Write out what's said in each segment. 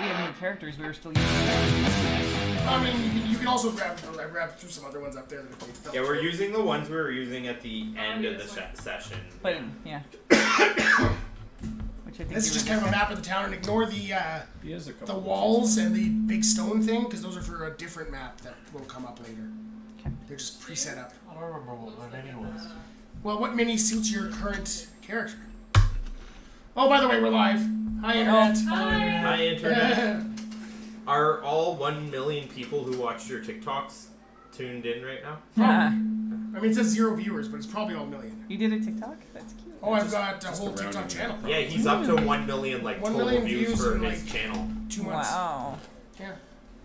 We have new characters. We were still using. I mean, you can also grab those. I grabbed through some other ones up there that if they felt. Yeah, we're using the ones we were using at the end of the session. But yeah. Which I think This is just kind of a map of the town, and ignore the walls and the big stone thing, because those are for a different map that will come up later. Okay. They're just pre-set up. I don't remember what my mini was. Well, what mini suits your current character? Oh, by the way, we're live. Hi, Internet. Hi, Internet. Are all 1 million people who watched your TikToks tuned in right now? I mean, it says 0 viewers, but it's probably all million. You did a TikTok? That's cute. Oh, I've got a whole TikTok channel. Yeah, he's up to 1 million, like, 1 total million views for in, his like, channel. 2 months. Wow. Yeah.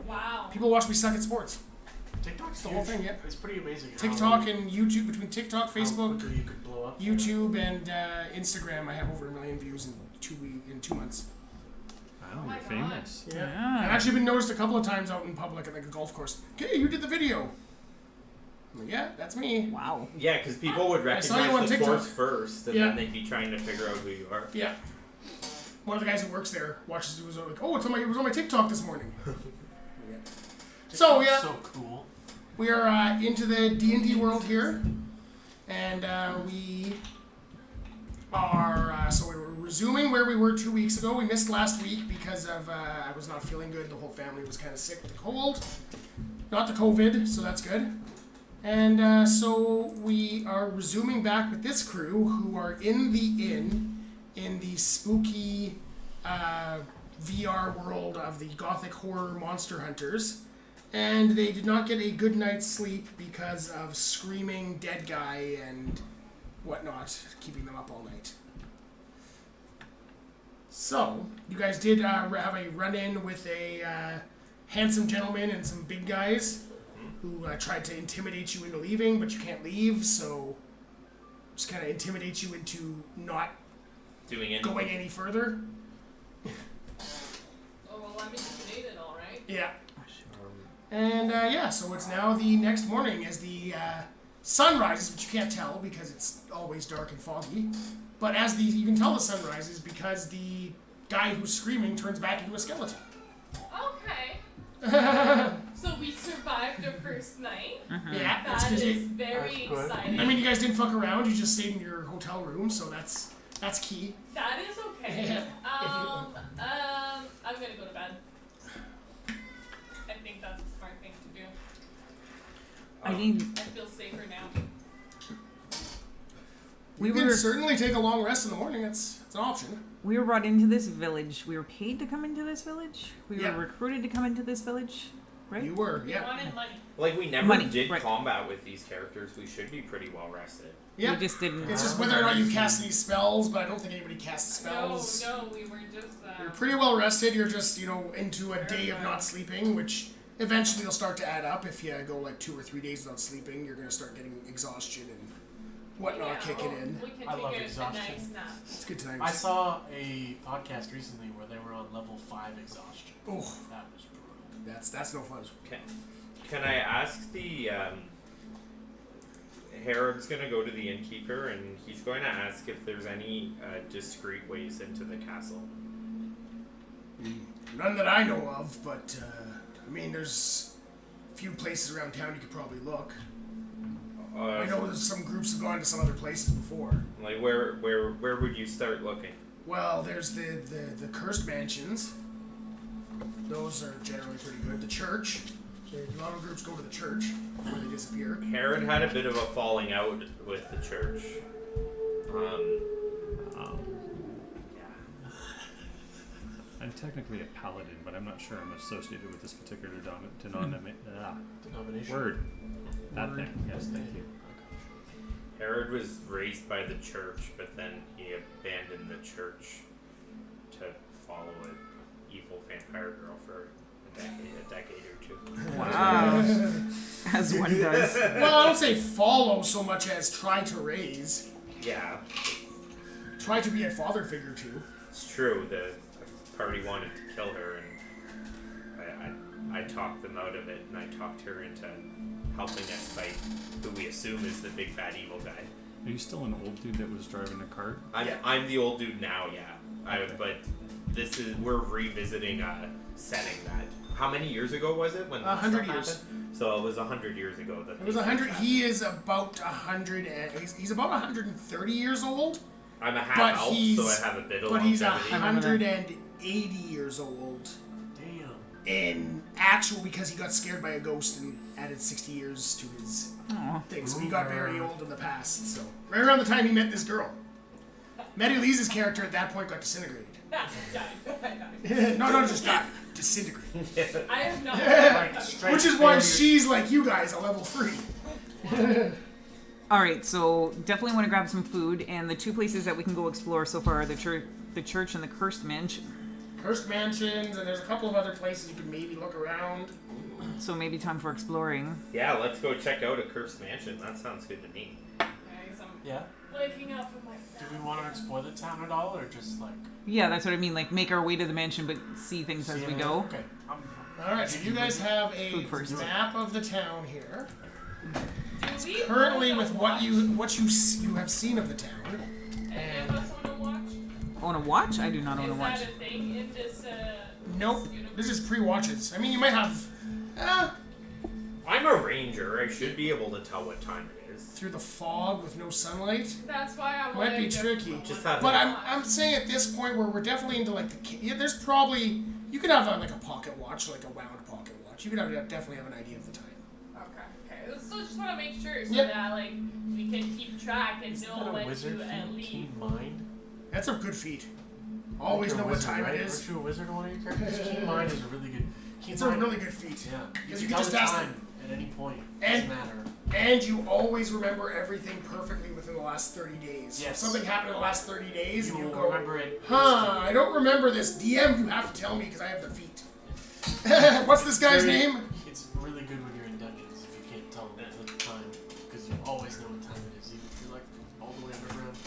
Wow. People watch me suck at sports. TikTok's the whole thing, yeah. It's pretty amazing. TikTok and YouTube, between TikTok, Facebook, you could blow up. YouTube, and Instagram, I have over 1 million views in 2 months. Wow, you're famous. Yeah. I've actually been noticed a couple of times out in public at like a golf course. Okay, you did the video. I'm like, yeah, that's me. Wow. Yeah, because people would recognize the course first, and then they'd be trying to figure out who you are. Yeah. One of the guys who works there watches it was like, oh, it was on my TikTok this morning. So yeah. So cool. We are into the D&D world here, and we are so we're resuming where we were 2 weeks ago. We missed last week because of I was not feeling good. The whole family was kind of sick with the cold, not the COVID, so that's good. And so we are resuming back with this crew who are in the inn in the spooky VR world of the gothic horror monster hunters. And they did not get a good night's sleep because of screaming dead guy and whatnot, keeping them up all night. So, you guys did have a run-in with a handsome gentleman and some big guys who tried to intimidate you into leaving, but you can't leave, so just kind of intimidate you into not going any further. Oh, well, I'm intimidated, all right. Yeah. And so it's now the next morning as the sun rises, but you can't tell because it's always dark and foggy. But you can tell the sun rises because the guy who's screaming turns back into a skeleton. Okay. So we survived our first night. Yeah, that is very exciting. I mean, you guys didn't fuck around; you just stayed in your hotel room, so that's key. That is okay. I'm gonna go to bed. I think that's a smart thing to do. I feel safer now. We can certainly take a long rest in the morning. It's an option. We were brought into this village. We were paid to come into this village. We were recruited to come into this village, right? You were, yeah. We wanted money. Like, we never did combat with these characters. We should be pretty well rested. Yeah. We just didn't. It's just whether or not you cast any spells, but I don't think anybody casts spells. No, we were just... You're pretty well rested. You're just, into a day of not sleeping, which eventually will start to add up. If you go like 2 or 3 days without sleeping, you're going to start getting exhaustion and whatnot kicking in. We can I love take exhaustion. a nice nap. It's good times. I saw a podcast recently where they were on level 5 exhaustion. Oh, that was brutal. That's no fun. Okay. Can I ask the Herod's going to go to the innkeeper, and he's going to ask if there's any discreet ways into the castle. None that I know of, but there's a few places around town you could probably look. I know there's some groups have gone to some other places before. Like where would you start looking? Well, there's the cursed mansions. Those are generally pretty good. The church. A lot of groups go to the church before they disappear. Herod had a bit of a falling out with the church. I'm technically a paladin, but I'm not sure I'm associated with this particular denomination. Word. That thing. Yes, thank you. Herod was raised by the church, but then he abandoned the church to follow an evil vampire girl for a decade or two. Wow. As one does. Well, I don't say follow so much as try to raise. Yeah. Try to be a father figure too. It's true. The party wanted to kill her, and I talked them out of it, and I talked her into helping us fight who we assume is the big bad evil guy. Are you still an old dude that was driving a cart? I'm the old dude now, yeah. but we're revisiting a setting that. How many years ago was it when 100 years? Happened? So it was 100 years ago that It was 100. He is about 100. He's about 130 years old. I'm a half But elf, he's- so I have a bit of But he's longevity. 180 years old Damn. in actual because he got scared by a ghost and added 60 years to his Aw. thing. So he got very old in the past. So right around the time he met this girl, Medilise's character at that point got disintegrated. No, not just died, disintegrated. I have not. Like, straight Which is why failure. she's like you guys, a level 3. All right, so definitely want to grab some food, and the two places that we can go explore so far are the church and the cursed mansion. Cursed mansions, and there's a couple of other places you can maybe look around. So maybe time for exploring. Yeah, let's go check out a cursed mansion. That sounds good to me. Yeah. Waking up from my Do we want to explore the town at all, or just like Yeah, that's what I mean. Like make our way to the mansion, but see things as see we it? go. Okay. Alright, so you guys have a Food first. map of the town here. Do we Currently wanna with what watch? you have seen of the town. Any of us want to watch? Own a watch? I do not own a Is watch. that a thing in this? Nope. universe? This is pre-watches. I mean, you might have I'm a ranger. I should be able to tell what time it is. through the fog with no sunlight. That's why I Might wanted be to tricky. Just have But I'm saying at this point where we're definitely into like there's probably you could have like a pocket watch, like a wound pocket watch. You could definitely have an idea of the time. Okay. So just want to make sure so Yep. that like we can keep track and Isn't know that a when wizard to feat? leave. Keen mind. That's a good feat. Always You're a know what wizard, time right? it is. Aren't you a wizard in one of your characters? Keen mind is a really good. Keen It's a mind, really good feat. Yeah. Because You you can can tell just the ask time at any point. And- Doesn't matter. And you always remember everything perfectly within the last 30 days. So if Yes. something happened in the last 30 days, You and you will go, remember it. I don't remember this. DM, you have to tell me because I have the feat. What's this guy's Very- name? It's really good when you're in dungeons if you can't tell the time, because you always know what time it is, even if you're like all the way underground.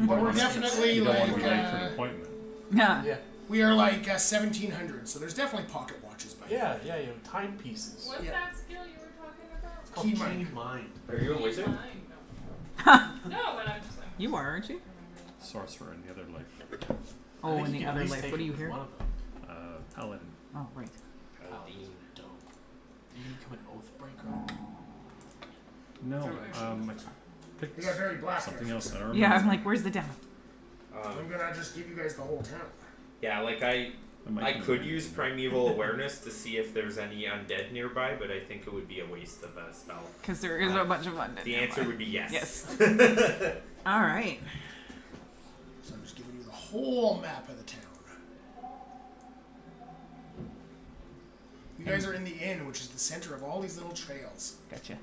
Well, we're definitely You don't want to like be late for an appointment. Yeah. Yeah. we are like 1700, so there's definitely pocket watches by Yeah, you know, timepieces. What's Yeah. that skill you were talking about? It's called Keen keen mind. mind. Are you a wizard? No, but I'm just like. You are, aren't you? Sorcerer in the other life. I Oh, think in you the can at other least life. take What are it you with here? one of them. Paladin. Oh, right. Paladins are dope. You can become an oath breaker. No, I picked You got very black something hair. else. I don't remember. Yeah, I'm like, where's the demo? I'm gonna just give you guys the whole town. Yeah, like I might I be could wrong. use primeval awareness to see if there's any undead nearby, but I think it would be a waste of a spell. Because there is a bunch of undead. The answer would be yes. Yes. All right. So I'm just giving you the whole map of the town. You guys are in the inn, which is the center of all these little trails. Gotcha.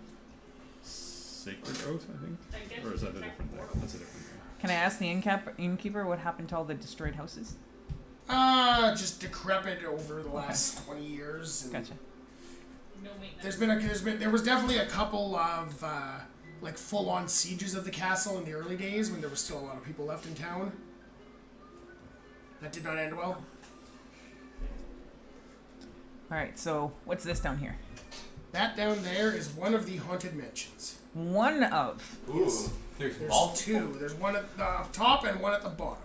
Sacred Oath, I think? I guess Or is that a check different thing? portal. That's a different thing. Can I ask the innkeeper what happened to all the destroyed houses? Just decrepit over the last 20 years. And Gotcha. No maintenance. there was definitely a couple of like full-on sieges of the castle in the early days when there was still a lot of people left in town. That did not end well. All right. So what's this down here? That down there is one of the haunted mansions. One of. Ooh. There's multiple. two. There's one at the top and one at the bottom.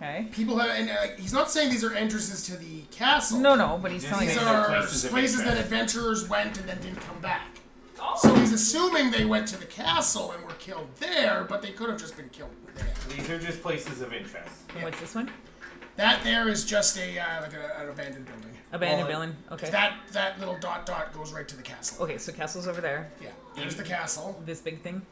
Okay. People have, and he's not saying these are entrances to the castle. No, but he's These telling These me. These are are places places, of that interest. adventurers went and then didn't come back. Oh. So he's assuming they went to the castle and were killed there, but they could have just been killed there. These are just places of interest. And what's this one? That there is just a like an abandoned building. Abandoned Well, building. Okay. That little dot goes right to the castle. Okay, so castle's over there. Yeah, there's the castle. This big thing.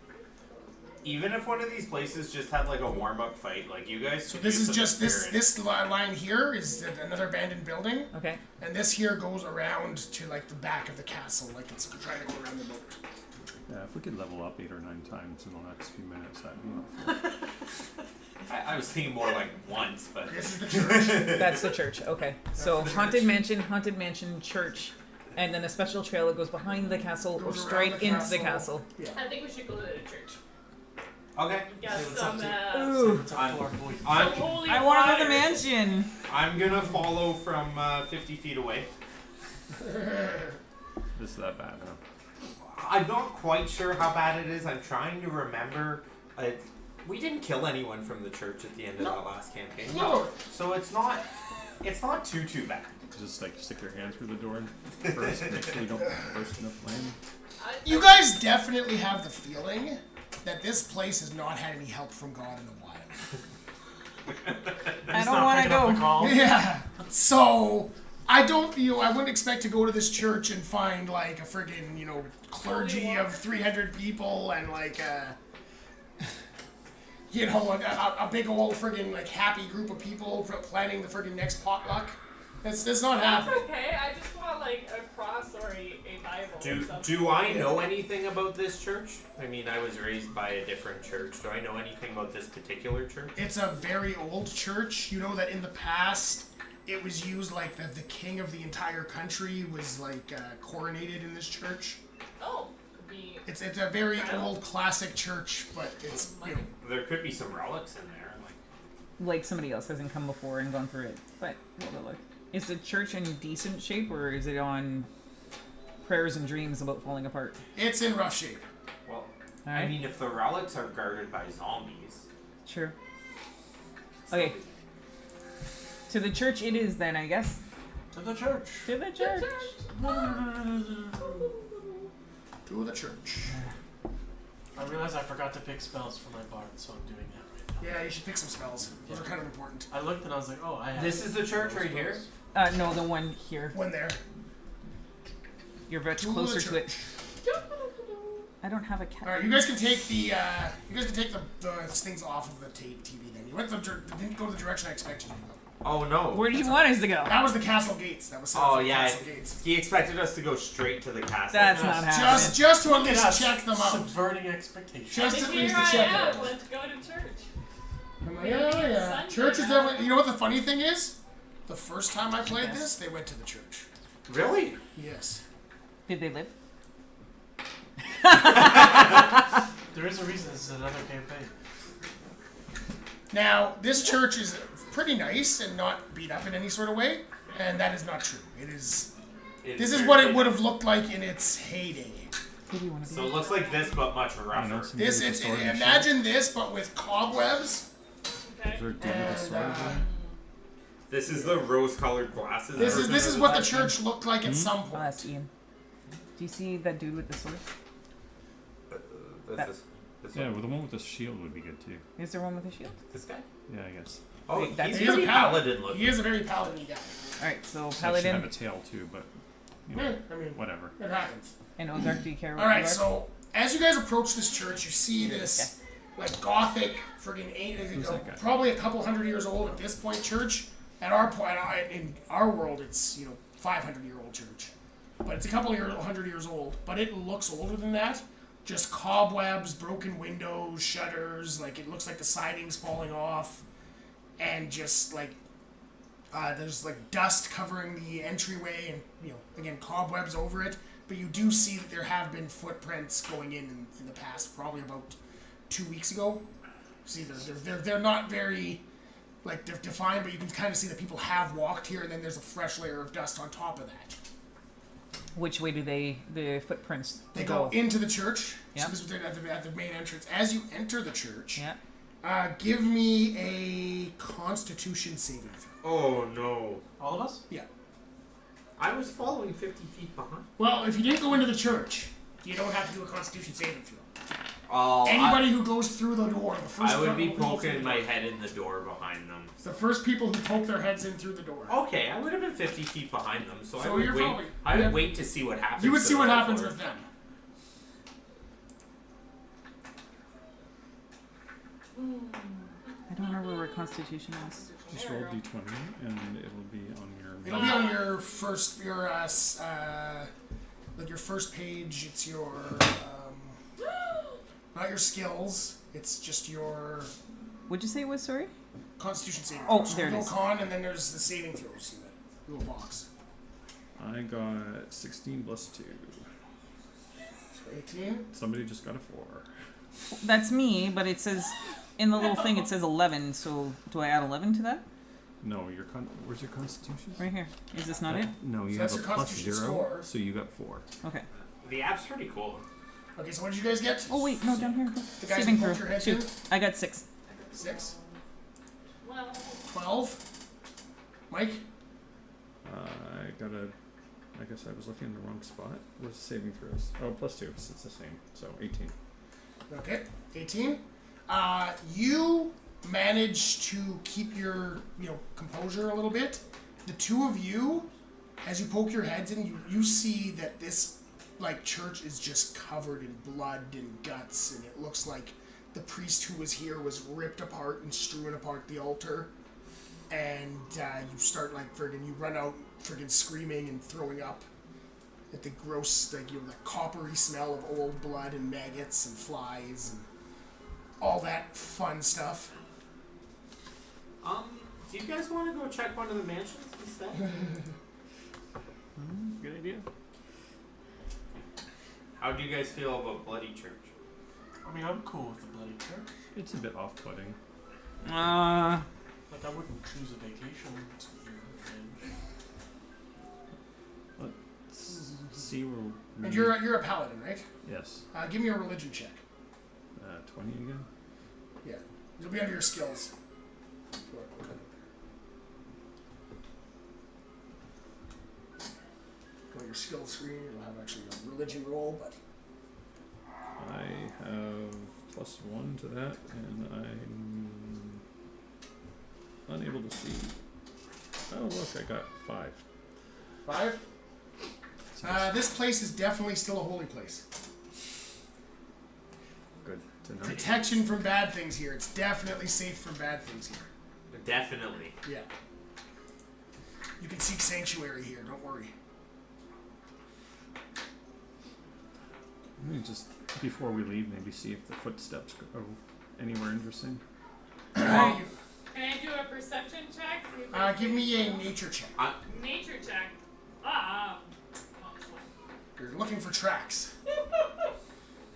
Even if one of these places just had like a warm-up fight, like you guys. So could this use is some just this experience. line here is another abandoned building, Okay. and this here goes around to like the back of the castle, like it's trying to go around the moat. Yeah, if we could level up 8 or 9 times in the next few minutes, that'd be helpful. I was thinking more like once, but. This is the church. That's the church. Okay. So the haunted church. mansion, church, and then a special trail that goes behind the castle or Goes around straight the into the castle. Yeah. I think we should go to the church. Okay. Got Say what's some. up Ooh. What's up to our boy? Some I'm, holy I want to go to the water. mansion. I'm gonna follow from 50 feet away. This is that bad, huh? I'm not quite sure how bad it is. I'm trying to remember. We didn't kill anyone from the church at the end of that last campaign. No. So it's not too bad. Just like stick your hand through the door first, make sure you don't burst into flame. You guys definitely have the feeling that this place has not had any help from God in a while. I don't want to go. Yeah. So I wouldn't expect to go to this church and find like a friggin', clergy of 300 people and like a big old friggin' like happy group of people planning the friggin' next potluck. That's not happening. That's okay. I just want like a cross or a Bible. or something. Do I know anything about this church? I mean, I was raised by a different church. Do I know anything about this particular church? It's a very old church. You know that in the past it was used like the king of the entire country was like coronated in this church. Oh, could be. It's a very old classic church, but it's There could be some relics in there. Like somebody else hasn't come before and gone through it. But we'll look. Is the church in decent shape, or is it on prayers and dreams about falling apart? It's in rough shape. Well, Alright. I mean, if the relics are guarded by zombies. True. Okay. To the church it is then, I guess. To the church. To the church. To the church. I realized I forgot to pick spells for my bard, so I'm doing that right now. Yeah, you should pick some spells. Those are kind of important. I looked and I was like, oh, I have. This is the church right here? No, the one here. One there. You're much To closer the to it. I don't have a cat. All right, you guys can take the things off of the TV. Then you didn't go the direction I expected you to go. Oh no. Where do you want us to go? That was the castle gates. That was set up Oh for the yeah, castle gates. he expected us to go straight to the castle. That's Yes. not happening. Just to at Look at least us, check them out. Subverting expectations. Just And at here least to I check am. it out. Let's go to church. I'm like, yeah. Church is definitely. You know what the funny thing is? The first time I played this, they went to the church. Really? Yes. Did they live? There is a reason this is another campaign. Now, this church is pretty nice and not beat up in any sort of way, and that is not true. It is. This is what it would have looked like in its heyday. Who do you want to be? So it looks like this, but much I don't know, rougher. somebody This with a it's sword and a imagine this, but with cobwebs. Okay. shield. Is there a dude with a And, sword? This is the rose-colored glasses. This is version what of the church looked like at some Oh, point. that's Ian. Do you see that dude with the sword? This Yeah, one. well, the one with the shield would be good too. Is there one with a shield? This guy? Yeah, I guess. Oh, Wait, that's- he's He is a pretty paladin. paladin looking. He is a very paladin guy. Alright, so It should Paladin have a tail too, but you know, I mean, whatever. it happens. and Ozark, do you care what All right, you are? so as you guys approach this church, you see this like gothic, friggin' Who's that guy? probably a couple hundred years old at this point church. At our point, in our world, it's 500-year-old church, but it's a couple hundred years old. But it looks older than that. Just cobwebs, broken windows, shutters. Like it looks like the siding's falling off, and just like there's like dust covering the entryway, and again cobwebs over it. But you do see that there have been footprints going in the past, probably about 2 weeks ago. See, they're not very like defined, but you can kind of see that people have walked here, and then there's a fresh layer of dust on top of that. Which way do the footprints They go into the church. Yep. So this is at the main entrance. As you enter the church, Yeah. give me a Constitution saving throw. Oh no. All of us? Yeah. I was following 50 feet behind. Well, if you didn't go into the church, you don't have to do a Constitution saving throw. Oh, Anybody who goes through the door, the first I would be people poking through my the door. head in the door behind them. It's the first people who poke their heads in through the door. Okay, I would have been 50 feet behind them, so, So I would you're wait. probably- I would yeah. wait to see what happens. You would to see what them happens before- with them. I don't remember where Constitution is. Just roll d20 and it'll be on your. It'll be on your first, like your first page. It's your, not your skills. It's just your What'd you say it was, sorry? Constitution saving. Oh, throws. So there it you go is. con, and then there's the saving throws in that little box. I got 16 plus 2. So 18. Somebody just got a 4. That's me, but it says in the little thing it says 11. So do I add 11 to that? No, where's your Constitution? Right here. Is this not it? No, you So have that's a your plus Constitution 0, score. so you got 4. Okay. The app's pretty cool. Okay, so what did you guys get? Oh wait, no, down here. The guys Saving who poked throw. your heads Shoot. in? I got 6. 6. Well, 12. Mike? I guess I was looking in the wrong spot. What's the saving throws? Oh, +2. So it's the same. So 18. Okay, 18. You manage to keep your, composure a little bit. The two of you, as you poke your heads in, you see that this, church is just covered in blood and guts, and it looks like the priest who was here was ripped apart and strewn apart the altar. And you start, you run out friggin' screaming and throwing up at the gross, the coppery smell of old blood and maggots and flies and all that fun stuff. Do you guys want to go check one of the mansions instead? Good idea. How do you guys feel about Bloody Church? I mean, I'm cool with the bloody church. It's a bit off-putting. I wouldn't choose a vacation to your revenge. Let's see where. And you're a paladin, right? Yes. Give me a religion check. 20 again. Yeah, it'll be under your skills. Go to your skills screen. It'll have actually a religion roll, but I have +1 to that, and I'm unable to see. Oh look, I got 5. 5. This place is definitely still a holy place. Good to know. Protection from bad things here. It's definitely safe from bad things here. Definitely. Yeah. You can seek sanctuary here. Don't worry. Let me just, before we leave, maybe see if the footsteps go anywhere interesting. can I do a perception check? See if I Give me a nature check. nature check. Oh, You're looking for tracks.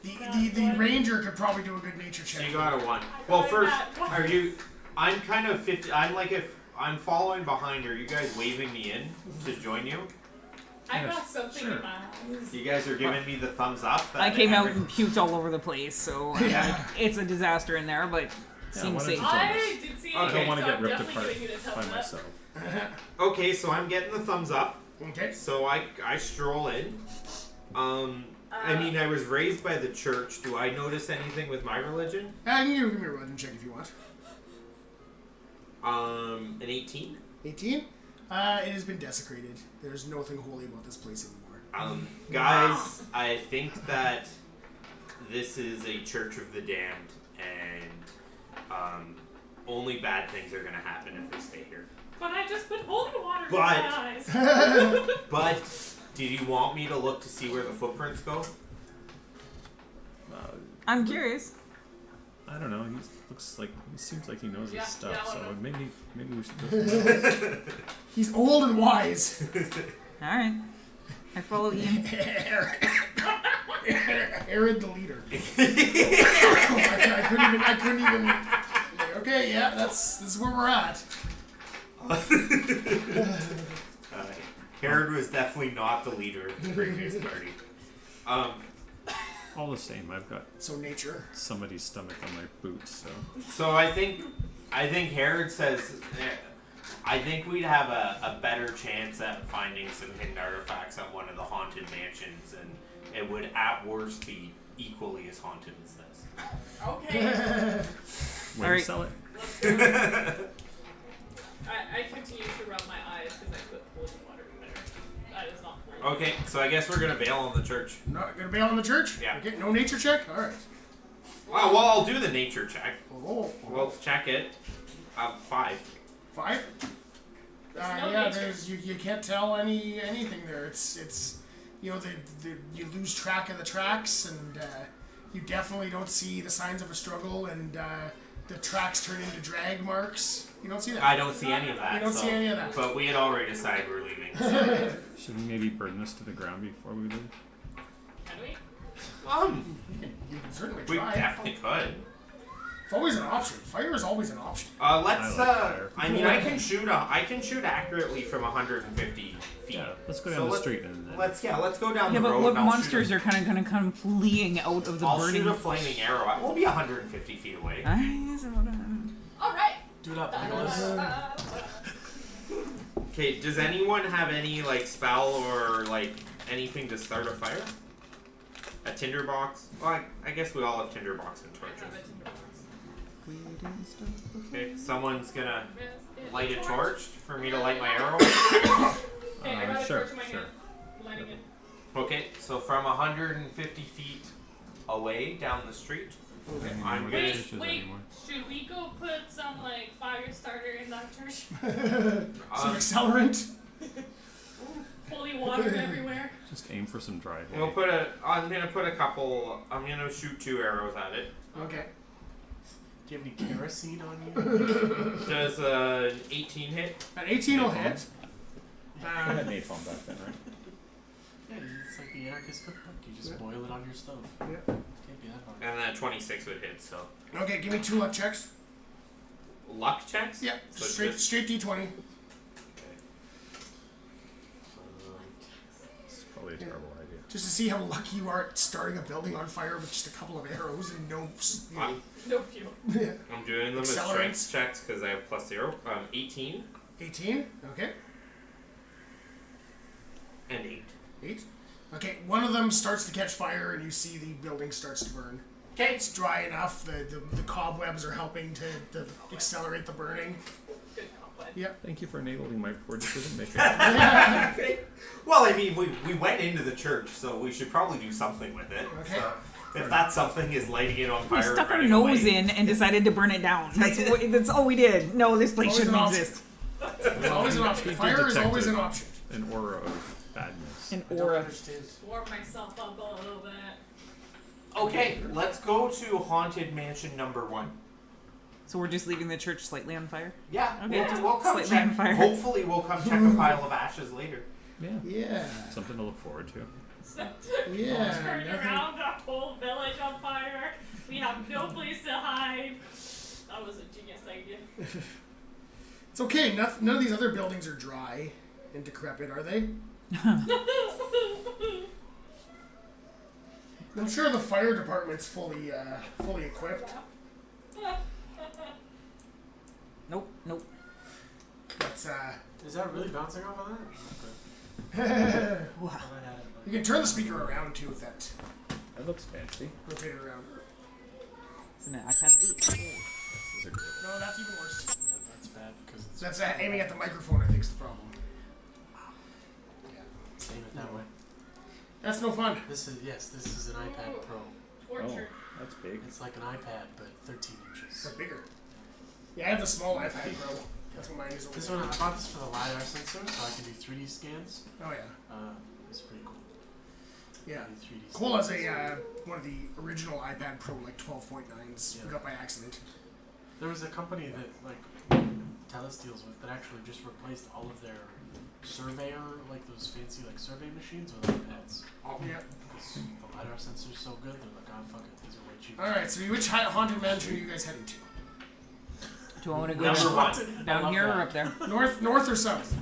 The ranger could probably do a good nature check. So you got a 1. Well, first, are you... I'm kind of 50... I'm like if... I'm following behind. Are you guys waving me in to join you? I got something in my eyes. You guys are giving me the thumbs up? I came out and puked all over the place, so it's a disaster in there, but seems why don't safe. you I did see it. I don't want to so get I'm ripped definitely apart giving you the thumbs by up. myself. Okay, so I'm getting the thumbs up. Okay. So I stroll in. I mean, I was raised by the church. Do I notice anything with my religion? You give me a religion check if you want. An 18. 18? It has been desecrated. There's nothing holy about this place anymore. Guys, I think that this is a church of the damned, and only bad things are gonna happen if we stay here. But I just put holy water in my eyes. But did you want me to look to see where the footprints go? I'm curious. I don't know. He seems like he knows his stuff. yeah, So maybe we should go. He's old and wise. All right, I follow Ian. Aaron the leader. I couldn't even. Okay, yeah, this is where we're at. Herod was definitely not the leader of the previous party. All the same, I've got So nature. somebody's stomach on my boots. So I think Herod says, I think we'd have a better chance at finding some hidden artifacts at one of the haunted mansions, and it would at worst be equally as haunted as this. Okay. When Alright. you sell it. Let's do it. I continue to rub my eyes because I put holy water in there. That is not holy. Okay, so I guess we're gonna bail on the church. Not gonna bail on the church? Yeah. Okay, no nature check? Alright. Well, I'll do the nature check. Oh. We'll check it. 5. 5? no Yeah, nature. there's you can't tell anything there. It's you lose track of the tracks, and you definitely don't see the signs of a struggle, and the tracks turn into drag marks. You don't see that. I don't see any of that. You don't see any of that. But we had already decided we're leaving. So. Should we maybe burn this to the ground before we leave? Can we? You can certainly We try. definitely could. It's always an option. Fire is always an option. Let's. I like fire. I mean, I can shoot. I can shoot accurately from 150 feet. Yeah, let's go down So the let- street and then. Let's go down Yeah, the but road. what and I'll monsters shoot are kind of going to come fleeing out of the I'll burning? shoot a flaming arrow. We'll be 150 feet away. Alright. Do it up, Nicholas. Okay. Does anyone have any like spell or like anything to start a fire? A tinderbox? Well, I guess we all have tinderbox and torches. Okay, someone's gonna light a torch for me to light my arrow. Okay, I got a Sure, torch in my sure. hand. Lighting it. Okay, so from 150 feet away down the street, I'm gonna. Wait, churches wait. anymore. Should we go put some like fire starter in that church? Some accelerant. Holy water everywhere. Just aim for some dry hay. We'll put a. I'm gonna put a couple. I'm gonna shoot 2 arrows at it. Okay. Do you have any kerosene on you? Does an 18 hit? An 18 will hit. I had napalm back then, right? Yeah, it's like the anarchist cookbook. You just Yeah. boil it on your stove. Yeah. Can't be that hard. And then 26 would hit. So Okay, give me 2 luck checks. luck checks. Yep. So Straight just- D20. It's probably a terrible idea. Just to see how lucky you are at starting a building on fire with just a couple of arrows and no. No fuel. I'm doing them as Accelerants. strength checks because I have +0. 18 18. Okay. and 8. 8. Okay, one of them starts to catch fire and you see the building starts to burn. Okay. It's dry enough. The cobwebs are helping to accelerate the burning. Good compliment. Yep. Thank you for enabling my poor decision making. Well, I mean, we went into the church, so we should probably do something with it. Okay. So, if that something is lighting it on fire, We stuck our running nose away. in and decided to burn it down. That's all we did. No, this place Always shouldn't an option. exist. It's always an option. Good Fire is always detective. an option. An aura of badness. An I don't aura. understand. Warm myself up a little bit. Okay, let's go to haunted mansion number 1. So we're just leaving the church slightly on fire? Yeah, Okay, we'll, just we'll come slightly check. on fire. Hopefully, we'll come check a pile of ashes later. Yeah. Yeah. Something to look forward to. So, Yeah. turn nothing- around, the whole village on fire. We have no place to hide. That was a genius idea. It's okay. None of these other buildings are dry and decrepit, are they? I'm sure the fire department's fully equipped. Nope, nope. That's Is that really bouncing off of that? you Wow. Thought I had it, like- can turn the speaker around too if that That looks fancy. rotate it around. Isn't it? iPad 8. This is agreeable. No, that's even worse. Yeah, that's bad because it's That's aiming at the microphone. I think is the problem. aim it that way. That's no fun. This is an iPad Pro. Torture. Oh, that's big. It's like an iPad but 13 But inches. bigger. Yeah, I have the small iPad Pro. That's what mine is. Over This there. one I bought this for the LiDAR sensor, so I can do 3D scans. Oh yeah. It's pretty cool. Yeah. I do 3D Cole has scans. a one of the original iPad Pro like 12.9s. Yeah. We got by accident. There was a company that like Telus deals with that actually just replaced all of their surveyor, like those fancy like survey machines with iPads. Yeah. Because the LiDAR sensor's so good, they're like, oh fuck it, these are way cheaper. All right. So which haunted mansion are you guys heading to? Do I want to go Number down, 1. I down love here that. or up there? North or south?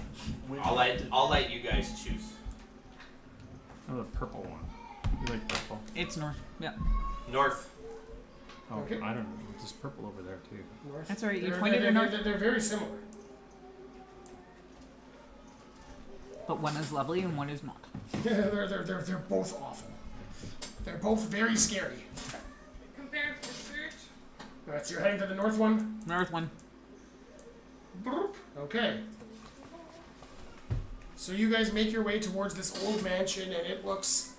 Which- I'll let you guys choose. Oh, the purple one. You like purple? It's north. Yeah. North. Oh, Okay. I don't know. There's purple over there too. North. That's all right. You They're- pointed they're, it north. they're very similar. But one is lovely and one is not. they're both awful. They're both very scary. Compared to the church. Alright, so you're heading to the north one? North one. Boop. Okay. So you guys make your way towards this old mansion, and it looks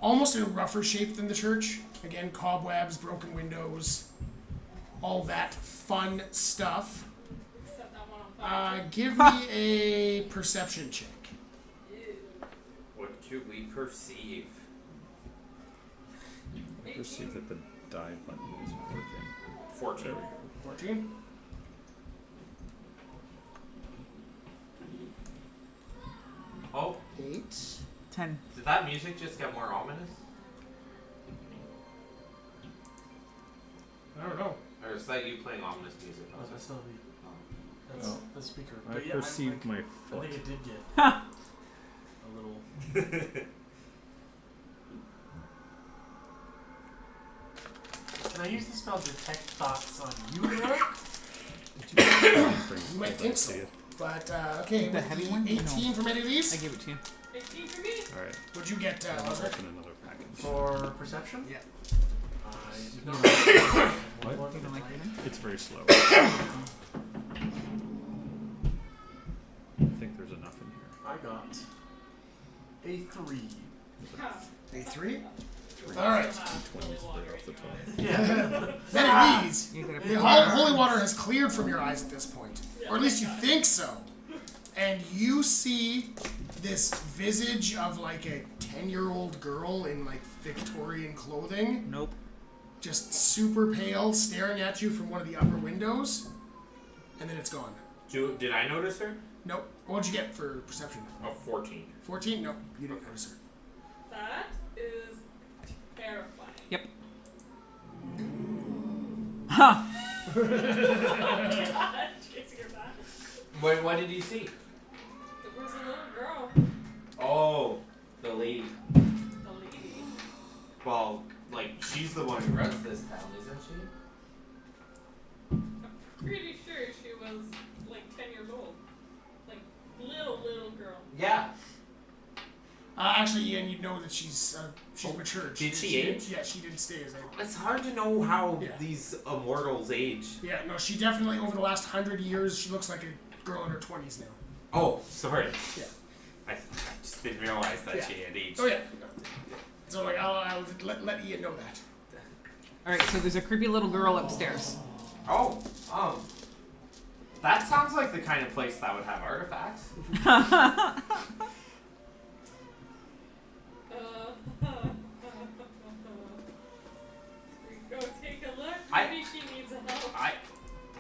almost in a rougher shape than the church. Again, cobwebs, broken windows, all that fun stuff. Set that one on fire. Give me a perception check. What do we perceive? I perceive that the die button isn't working. 14. There we go. 14. Oh, 8. 10. did that music just get more ominous? I don't know. Or Or is that you playing ominous music? Oh, that's not me. That's Oh. the speaker. I But yeah, perceived my I foot. think it did get Ha! a little. Can I use the spell detect thoughts on you, Eric? You might think so. But, okay, The with heavy the one? 18 from any of I these, gave it to you. 15 for me. Alright, what'd you get, I'll Lazar? open another package. For perception? Yeah. I did not. What? One You don't like lighting. It's very slow. I think there's enough in here. I got a 3. A 3? Alright. 20s right off the top. Yeah. Many of these, You gotta the holy water has cleared from your eyes at this point. Or at least you think so. And you see this visage of like a 10-year-old girl in like Victorian clothing, Nope. just super pale, staring at you from one of the upper windows, and then it's gone. Did I notice her? Nope. What'd you get for perception? Oh, 14. 14? Nope. You didn't notice her. That is terrifying. Yep. Ha! God, chasing her back. What did you see? It was a little girl. Oh, the lady. The lady. Well, like, she's the one who runs this town, isn't she? I'm pretty sure she was like 10 years old. Like, little girl. Yeah. Actually, Ian, you know that she's matured. Did she age? Yeah, she didn't stay as a... It's hard to know how Yeah. these immortals age. Yeah, no, she definitely, over the last 100 years, she looks like a girl in her 20s now. Oh, sorry. Yeah. I just didn't realize that Yeah. she had aged. Oh, yeah. So, like, I'll let Ian know that. Alright, so there's a creepy little girl upstairs. Oh, that sounds like the kind of place that would have artifacts. We go take a look. I- Maybe she needs help.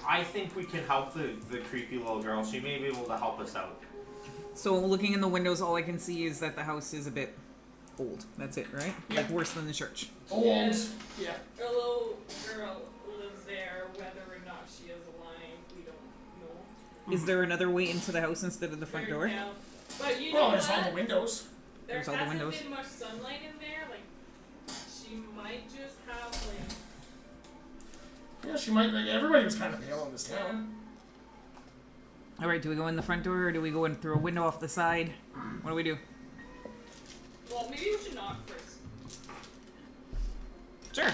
I think we can help the creepy little girl. She may be able to help us out. So looking in the windows, all I can see is that the house is a bit old. That's it, right? Like worse than the church. Old. Yeah. A little girl lives there. Whether or not she is alive, we don't know. Is there another way into the house instead of the front door? Yeah. But you know Well, there's what? all the windows. There There's all the hasn't windows. been much sunlight in there. Like, she might just have like. Yeah, she might. Like, everybody was kind of pale in this town. Alright, do we go in the front door or do we go in through a window off the side? What do we do? Well, maybe we should knock first. Sure.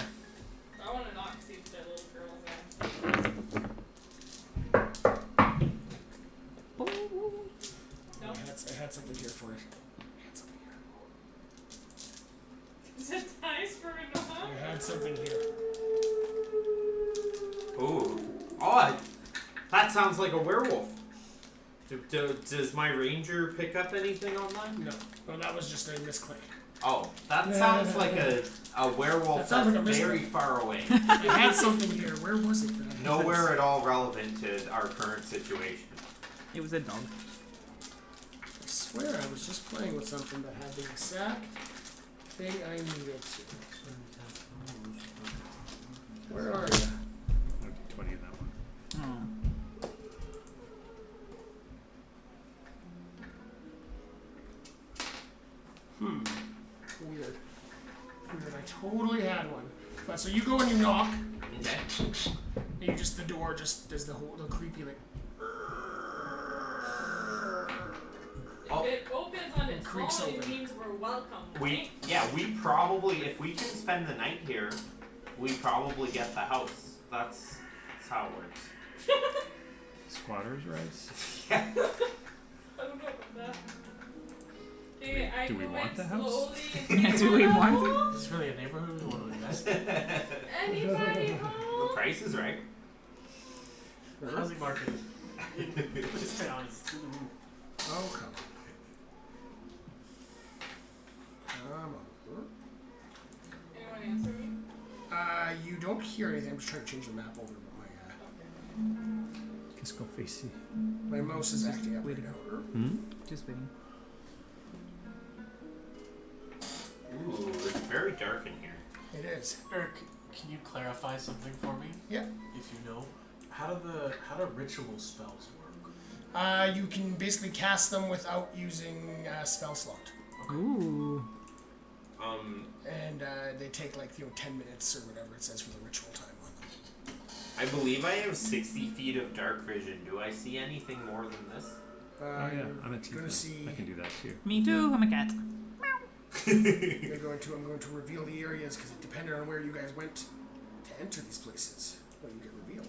I want to knock to see if that little girl's there. No. I had something here for it. I had something here. Is it nice for a knock? I had something here. Ooh. Oh, that sounds like a werewolf. Does my ranger pick up anything on that? No. Well, that was just a misclick. Oh, that sounds like a werewolf That sounds that's like a very far away. I had something here. Where was it? that I had Nowhere this? at all relevant to our current situation. It was a dog. I swear I was just playing with something that had the exact thing I needed. Where are you? I'd be 20 in that one. Oh. Weird. Weird. I totally had one. But so you go and you knock, Okay. and you just the door just does the whole creepy like. Oh. If it opens on its Creaks own, it open. means we're welcome. We probably, if we can spend the night here, we probably get the house. That's how it works. Squatter's rights? Yeah. I don't know about that. Okay, I Do we go want in the house? slowly Yeah, into do we the want hall. Is this really a neighborhood we want to invest in? Anybody The home? price is right. The housing market. Just be honest. Through the roof. Oh come on. Come on. Anyone answer me? You don't hear anything. I'm just trying to change the map over, but Qu'est-ce qu'on fait ici? my mouse is acting up right now. Hmm? Just waiting. Ooh, it's very dark in here. It is. Eric, Can you clarify something for me? Yeah. If you know, how do ritual spells work? You can basically cast them without using a spell slot. Ooh. And they take 10 minutes or whatever it says for the ritual time on them. I believe I have 60 feet of dark vision. Do I see anything more than this? Oh yeah, I'm a Gonna tiefling. see. I can do that too. Me too. I'm a cat. I'm going to reveal the areas because it depended on where you guys went to enter these places when you get revealed.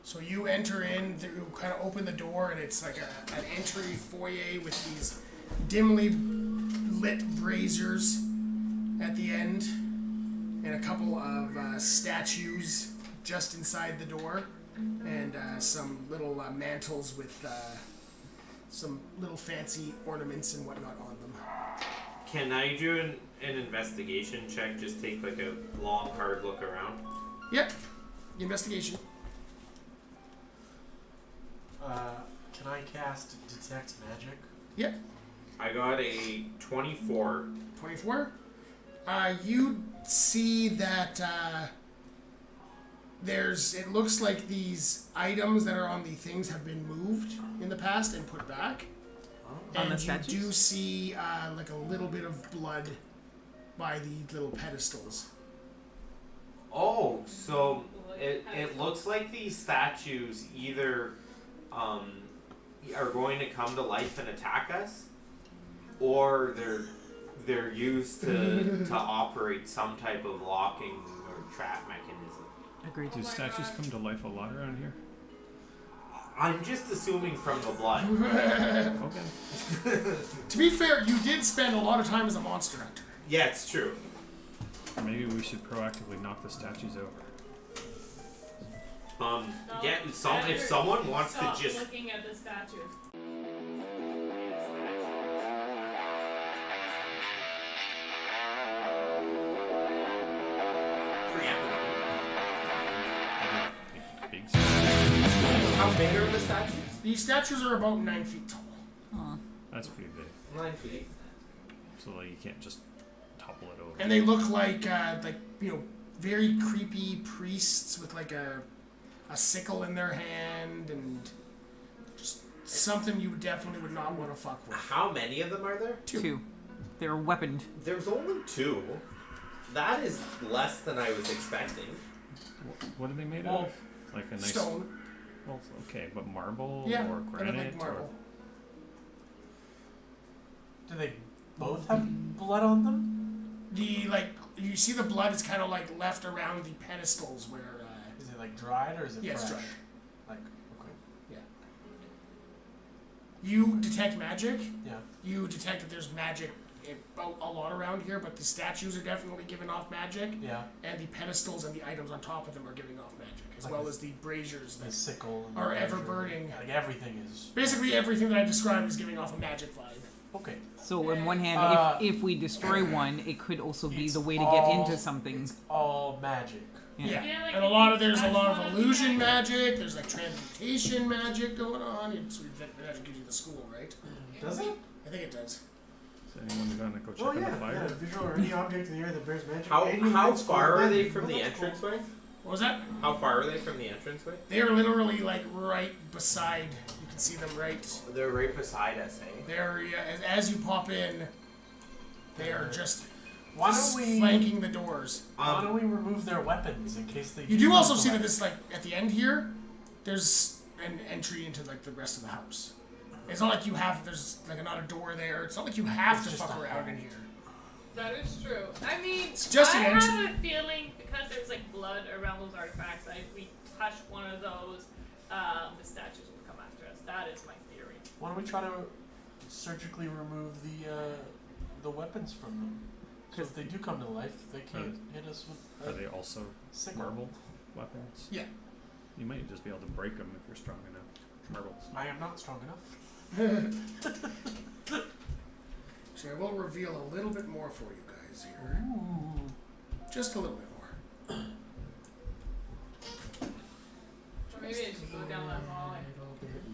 So you enter in, you kind of open the door, and it's like an entry foyer with these dimly lit braziers at the end, and a couple of statues just inside the door, and some little mantles with some little fancy ornaments and whatnot on them. Can I do an investigation check? Just take a long, hard look around. Yep. Investigation. Can I cast Detect Magic? Yep. I got a 24. 24. You see that it looks like these items that are on the things have been moved in the past and put back. On And the you statues? do see a little bit of blood by the little pedestals. Oh, so it looks like these statues either are going to come to life and attack us, or they're used to operate some type of locking or trap mechanism. Agreed. Do statues come to life a lot around here? I'm just assuming from the blood. Okay. To be fair, you did spend a lot of time as a monster hunter. Yeah, it's true. Maybe we should proactively knock the statues over. Yeah. If someone wants to Stop just looking at the statue. Big how big are the statues? These statues are about 9 feet tall. Aw. That's pretty big. 9 feet. So you can't just topple it over. And they look like very creepy priests with a sickle in their hand and just something you definitely would not want to fuck with. How many of them are there? Two. They're weaponed. There's only 2. That is less than I was expecting. What are they made of? Like a nice Stone. Well, okay, but marble Yeah, or they look granite like marble. Do they both have blood on them? You see the blood is kind of left around the pedestals where. Is it dried or is it Yeah, it's fresh? dried. Okay. You detect magic. Yeah. You detect that there's magic a lot around here, but the statues are definitely giving off magic, Yeah. and the pedestals and the items on top of them are giving off magic, as Like well the- as the braziers The that sickle and are the ever razor. burning. Like everything is Basically, everything that I described is giving off a magic vibe. okay. So on one hand, if we destroy one, it could also be It's the way to get all- into something. It's all magic. Yeah, Yeah, like and there's a lot of illusion magic. There's transmutation magic going on. That magic gives you the school, right? Does it? I think it does. Is anyone gonna go check Oh on yeah. the fire? Yeah. Visual or any object in the air that bears magic. How Any far are magic they will from be the magical. entranceway? What was that? How far are they from the entranceway? They are literally right beside. You can see them right They're right beside us, eh? there. Yeah, as you pop in, they are just Why don't we? flanking the doors. Why don't we remove their weapons in case they? You do come also to see that life? this at the end here, there's an entry into the rest of the house. It's not like there's not a door there. It's not like you have It's to just fuck a around hall. in here. That is true. I mean, It's just I an entry. have a feeling because there's blood around those artifacts that if we touch one of those, the statues will come after us. That is my theory. Why don't we try to surgically remove the weapons from them? So if they do come to life, they can't hit us with Are they also sickle. marble weapons? Yeah. You might just be able to break them if you're strong enough. Marbles. I am not strong enough. So I will reveal a little bit more for you guys here. Ooh. Just a little bit more. Or maybe I should go down that hallway.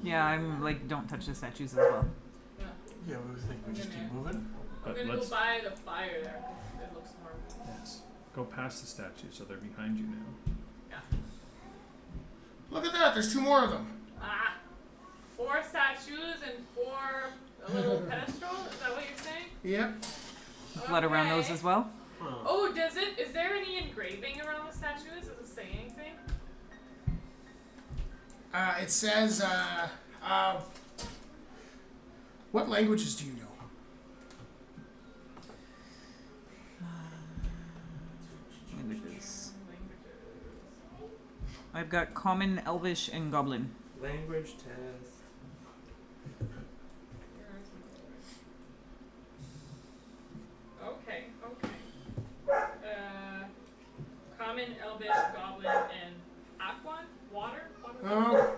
Yeah, I'm don't touch the statues as well. Yeah. Yeah, we think we just keep moving. I'm But gonna let's go by the fire there. 'Cause it looks more. yes, go past the statue, so they're behind you now. Look at that. There's 2 more of them. 4 statues and 4 a little pedestal. Is that what you're saying? Yep. Blood around those Okay. as well. Huh. Oh, does it? Is there any engraving around the statues? Does it say anything? It says, what languages do you know? Languages. I've got Common, Elvish, and Goblin. Language test. Okay. Common, Elvish, Goblin, and Aquan? Water? Oh.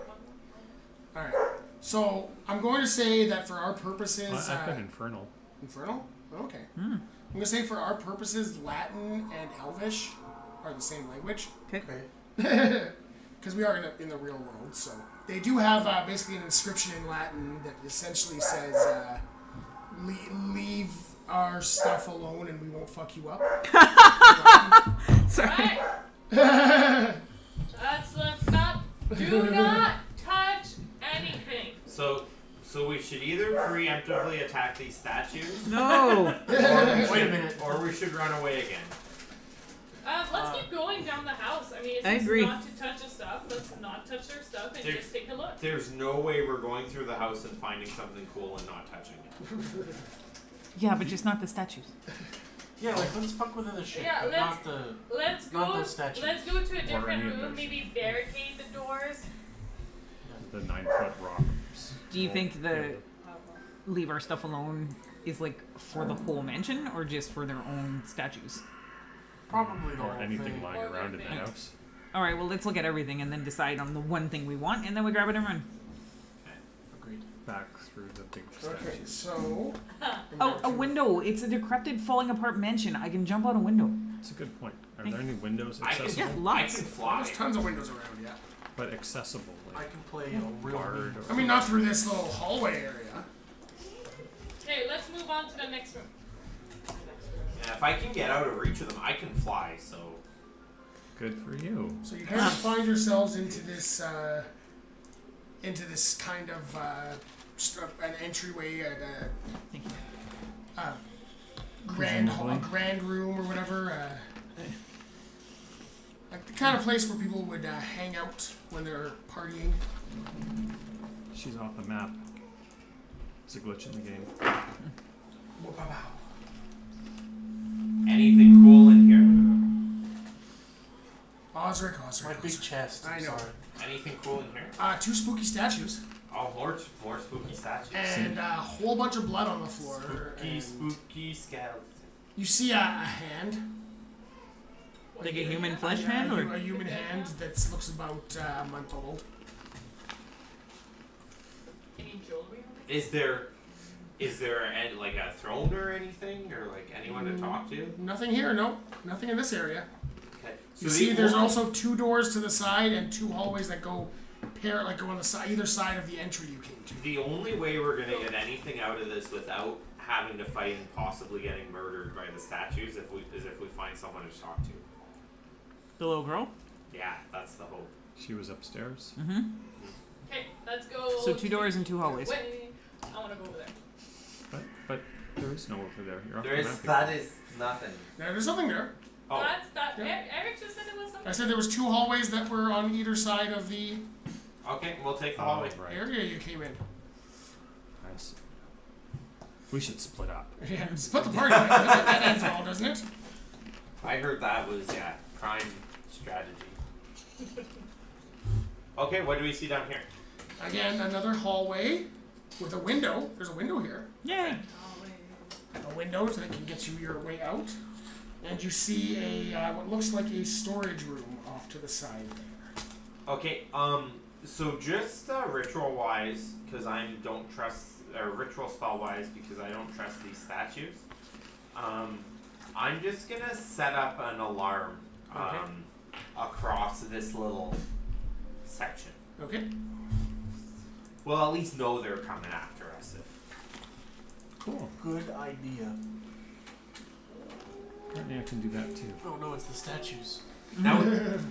Alright. So, I'm going to say that for our purposes... I've got Infernal. Infernal? Okay. Hmm. I'm going to say for our purposes, Latin and Elvish are the same language. Okay. Because we are in the real world, so... They do have basically an inscription in Latin that essentially says, leave our stuff alone and we won't fuck you up. Sorry. Right. Let's stop. Do not touch anything. So we should either preemptively attack these statues, No. or Wait a minute. or we should run away again. Let's keep going down the house. I mean, it's I just agree. not to touch the stuff. Let's not touch their stuff and just take a look. There's no way we're going through the house and finding something cool and not touching it. Yeah, but just not the statues. Yeah, like let's fuck with other shit, Yeah, but let's- not the. Let's Not go. those statues. Let's go to a any different of room. those. Maybe barricade the doors. The 9-foot rocks. Do you think the leave our stuff alone is like for the whole mansion or just for their own statues? Probably the Or whole anything thing. lying Or around in the anything. house. All right, well, let's look at everything and then decide on the one thing we want, and then we grab it and run. Agreed. Back through the big Okay, statues. so... Oh, a window. It's a decrepit, falling apart mansion. I can jump out a window. That's a good point. Are there any windows I can, accessible? Yeah, I lots. can fly. There's tons of windows around, yeah. But accessible, I like can play a real guard mean- or I mean, not through this little hallway area. Okay, let's move on to the next room. Yeah, if I can get out of reach of them, I can fly. So good for you. So you kind of find yourselves into this kind of an entryway at Thank you. a grand hall, a Presumably. grand room or whatever. Like the kind of place where people would hang out when they're partying. She's off the map. It's a glitch in the game. anything cool in here? Osric. My big chest. I I'm know. sorry. Anything cool in here? 2 spooky statues Oh, more spooky statues. and a whole bunch of blood on the floor. Spooky, and spooky skeleton. you see a hand. Like a human A, flesh hand, or a human hand that looks about a month old. Any jewelry? Is there like a throne or anything, or like anyone to talk to? Nothing here, no. Nothing in this area. Okay. You see, there's also 2 doors to the side and 2 hallways that go go on the side, either side of the entry you came to. The only way we're gonna get anything out of this without having to fight and possibly getting murdered by the statues is if we find someone to talk to. the little girl. Yeah, that's the hope. She was upstairs. Mm-hmm. Okay, let's go. So 2 doors and 2 hallways. Wait, I want to go over there. But there is no over there. You're off There the is map. that is nothing. There's something there. Oh, That. Yeah. Eric just said it was something. I said there was 2 hallways that were on either side of the okay. We'll take the Oh, hallway. right. area you came in. I see. We should split up. Yeah, split the party. That ends all, doesn't it? I heard that was prime strategy. Okay, what do we see down here? Again, another hallway with a window. There's a window here. Yay! A window so that can get you your way out. And you see a what looks like a storage room off to the side there. Okay, so just ritual wise, because I don't trust, ritual spell wise, because I don't trust these statues. I'm just gonna set up an alarm across this little section. Okay. We'll at least know they're coming after us. Cool. Good idea. Apparently I can do that too. Oh no, it's the statues. Now,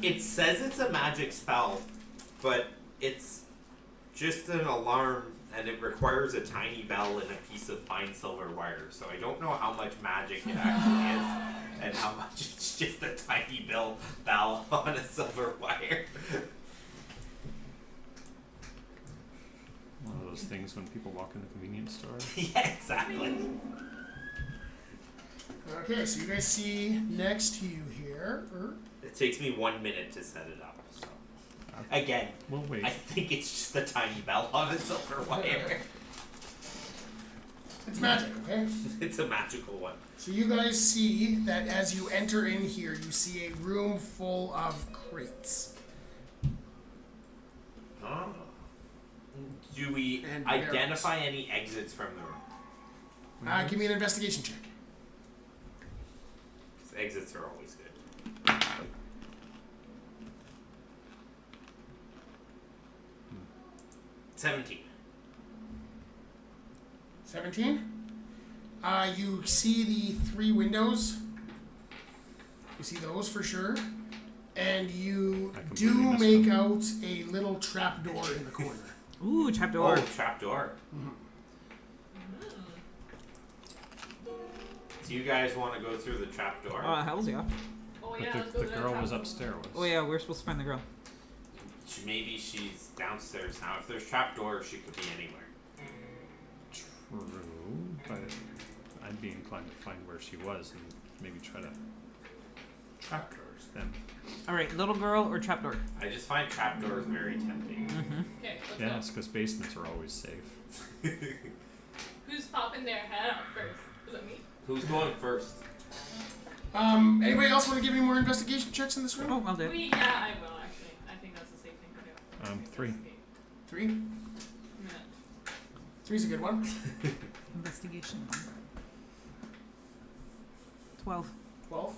it says it's a magic spell, but it's just an alarm, and it requires a tiny bell and a piece of fine silver wire. So I don't know how much magic it actually is, and how much it's just a tiny bell on a silver wire. One of those things when people walk in the convenience store. Yeah, exactly. Okay, so you guys see next to you here. It takes me 1 minute to set it up. So again, We'll wait. I think it's just a tiny bell on a silver wire. It's magic, okay? It's a magical one. So you guys see that as you enter in here, you see a room full of crates. Oh. Do we And identify any exits from the room? Give me an investigation check. 'Cause exits are always good. 17. 17. You see the 3 windows. You see those for sure. And you I do completely missed make them. out a little trap door in the corner. Ooh, trapdoor. Oh, trapdoor. Do you guys want to go through the trapdoor? Hells yeah. Oh But yeah, let's the go to girl was trapdoor. upstairs. Oh yeah, we're supposed to find the girl. Maybe she's downstairs now. If there's trapdoors, she could be anywhere. True, but I'd be inclined to find where she was and maybe try to track them. All right, little girl or trapdoor? I just find trapdoors very tempting. Okay, let's Yes, because basements are always safe. go. Who's popping their head out first? Is it me? Who's going first? Anybody else want to give any more investigation checks in this room? Oh, I'll do it. Yeah, I will actually. I think that's a safe thing to do. 3. 3. Yeah. 3's a good one. Investigation. 12. 12.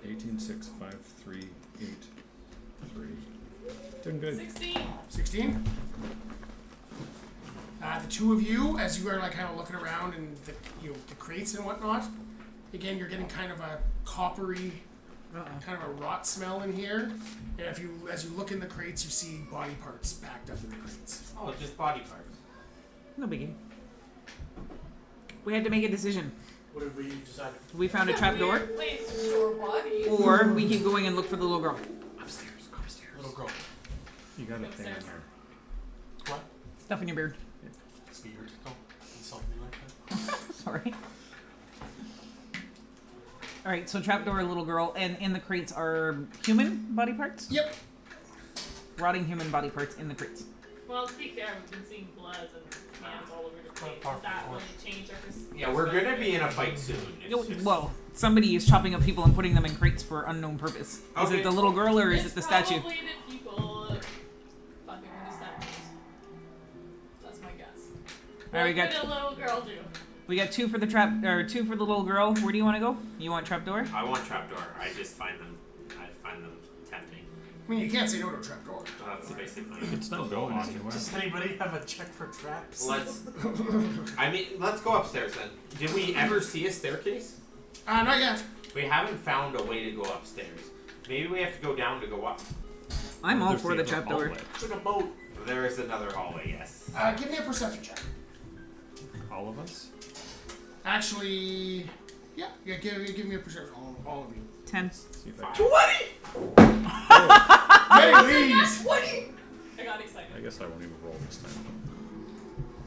18, 6, 5, 3, 8, 3. Doing good. 16. 16. The two of you, as you are like kind of looking around and the the crates and whatnot, again you're getting kind of a coppery, kind of a rot smell in here. And as you look in the crates, you see body parts packed up in the crates. Oh, just body parts. No biggie. We had to make a decision. What did we decide? We found a trapdoor, Weird place to store bodies. or we keep going and look for the little girl. Upstairs, go upstairs. Little girl. You got a thing in Upstairs. there. What? Stuff in your beard. It's weird. Don't insult me like that. Sorry. All right, so trapdoor, little girl, and in the crates are human body parts. Yep. Rotting human body parts in the crates. Well, to be fair, we've been seeing blood and hands all over the place. Does that really change our perspective? Yeah, we're gonna be in a fight soon. It's just- Well, somebody is chopping up people and putting them in crates for unknown purpose. Is Okay. it the little girl or is it the statue? Probably the people fucking with the statues. That's my guess. All right, we What got would a little girl do? we got 2 for the trap or 2 for the little girl. Where do you want to go? You want trapdoor? I want trapdoor. I find them tempting. I mean, you can't say no to a trapdoor. That's basically. It's not going anywhere. Does anybody have a check for traps? Let's go upstairs then. Did we ever see a staircase? Not yet. We haven't found a way to go upstairs. Maybe we have to go down to go up. I'm all There's for the other trapdoor. hallway. It's like a boat. There is another hallway, yes. Give me a perception check. All of us? Actually, yeah, give me a perception. All of you. 10. See if I, 20! Many leads. 20! I got excited. I guess I won't even roll this time.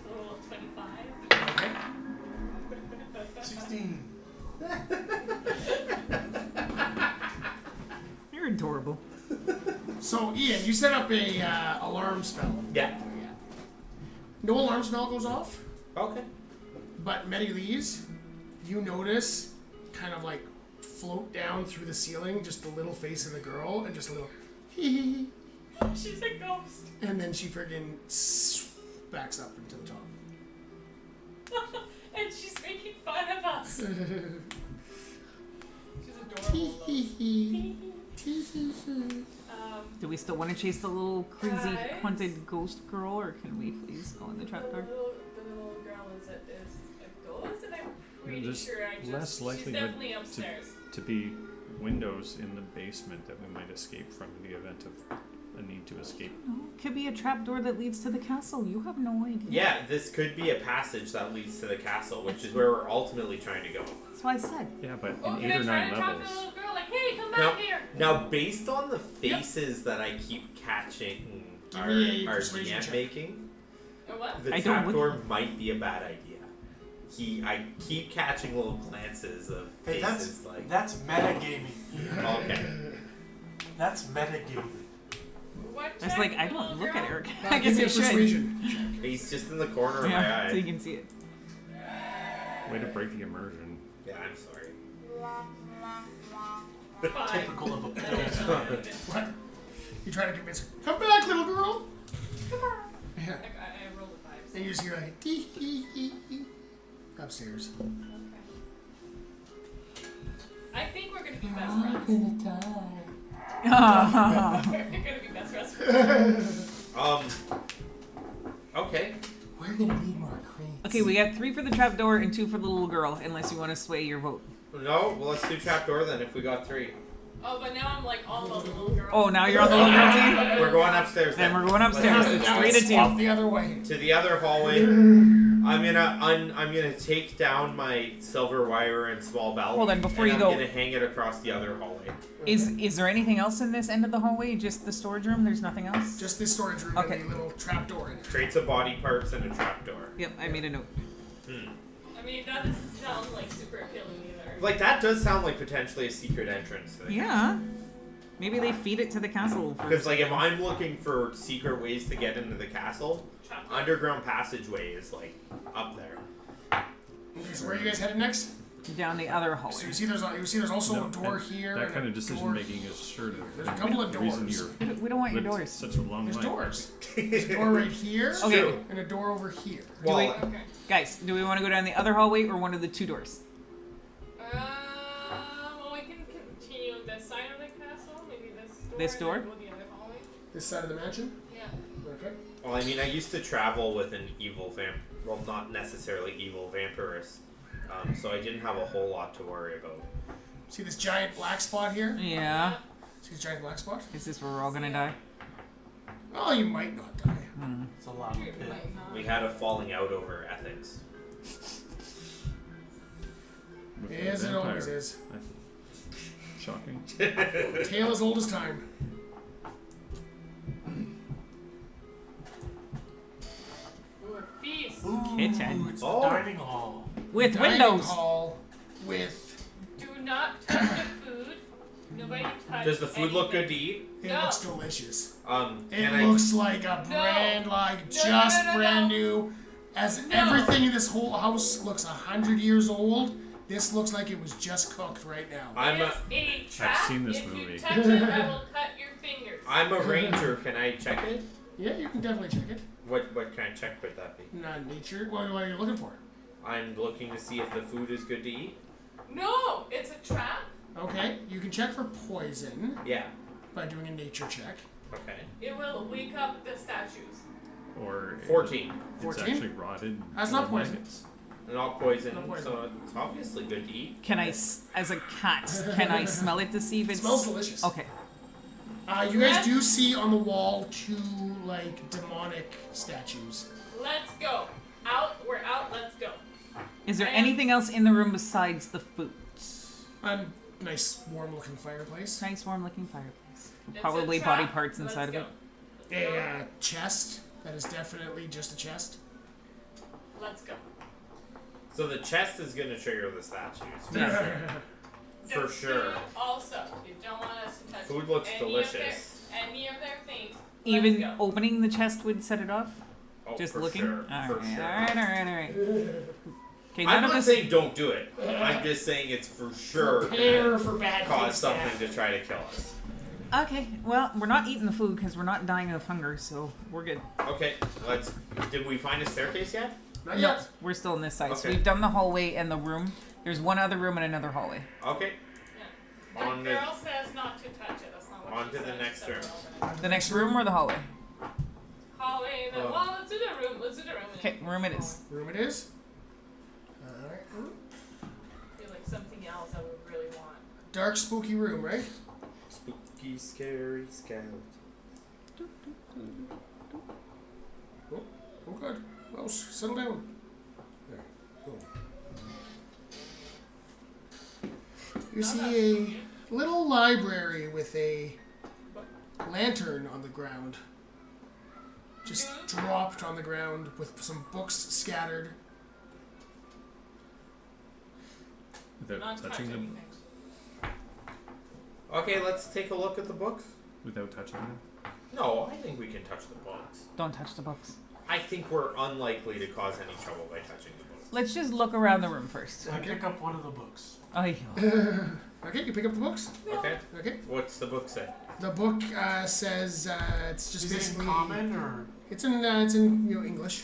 Total of 25. Okay. 16. You're adorable. So Ian, you set up a alarm spell. Yeah. No alarm spell goes off, Okay. but Medilise, you notice kind of like float down through the ceiling, just the little face of the girl, and just a little hee hee hee. She's a ghost. And then she friggin' backs up into the top. And she's making fun of us. She's Hee adorable. hee hee. Hee hee hee. Do we still want to chase the little crazy Guys? haunted ghost girl, or can we please go in the trapdoor? The little girl is is a ghost, and I'm pretty there's sure she's less definitely upstairs. to be windows in the basement that we might escape from in the event of a need to escape. No, could be a trapdoor that leads to the castle. You have no idea. Yeah, this could be a passage that leads to the castle, which is where we're ultimately trying to go. That's what I said. Yeah, but Oh, in can 8 I or try 9 to talk to levels. the little girl? Like, hey, come Now, back here. now, based on the faces that I keep catching Give me a our persuasion DM check. making, Or what? the I don't look- trapdoor might be a bad idea. I keep catching little glances of Hey, faces like. that's metagaming. Okay. That's metagaming. What It's check, like I little don't look girl? at Eric. Now, I give guess me I a should. persuasion check. He's just in the corner of my Yeah, eye. so you can see it. Way to break the immersion. Yeah, I'm sorry. Fine. Typical of a That pills is fan. fine. What? You try to convince her. Come back, little girl. Come on. Yeah. I rolled a 5. And you just hear like hee hee hee hee upstairs. Okay. I think we're gonna be best friends. We're gonna be best friends. Okay. We're gonna need more cream. Okay, we got 3 for the trapdoor and 2 for the little girl, unless you want to sway your vote. No, well, let's do trapdoor then if we got 3. Oh, but now I'm like all about the little girl. Oh, now you're on the little girl team? We're going upstairs Then then. we're going upstairs. It's Now 3 to 2. swap the other way. To the other hallway. I'm gonna take down my silver wire and small bell. Hold on, before and you go. I'm gonna hang it across the other hallway. Is there anything else in this end of the hallway? Just the storage room? There's nothing else? Just this storage room Okay. and a little trap door in it. Crates of body parts and a trapdoor. Yep, I made a note. I mean, that doesn't sound like super appealing either. Like that does sound like potentially a secret entrance thing. Yeah. Maybe they feed it to the castle Because first. like if I'm looking for secret ways to get into the castle, Trap- underground passageway is like up there. Okay, so where are you guys headed next? Down the other So hallway. you see there's also No, a door and here. That and kind a of decision door making is sure to. There's a couple of the reason doors. you're We don't want your lived doors. such a long There's life. doors. There's a door right here Okay. True. and a door over here. Well, we- Okay. Guys, do we want to go down the other hallway or one of the 2 doors? Well, we can continue this side of the castle. Maybe this door. This and door? then go the other hallway. This side of the mansion. Yeah. Okay. well, I mean, I used to travel with an evil well, not necessarily evil vampirist, so I didn't have a whole lot to worry about. See this giant black spot here? Yeah. See this giant black spot? Is this where we're all gonna die? Oh, you might not die. It's a lava You pit. might not. We had a falling out over ethics. With the As it always vampire. is. Shocking. Tale as old as time. Ooh, a feast. Kitchen. It's Oh. the dining hall. With Dining windows. hall with. Do not touch the food. Nobody touch Does the food look good to anything. eat? It No. looks delicious. Can It I? looks like a No. brand, like No, just no, brand new. As No. everything in this whole house looks 100 years old, this looks like it was just cooked right now. I'm a It's a trap. seen this if movie. you touch it, I will cut your fingers. I'm a ranger. Can I check it? Yeah, you can definitely check it. What kind of check would that be? Not nature. What are you looking for? I'm looking to see if the food is good to eat. No, it's a trap. Okay, you can check for poison Yeah. by doing a nature check. Okay. It will wake up the statues. Or 14. It's 14? actually rotted. That's not dead poison. maggots. Not poison, Not poison. so it's obviously good to eat. Can I, as a cat, can I smell it to see if It it's... smells delicious. Okay. You guys do see on the wall 2 like demonic statues. Let's go. Out. We're out. Let's go. Is there I am- anything else in the room besides the food? A nice warm looking fireplace. Nice warm looking fireplace. It's Probably a body trap. parts Let's inside of go. it. Let's go. A chest that is definitely just a chest. Let's go. So the chest is gonna trigger the statues. For The sure. Food also. You don't want us to touch Food looks any delicious. Any of their things. Even Let's go. opening the chest would set it off? Oh, Just for looking? Sure. Alright, For sure. alright. Okay, I'm none of not us... saying don't do it. I'm just saying it's for sure Prepare gonna for bad cause things to something happen. to try to kill us. Okay, well, we're not eating the food because we're not dying of hunger, so we're good. Okay, let's. Did we find a staircase yet? Not No, yet. we're still in this side. So Okay. we've done the hallway and the room. There's one other room and another hallway. Okay. The On the- girl says not to touch it. That's not what on she to the said, next so room. we're all gonna- The next room or the hallway? Hallway. Oh. Well, let's do the room. Let's do the room. Okay, room it is. Room it is. dark, spooky room, right? Spooky, scary scout. Oh, good. Well, settle down. There. Boom. You see a little library with a lantern on the ground. Just dropped on the ground with some books scattered. Without Not touch touching them. anything. Okay, let's take a look at the books. Without touching them. No, I think we can touch the books. Don't touch the books. I think we're unlikely to cause any trouble by touching the books. Let's just look around the room first. I pick up one of the books. Oh, yeah. Okay, you pick up the books. Okay. Okay. What's the book say? The book says it's just Is it basically in common or? It's in English.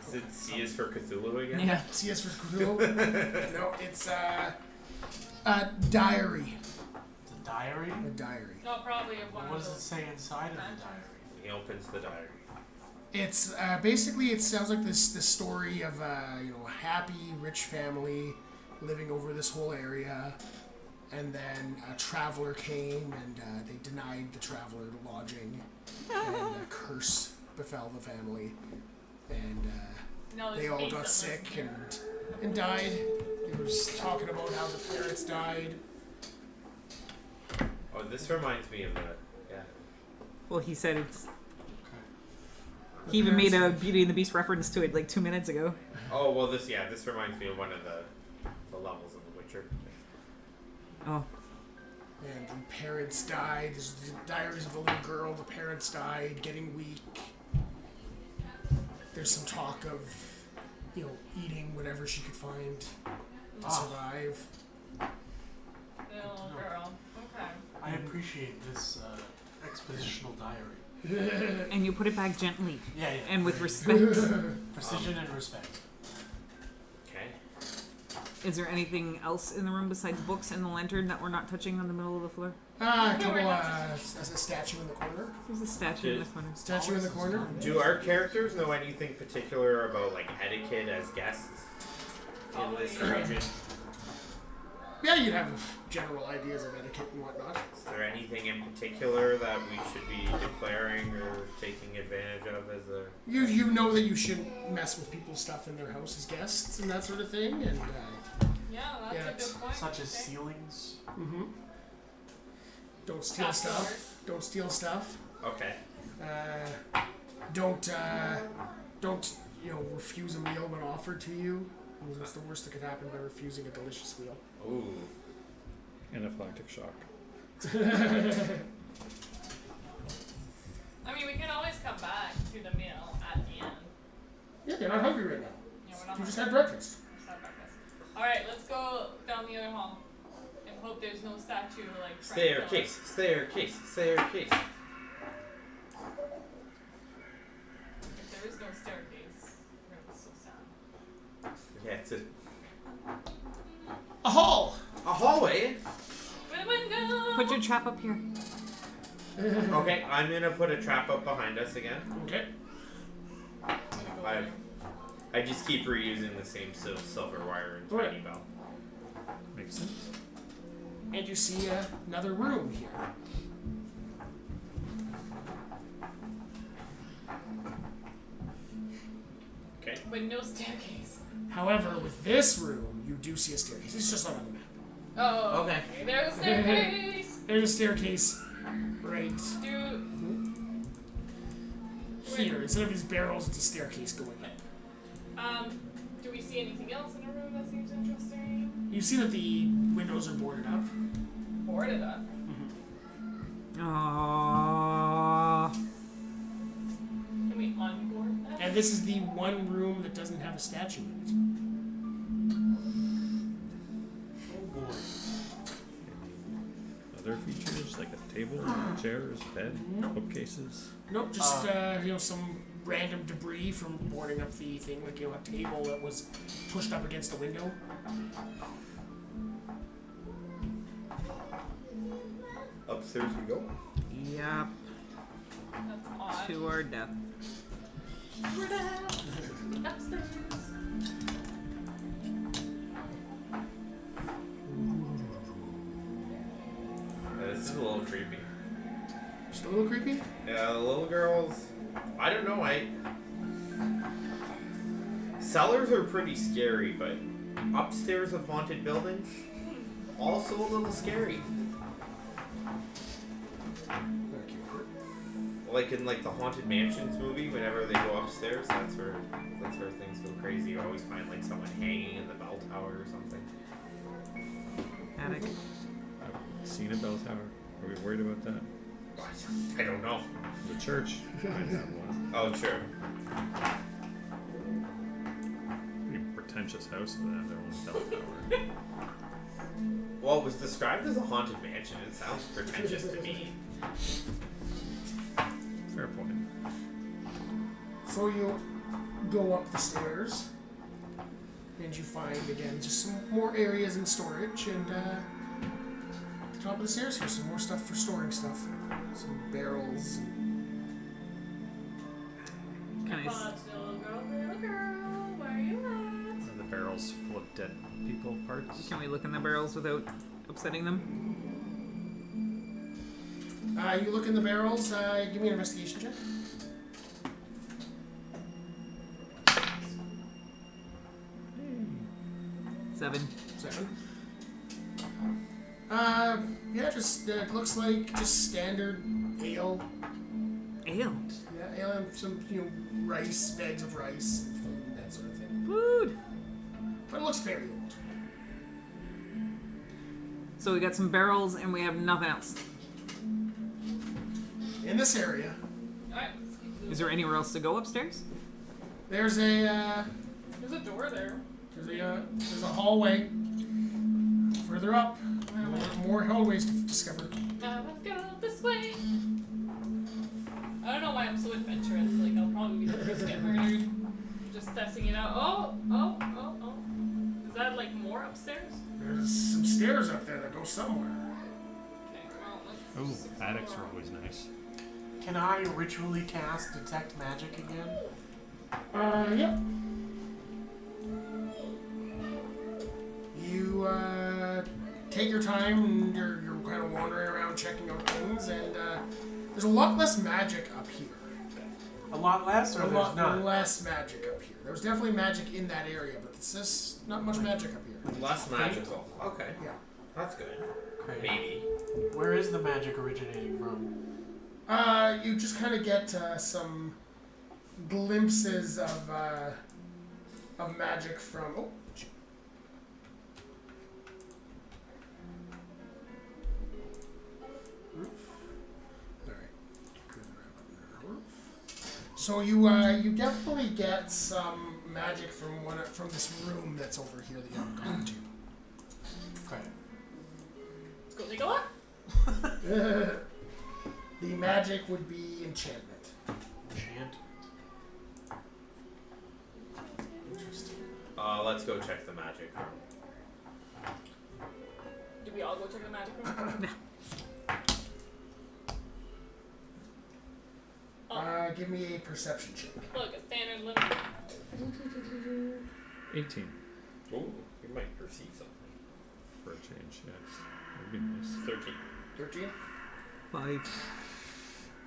Is it C is for Cthulhu again? Yeah. CS for Cthulhu. No, it's a diary. It's a diary. A diary. No, probably of one What of does it those. say inside of the diary? He opens the diary. It's basically it sounds like the story of a happy rich family living over this whole area, and then a traveler came and they denied the traveler lodging, and a curse befell the family, and No, they there's all eight got of us sick here. and died. He was talking about how the parents died. Oh, this reminds me of the. Yeah. Well, he said it's. Okay. He even made a Beauty and the Beast reference to it like 2 minutes ago. Oh well, this reminds me of one of the levels of The Witcher. Oh. And the parents died. There's the diaries of a little girl. The parents died, getting weak. There's some talk of, eating whatever she could find to survive. Little girl. Okay. I appreciate this expositional diary. And you put it back gently Yeah, yeah. and with respect. Precision and respect. Okay. Is there anything else in the room besides books and the lantern that we're not touching on the middle of the floor? A couple, there's a statue in the corner. There's a statue in the corner. Statue in the corner. Do our characters know anything particular about like etiquette as guests in this region? Yeah, you'd have general ideas of etiquette and whatnot. Is there anything in particular that we should be declaring or taking advantage of as a? You know that you shouldn't mess with people's stuff in their house as guests and that sort of thing, and Yeah, that's Yeah, a good point. Such as Okay. ceilings. don't steal Tap stuff. doors. Don't steal stuff. Okay. Don't refuse a meal when offered to you. That's the worst that could happen by refusing a delicious meal. Ooh. Anaphylactic shock. I mean, we can always come back to the meal at the end. Yeah, you're not hungry right now. Yeah, we're not You just hungry. had breakfast. Just had breakfast. Alright, let's go down the other hall. And hope there's no statue like trying to kill us. Staircase. Staircase. Staircase. If there is no staircase, we're gonna be so sad. Yeah, it's A hall. a hallway. Where do I go? Put your trap up here. Okay, I'm gonna put a trap up behind us again. Okay. I'm gonna go over there. I just keep reusing the same silver wire and Right. tiny bell. Makes sense. And you see another room here. Okay. But no staircase. However, with this room, you do see a staircase. It's just not on the map. Oh, Okay. There's a staircase. There's a staircase right Dude. here. Instead of these barrels, it's a staircase going up. Do we see anything else in the room that seems interesting? You see that the windows are boarded up. Boarded up. Aww. Can we unboard that? And this is the one room that doesn't have a statue in Oh boy. Other features like a table, chairs, bed, bookcases. it. Nope, just some random debris from boarding up the thing, like a table that was pushed up against the window. Upstairs we go. Yep. That's odd. To our death. We're down. Upstairs. It's a little creepy. Just a little creepy? Yeah, the little girls. I don't know. Cellars are pretty scary, but upstairs of haunted buildings, also a little scary. Like in the Haunted Mansions movie, whenever they go upstairs, that's where things go crazy. You always find like someone hanging in the bell tower or something. Attic. I've seen a bell tower. Are we worried about that? I don't know. The church might have one. Oh, sure. Pretty pretentious house of that. Their own bell tower. Well, it was described as a haunted mansion. It sounds pretentious to me. Fair point. So you go up the stairs, and you find again just some more areas in storage, and at the top of the stairs here's some more stuff for storing stuff. Some barrels. Can I s- Little girl, where are you at? Are the barrels full of dead people parts? Can we look in the barrels without upsetting them? You look in the barrels. Give me an investigation check. 7. 7. Yeah, just it looks like just standard ale. Ale. Yeah, ale and some rice, bags of rice, and food, and that sort of thing. Food. But it looks fairly old. So we got some barrels and we have nothing else. In this area, Alright. Is there anywhere else to go upstairs? there's a There's a door there. there's a hallway. Further up, more hallways to discover. Now let's go this way. I don't know why I'm so adventurous. Like, I'll probably be the first to get murdered. Just testing it out. Oh. Is that, like, more upstairs? There's some stairs up there that go somewhere. Okay, well, Oh, let's just attics are explore. always nice. Can I ritually cast Detect Magic again? Yep. You take your time and you're kind of wandering around checking out things, and there's a lot less magic up here. A lot less, or A there's lot none? less magic up here. There was definitely magic in that area, but it's just not much magic up here. Less magical. Okay, Yeah. that's good. Okay. Maybe. Where is the magic originating from? You just kind of get some glimpses of magic from. Oh, shoot. All right. Good wrap up there. So you definitely get some magic from this room that's over here that you haven't gone to. Okay. Let's go take a look. The magic would be enchantment. Enchantment. Interesting. Let's go check the magic room. Do we all go check the magic room? Give me a perception check. Look, a standard limit. 18 Ooh, you might perceive something. for a change, yes. That'd be nice. 13. 13? 5.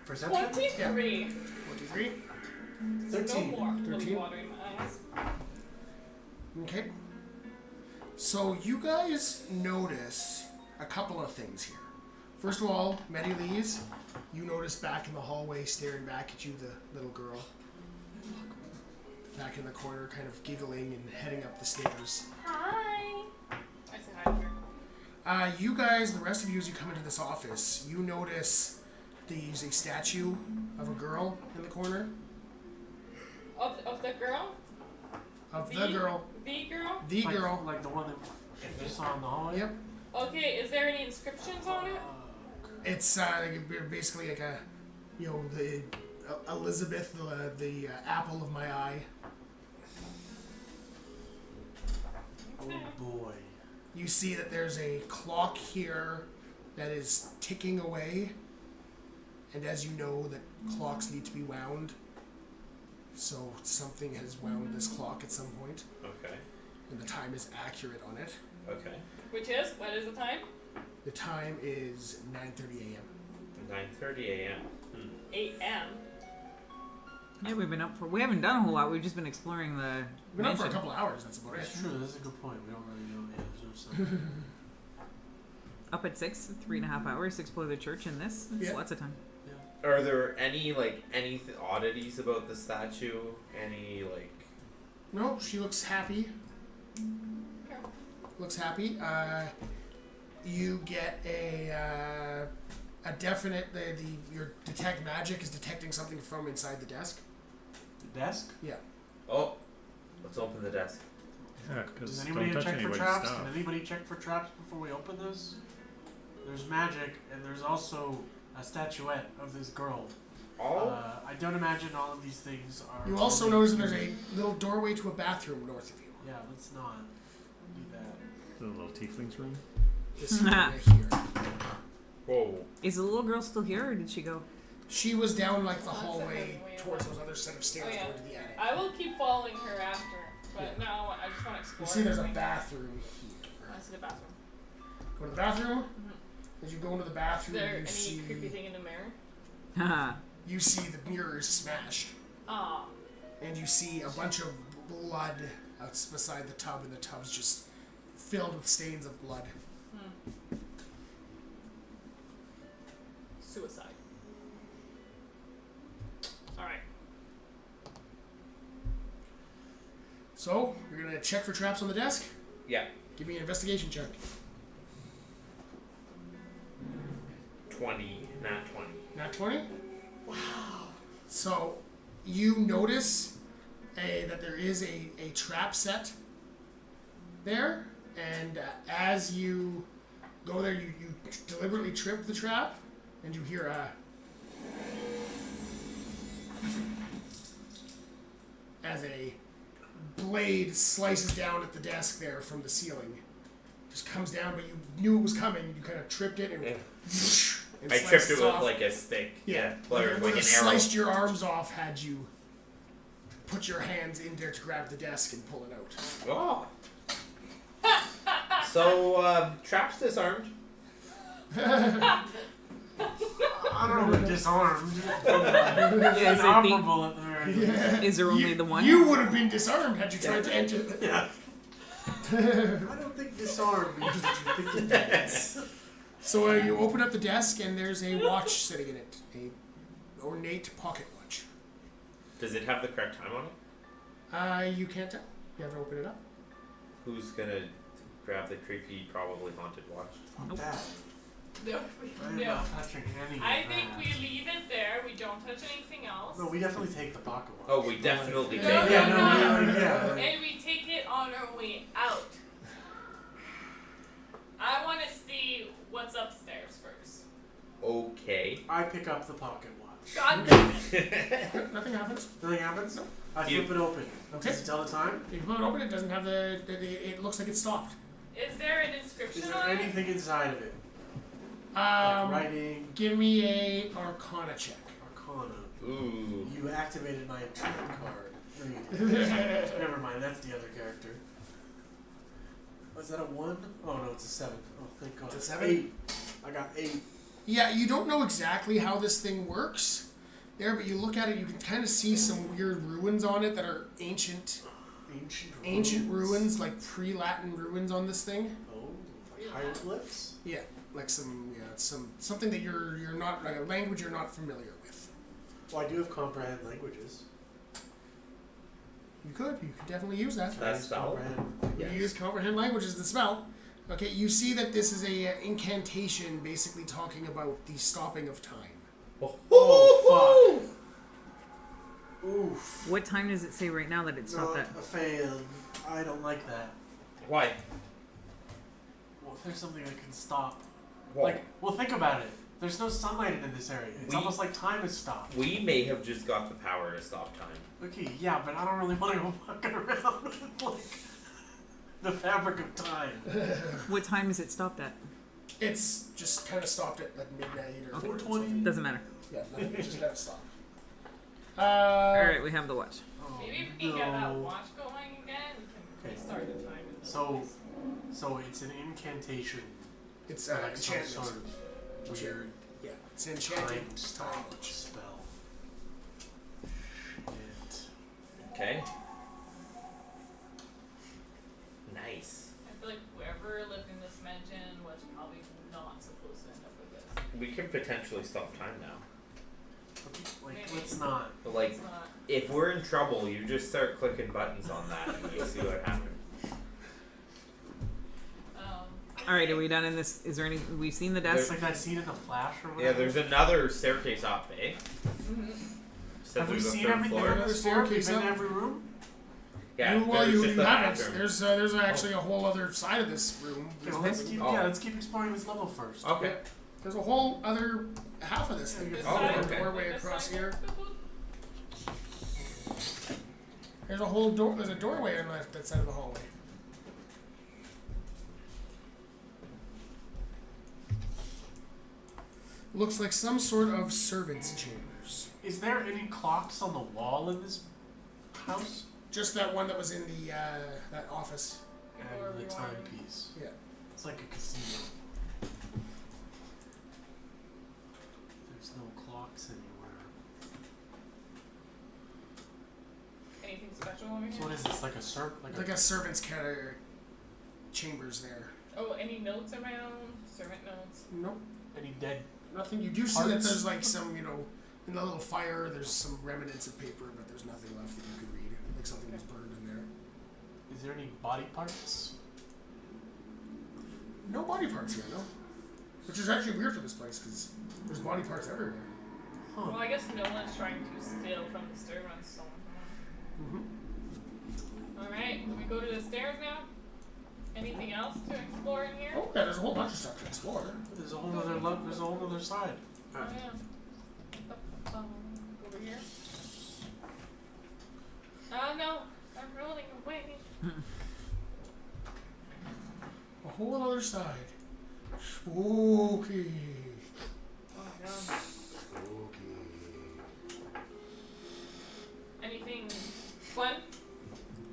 Perception? 23. 23? No 13. more. 13. Water in my eyes. Okay. So you guys notice a couple of things here. First of all, Medilise, you notice back in the hallway staring back at you, the little girl. Back in the corner, kind of giggling and heading up the stairs. Hi. I say hi to her. You guys, the rest of you, as you come into this office, you notice there's a statue of a girl in the corner. Of the girl? Of the girl. The girl? The Like- girl. Like the one that you just saw in the hallway? Yep. Okay, is there any inscriptions on it? It's basically like a, the Elizabeth, the apple of my eye. Oh boy. You see that there's a clock here that is ticking away, and as you know, that clocks need to be wound. So something has wound this clock at some point, Okay. and the time is accurate on it. Okay. Which is? What is the time? The time is 9:30 a.m. 9:30 a.m. 8 a.m. Yeah, we haven't done a whole lot. We've just been exploring the We've been up for a mansion. couple hours. That's about it. That's true. That's a good point. We don't really know the answers. So. Up at 6, 3.5 hours to explore the church and this. It's Yeah. lots of time. Are there any oddities about the statue? Any No, she looks happy. Looks happy. You get a definite. Your detect magic is detecting something from inside the desk. The desk? Yeah. Oh, let's open the desk. Yeah, because Does don't anybody touch check for anybody's traps? stuff. Can anybody check for traps before we open this? There's magic, and there's also a statuette of this girl. I don't imagine all of these things are. You also notice that there's a little doorway to a bathroom north of you. Yeah, let's not do that. The little tieflings room. This area here. Whoa. Is the little girl still here, or did she go? She was down like the That's hallway the way towards around. those other set of stairs Oh, yeah. going to the attic. I will keep following her after, but now I just want to explore. You see there's a everything. bathroom here. I see the bathroom. Go to the bathroom. Mhm. As you go into the Is bathroom, there you any see creepy thing in the mirror? Haha. you see the mirror is smashed, Aw. and you see a bunch of blood out beside the tub, and the tub's just filled with stains of blood. Suicide. Alright. So you're gonna check for traps on the desk. Yeah. Give me an investigation check. 20. Not 20. Nat 20? Wow. So you notice that there is a trap set there, and as you go there, you deliberately trip the trap, and you hear as a blade slices down at the desk there from the ceiling. Just comes down, but you knew it was coming. You kind of tripped it, and, Yeah. and I tripped it with off. like a stick. Yeah, Or like like it an arrow. sliced your arms off had you put your hands in there to grab the desk and pull it out. Oh. So, traps disarmed. I don't know, disarmed. Yeah, is, Inoperable at the very least. Yeah. is there only you, the one? You would have been disarmed had you tried to enter. Yeah. I don't think disarmed means that you think it does. So you open up the desk and there's a watch sitting in it, a ornate pocket watch. Does it have the correct time on it? You can't tell. You ever open it up? Who's gonna grab the creepy, probably haunted watch? Fuck that. No. I am No. not touching any I of think that. we leave it there. We don't touch anything else. No, we definitely take the pocket watch. Oh, we definitely No, take no, it. Yeah, no, no, yeah. And we take it on our way out. I want to see what's upstairs first. Okay. I pick up the pocket watch. God damn it. Nothing happens. Nothing happens? I You- flip it open. Okay. Does it tell the time? You pull it open, it doesn't have it looks like it's stopped. Is there an Is inscription there on it? anything inside of it? Like writing, Give me a Arcana check. Arcana. Ooh. You activated my enchantment card. No, you didn't. Never mind, that's the other character. Was that a 1? Oh no, it's a 7. Oh, thank God. It's a 7? 8. I got 8. Yeah, you don't know exactly how this thing works there, but you look at it, you can kind of see some weird ruins on it that are ancient ruins, like pre-Latin ruins on this thing. Oh, like hieroglyphs? Yeah, like something that you're not, like a language you're not familiar with. Well, I do have comprehend languages. You could definitely use that. That spell? Comprehend. You use comprehend language as the spell. Okay, you see that this is a incantation, basically talking about the stopping of time. Oh, fuck. Oof. What time does it say right now that it stopped Not at? a fan. I don't like that. Why? Well, if there's something that can stop. Well, Like, well, think about it. There's no sunlight in this area. It's We- almost like time has stopped. we may have just got the power to stop time. Okay, yeah, but I don't really want to go fucking around with, like, the fabric of time. What time is it stopped at? It's just kind of stopped at like midnight or Okay. 4:20. Doesn't matter. Yeah, nothing, it's just kind of stopped. All right, we have the watch. Oh, Maybe if we can get that no. watch going again, we can Okay. restart the time. In the So- place. So it's an incantation It's like some enchantment. sort of weird Yeah, it's an enchanted time time witch. spell. Shit. Okay. Nice. I feel like whoever lived in this mansion was probably not supposed to end up with this. We can potentially stop time now. Like, Maybe. let's not. But like, It's not. if we're in trouble, you just start clicking buttons on that and you see what happens. All right, are we done in this? Is there any? We've seen the It's desk. like that scene in The Flash or Yeah, whatever. there's another staircase up, eh? Said Have we there's a seen third everything floor. on There's the stair? We've staircase been up. in every room? Yeah, Well, there's you just the haven't. bathroom. There's actually a whole other side of this room. Okay, well, let's keep, let's keep exploring this level first. Okay. There's a whole other half of this thing. This Oh, side, okay. Doorway this across side. here. There's a whole door. There's a doorway on that side of the hallway. Looks like some sort of servants' chambers. Is there any clocks on the wall in this house? Just that one that was in the that office. And Or the we want- timepiece. Yeah. It's like a casino. There's no clocks anywhere. Anything special over So here? what is this? Like a Like a servants' chambers there. Oh, any notes around? Servant notes? Nope. any dead? Nothing. You do see that Parts? there's like some, in the little fire, there's some remnants of paper, but there's nothing left that you could read. Like something was burned in there. Is there any body parts? No body parts here, no. Which is actually weird for this place, because there's body parts everywhere. Huh. Well, I guess no one's trying to steal from the stair runs, so. Alright, can we go to the stairs now? Anything else to explore in here? Oh, yeah, there's a whole bunch of stuff to explore. There's a whole other there's a whole other side. Oh, yeah. Over here. Oh no, I'm rolling away. A whole other side. Spooky. Oh my god. Anything fun?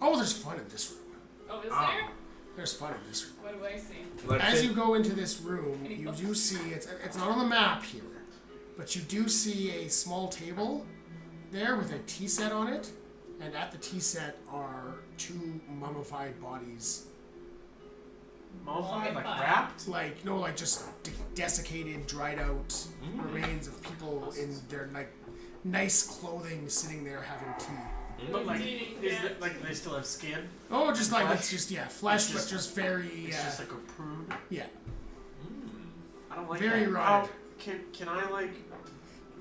Oh, there's fun in this room. Oh, is Ah. there? There's fun in this room. What do I see? As you go into this room, Any you books? do see, it's not on the map here, but you do see a small table there with a tea set on it, and at the tea set are two mummified bodies. Mummified, like Mummified. wrapped? Like just desiccated, dried out remains of people in their nice clothing sitting there having tea. But like, Eating is that. it like they still have skin? Oh, just like Flesh? it's just flesh, It's but just- just very It's just like a prude. yeah. I don't like Very that. rotted. Can I like do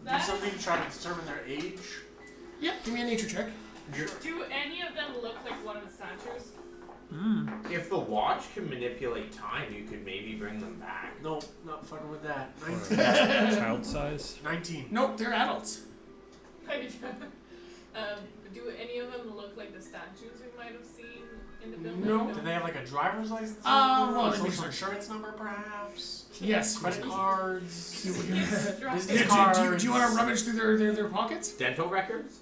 That- something to try to determine their age? Yeah, give me a nature check. Do any of them look like one of the statues? If the watch can manipulate time, you could maybe bring them back. No, not fucking with that. Or 19. child size. 19. Nope, they're adults. Do any of them look like the statues we might have seen in the building? No. Do they have like a driver's license? Well, number? A it'd be social like- insurance number, perhaps? Yes. Credit cards. Do, Business do cards. you want to rummage through their pockets? Dental records?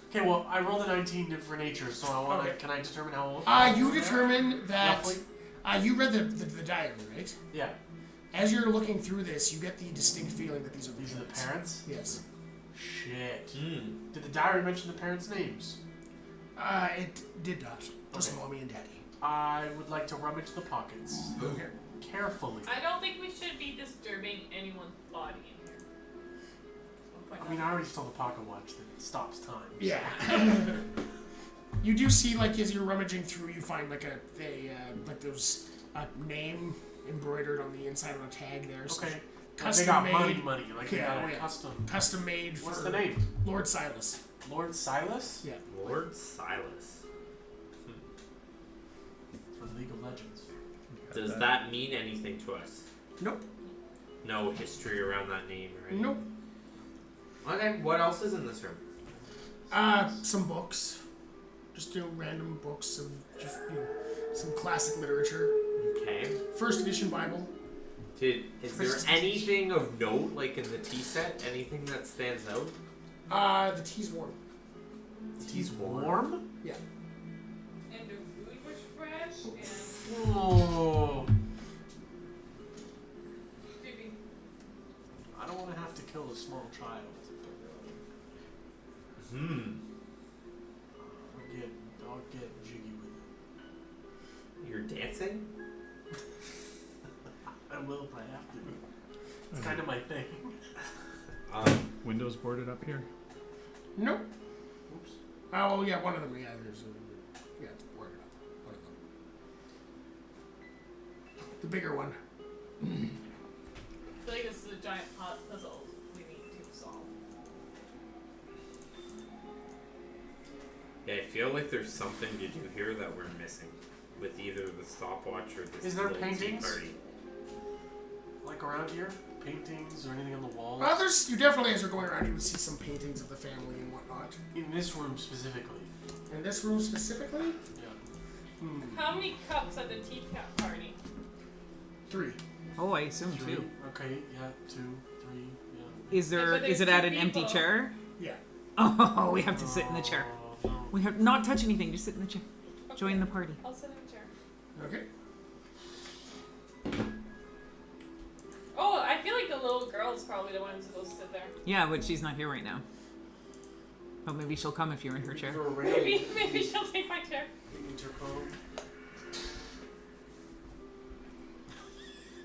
Okay, well, I rolled a 19 for nature, so I want. Okay. Can I determine how old? You determine that. Roughly? You read the diary, right? Yeah. As you're looking through this, you get the distinct feeling that these are These are the parents. parents. Yes. Shit. Hmm. Did the diary mention the parents' names? It did not. Just Okay. mommy and daddy. I would like to rummage the pockets Okay. carefully. I don't think we should be disturbing anyone's body in here. I'll point I mean, that I already stole the pocket watch that stops time. Yeah. You do see, like, as you're rummaging through, you find like there's a name embroidered on the inside of a tag there. So Okay. Like, they Custom got made. money. Like they Yeah, got oh, a yeah. custom. Custom made What's for the name? Lord Silas. Lord Silas? Yeah. Lord Silas. From League of Legends. Does that mean anything to us? Nope. No history around that name or anything? Nope. Okay, what else is in this room? Some books. Just random books of just some classic literature. Okay. First edition Bible. Is there anything of note, like in the tea set? Anything that stands out? The tea's warm. Tea's Warm? Yeah. And the food was fresh and Oh. kill a small child. I'll get jiggy with it. You're dancing? I will if I have to. It's kind of my thing. Windows boarded up here? Nope. Oops. Oh, yeah, one of them. Yeah, there's yeah, it's boarded up. One of them. The bigger one. I feel like this is a giant puzzle we need to solve. Yeah, I feel like there's something to do here that we're missing with either the stopwatch or this Is there little tea paintings? party. Like around here? Paintings or anything on the walls? You definitely, as you're going around, you would see some paintings of the family and whatnot. In this room specifically. In this room specifically? Yeah. How many cups at the tea party? 3. Oh, I assume 3. two. Okay, yeah, 2, 3, yeah. Is there? Yeah, but Is it there's at two an empty people. chair? Yeah. Oh, we have to sit in the chair. No. We have not touch anything. Just sit in the chair. Okay. Join the party. I'll sit in a chair. Okay. Oh, I feel like the little girl's probably the one supposed to sit there. Yeah, but she's not here right now. But maybe she'll come if you're in her chair. For a railing. Maybe she'll take my chair. Intercom.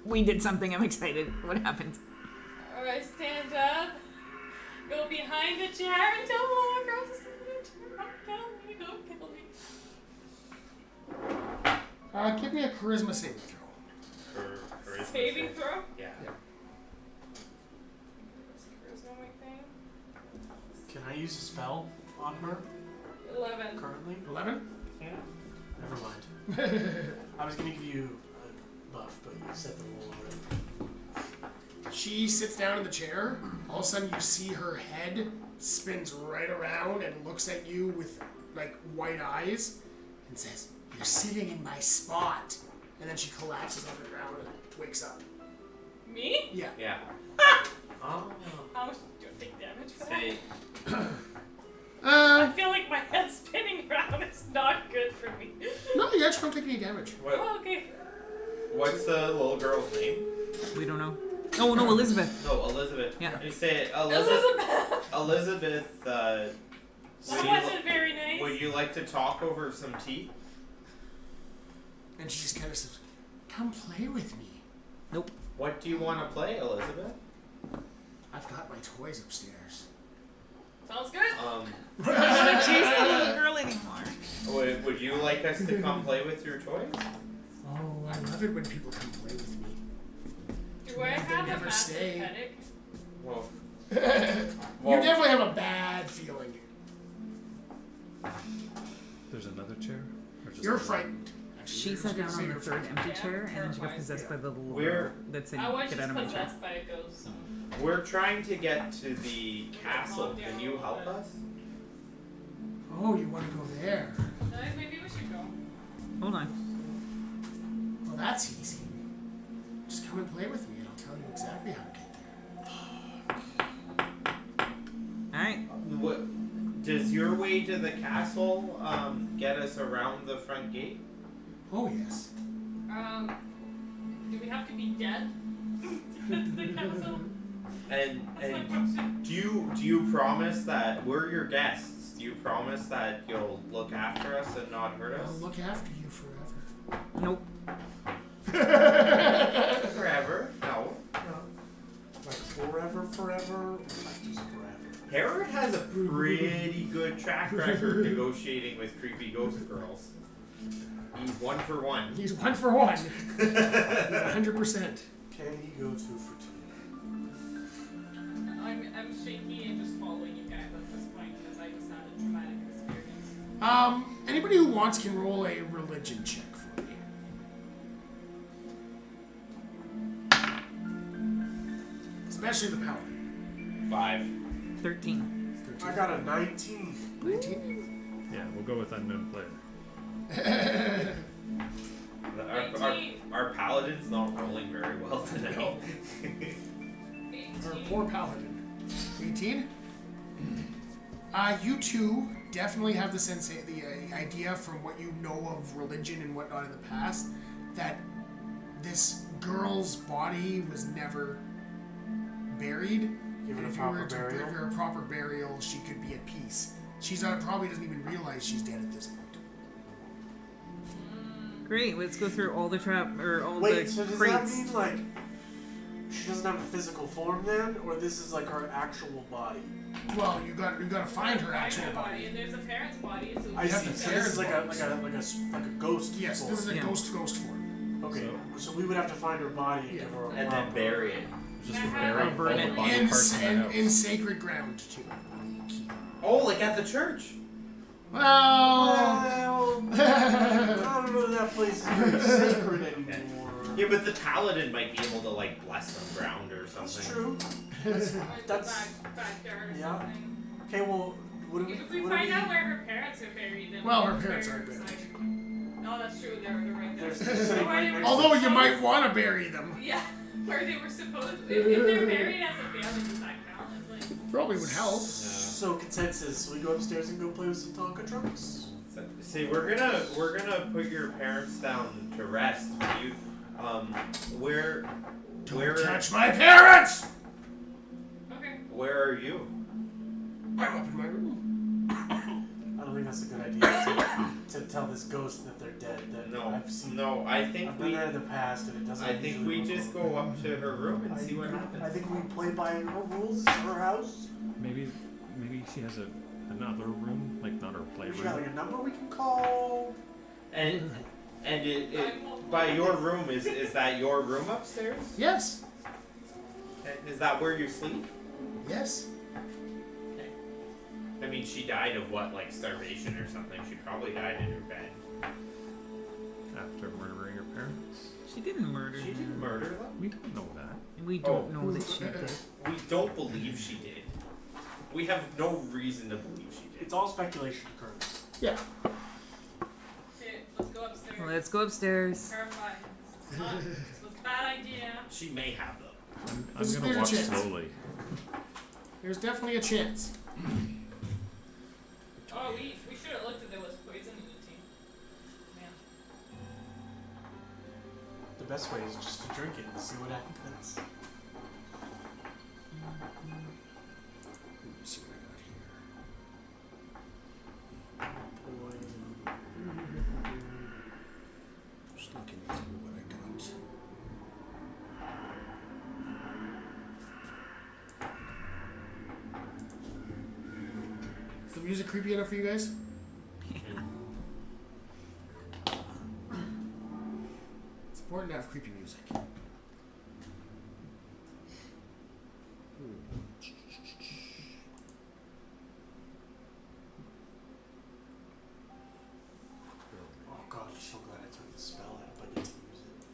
We did something. I'm excited. What happened? Alright, stand up. Go behind the chair until the little girl's sitting in the chair. Don't kill me. Give me a charisma saving throw. For Saving throw? Yeah. Charisma thing. Can I use a spell on her 11. currently? 11? Yeah. Never mind. I was gonna give you a buff, but you set the roll already. She sits down in the chair. All of a sudden, you see her head spins right around and looks at you with like white eyes and says, "You're sitting in my spot." And then she collapses on the ground and wakes up. Me? Yeah. Yeah. Oh. How much do I take damage for that? Say, I feel like my head spinning around is not good for me. No, you actually don't take any damage. Oh, okay. what's the little girl's name? We don't know. Oh no, Elizabeth. No, Elizabeth. Yeah. You say Elizabeth. Elizabeth. Elizabeth. That wasn't very nice. Would you like to talk over some tea? And she just kind of says, "Come play with me. Nope. What do you want to play, Elizabeth? I've got my toys upstairs." Sounds good. She's the little girl anymore. Would you like us to come play with your toys? Oh, I love it when people come play with me. Do I They have a never massive stay. headache? Well, You definitely have a bad feeling. There's another chair? Or just You're the one? frightened. Actually, She you're sat down just on saying the you're third frightened. empty Yeah, chair, and then she got terrified. possessed by the little We're- girl that said, I was "Get just out of my chair." possessed by a ghost, so. we're trying to get to the castle. Can you help us? Oh, you want to go there? Maybe we should go. Hold on. Well, that's easy. Just come and play with me, and I'll tell you exactly how to get there. All right. What does your way to the castle get us around the front gate? Oh, yes. Do we have to be dead? to get to the castle? And That's my question. do you promise that we're your guests? Do you promise that you'll look after us and not hurt I'll us? look after you forever. Nope. Forever? No. Like forever, or like just forever? Herod has a pretty good track record negotiating with creepy ghost girls. He's 1 for 1. He's 1 for 1. 100%. Can he go 2 for 2? I'm shaky and just following you guys at this point because I just had a traumatic experience. Anybody who wants can roll a religion check for me. Especially the paladin. 5. 13. 13. I got a 19. 19. Yeah, we'll go with unknown player. Our paladin's not rolling very well today. No. 18. Our poor paladin. 18. You two definitely have the idea from what you know of religion and whatnot in the past that this girl's body was never buried. Give her And a if you were proper to burial. give her a proper burial, she could be at peace. She's probably doesn't even realize she's dead at this point. Great. Let's go through all the all Wait, the so does crates. that mean like she doesn't have a physical form then, or this is like her actual body? Well, you got to find her actual Body, body. and there's a parent's body. So I have see. the So this is like a parents' ghost. Yes, form. this is a Yeah. ghost form. Okay, so we would have to find her body and Yeah. give her a And then proper- bury it. Just Yeah, bury I'll burn all it. the body In, parts in the house. in sacred ground too. Oh, like at the church. Well, Well, I don't know that place is very sacred anymore. Yeah, but the paladin might be able to like bless some ground or something. That's true. Or the That's- backyard or yeah. something. Okay, well, what do we? If we what do find we- out where her parents are buried, then Well, we her can parents bury aren't her buried. beside- Oh, that's true. They're right there. They're sitting Where right they were next to although you supposed- might want to bury them, Yeah, where they were supposed. If they're buried as a family, does that count? It's like, probably would help. So consensus, we go upstairs and go play with some Tonka trucks. See, we're gonna put your parents down to rest. You, where Touch my parents! okay. where are you? I'm up in my room. I don't think that's a good idea to tell this ghost that they're dead. That No, I've seen. no. I think I've done that in the past, and it doesn't. I think usually we work just out. go up to her room and see what I happens. think we play by her rules. Her house. Maybe she has another room, like not her We got like playroom. a number we can call. And by your room is that your room upstairs? Yes. Is that where you sleep? Yes. I mean, she died of what, like starvation or something? She probably died in her bed. After murdering her parents. She didn't murder She them. didn't murder them. We don't know that. We don't know that she did. We don't believe she did. We have no reason to believe she did. It's all speculation, Curtis. Yeah. Okay, let's go upstairs. Let's go upstairs. Terrifying. It's not. It's a bad idea. She may have them. I'm There's gonna a walk chance. slowly. There's definitely a chance. Oh, we should have looked if there was poison in the tea. Man. The best way is just to drink it and see what happens. Let me see what I got here. Just looking through what I got. Is the music creepy enough for you guys? It's important to have creepy music. Oh god, I'm so glad I took the spell out if I get to use it.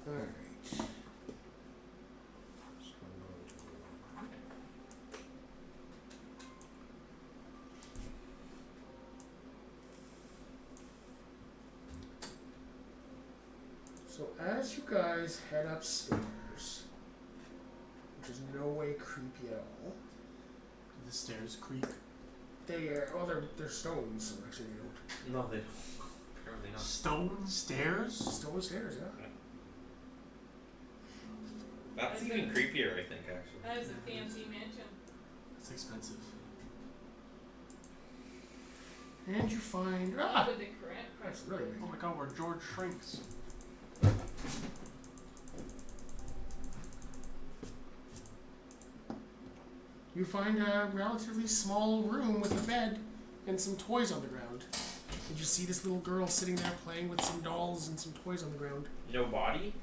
Alright. So as you guys head upstairs, which is no way creepy at all, The stairs creak. they are, well, they're stones, so actually they don't. No, they don't. Apparently not. Stone stairs? Stone stairs, yeah. That's even creepier, I think, actually. That is a fancy mansion. It's expensive. And you find, What would the current price that's really Oh big. my god, we're George Shrinks. You find a relatively small room with a bed and some toys on the ground. And you see this little girl sitting there playing with some dolls and some toys on the ground. No body?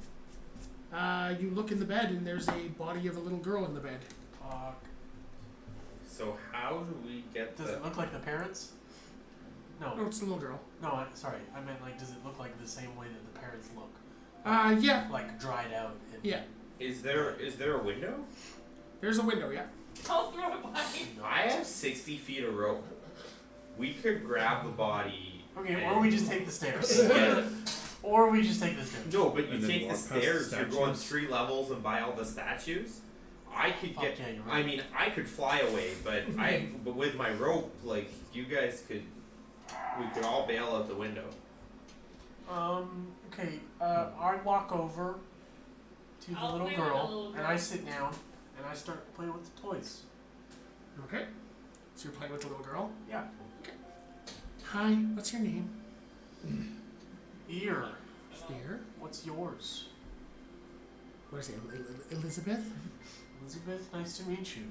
You look in the bed and there's a body of a little girl in the bed. Fuck. So how do we get Does the... it look like the parents? No, No. it's the little girl. No, sorry. I meant like, does it look like the same way that the parents look? Yeah. Like dried out. And Yeah. Is there a window? There's a window, yeah. I'll throw it by. I have 60 feet of rope. We could grab the body. Okay, and or we just take the stairs. get- Or we just take the stairs. No, but you And then take the walk past the stairs. You're going statues. 3 levels and buy all the statues. I could Fuck get. yeah, you're I right. mean, I could fly away, but but with my rope, like you guys could, we could all bail out the window. Okay. I walk over to the I'll little play with the girl, little and I girl. sit down, and I start playing with the toys. Okay. So you're playing with the little girl? Yeah. Hi, what's your name? Ear. Here. What's yours? What is it? Elizabeth? Elizabeth, nice to meet you.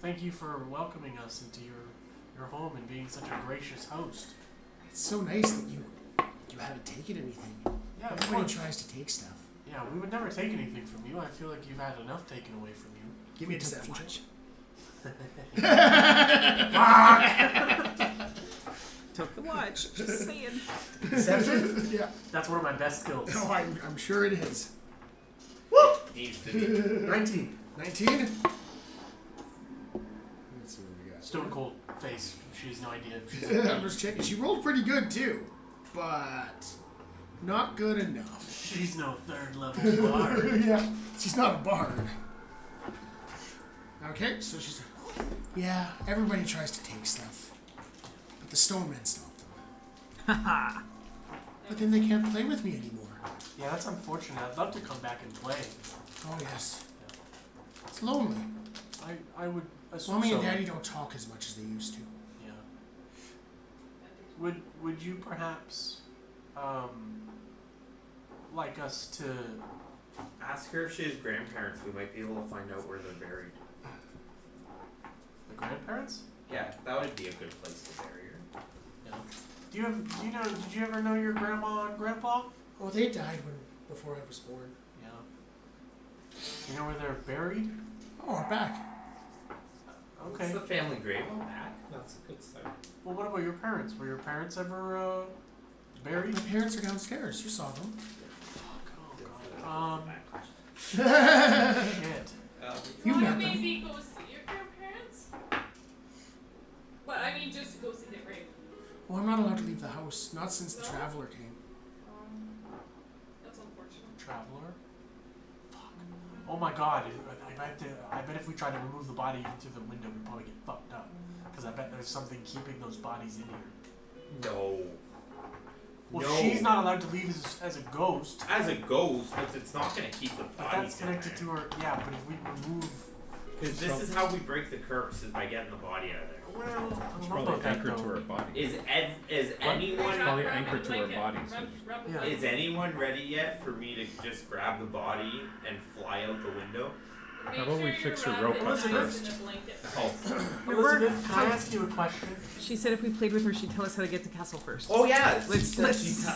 Thank you for welcoming us into your home and being such a gracious host. It's so nice that you haven't taken anything. Yeah, of Everybody course. tries to take stuff. Yeah, we would never take anything from you. I feel like you've had enough taken away from you. Give me a deception check. Took the watch. Just saying. Deception? Yeah. That's one of my best skills. No, I'm sure it is. Needs to be. 19. 19? Let's see what we got. Stone cold face. She has no idea. I'm just checking. She rolled pretty good too, but not good enough. She's no third level bard. Yeah, she's not a bard. Okay, so she's. Yeah, everybody tries to take stuff, but the stone men stop them. Haha. But then they can't play with me anymore. Yeah, that's unfortunate. I'd love to come back and play. Oh yes. It's lonely. I would assume Mommy so. and Daddy don't talk as much as they used to. Yeah. Would you perhaps like us to Ask her if she has grandparents. We might be able to find out where they're buried. the grandparents? Yeah, that would be a good place to bury her. Yeah. Did you ever know your grandma and grandpa? Oh, they died before I was born. Yeah. You know where they're buried? Oh, we're back. Okay. It's the family grave on back. That's a good start. Well, what about your parents? Were your parents ever buried? My parents are downstairs. You saw them. Fuck, oh god. Shit. You wanna met them. maybe go see your grandparents? But I mean, just to go see their grave. Well, I'm not allowed to leave the house. Not since the traveler came. That's unfortunate. Traveler? Fuck. Oh my god. I bet if we tried to remove the body into the window, we'd probably get fucked up. Because I bet there's something keeping those bodies in here. No. Well, No. she's not allowed to leave as a ghost. As a ghost, but it's not going to keep the But bodies that's connected to her. Yeah, but if we remove. Because this is how we break the curse, is by getting the body out of there. Well, I don't It's know probably about that anchored to though. her body. Is anyone Probably anchored to her body, so Yeah. is anyone ready yet for me to just grab the body and fly out the window? How about we fix her rope up first? Oh, Elizabeth, can I ask you a question? She said if we played with her, she'd tell us how to get to castle first. oh yeah. Let's-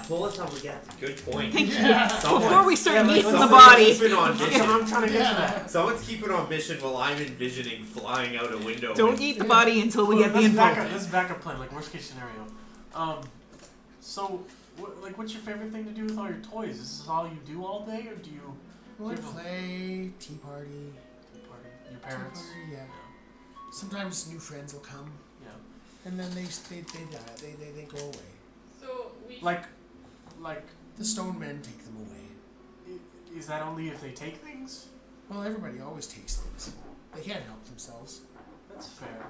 Pull us how we get. Good point. Thank Yeah. you. Someone- Before we start Yeah, meeting the Someone's body. keeping on mission. I'm trying to get to Yeah. that. Someone's keeping on mission while I'm envisioning flying out a window. Don't eat the body until we get the Let's info. back up. Let's back up plan, like worst case scenario. So, what's your favorite thing to do with all your toys? Is this all you do all day, or do you Well, I Give 'em- play tea party. party? Your Tea parents? party, yeah. Sometimes new friends will come, Yeah. and then they die. They go away. So we Like, The stone men take them away. is that only if they take things? Well, everybody always takes things. They can't help themselves. That's fair.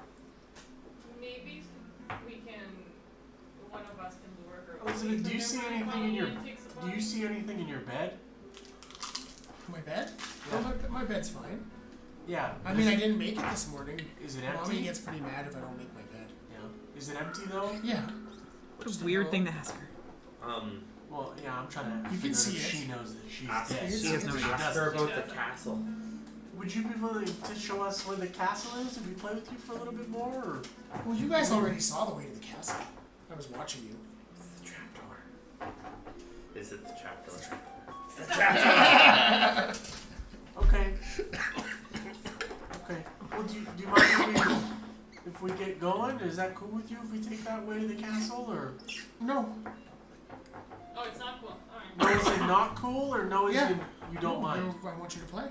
maybe we can one of us can lure her. Elizabeth, do you see anything in your Do Do you see anything in your bed? My bed? Yeah. Oh, my bed's fine. Yeah. I mean, I didn't make it this morning. Is it Mommy empty? gets pretty mad if I don't make my bed. Yeah. Is it empty though? Yeah. What a weird thing to ask her. Well, yeah. I'm trying to. You can figure out see if it. She knows that she's Ask dead. She has no idea. Ask her about Yeah. the castle. Would you be willing to show us where the castle is if we play with you for a little bit more? Or? Well, you guys already saw the way to the castle. I was watching you. It's the trapdoor. Is it the trapdoor? Okay. Okay. Well, do you mind if we get going? Is that cool with you if we take that way to the castle, or No. Oh, it's not cool. Alright. no? Is it not cool, or no? Is Yeah. it you don't mind? No, I want you to play.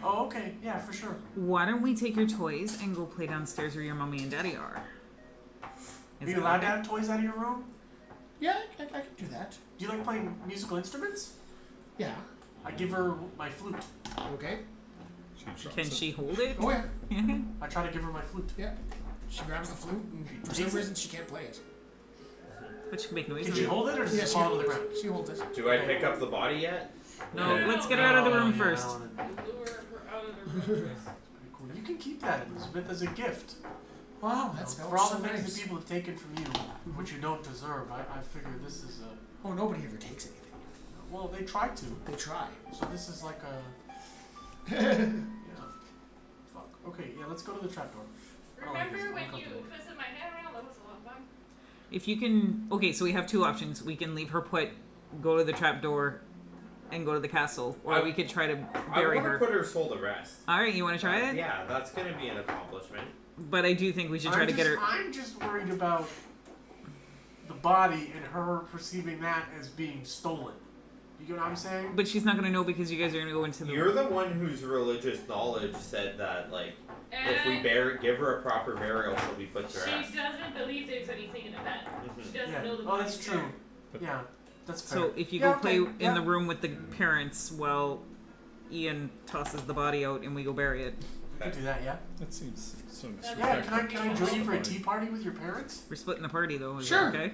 Oh, okay. Yeah, for sure. Why don't we take your toys and go play downstairs where your mommy and daddy are? Are Is you that allowed to okay? have toys out of your room? Yeah, I can do that. Do you like playing musical instruments? Yeah. I give her my flute. Okay. Can she hold it? Oh, yeah. I try to give her my flute. Yeah. She grabs the flute, and for some reason she can't play it. But she can make noise. Can with she it. hold it or does Yeah, it she fall to the holds ground? it. She holds it. Do I pick up the body yet? No, Yeah. let's get her out of the room yeah, first. I wanna- Lure her out of the room first. Pretty cool. You can keep that, Elizabeth, as a gift. Wow, that's For all so the things nice. that people have taken from you, which you don't deserve, I figure this is a. Oh, nobody ever takes anything. Well, they tried to. They try. So this is like a. Yeah. Fuck. Okay, yeah, let's go to the trapdoor. Remember when you twisted my hand around? That was a lot of fun. If you can, okay, so we have two options. We can leave her put, go to the trapdoor, and go to the castle, or we could try to bury I want her. to put her soul to rest. All right, you want to try it? Yeah, that's going to be an accomplishment. But I do think we should try to get her. I'm just worried about the body and her perceiving that as being stolen. You get what I'm saying? But she's not gonna know because you guys are gonna go into the. You're the one whose religious knowledge said that, like, if we give her a proper burial, she'll be put to She rest. doesn't believe there's anything in the bed. She doesn't Yeah. know the Oh, body's that's true. there. Yeah, that's fair. So if you Yeah, go play okay, in the yeah. room with the parents while Ian tosses the body out and we go bury it. You can do that, yeah? That seems so Yeah, can I join you for a tea party with your parents? We're splitting the party though. Is Sure. that okay?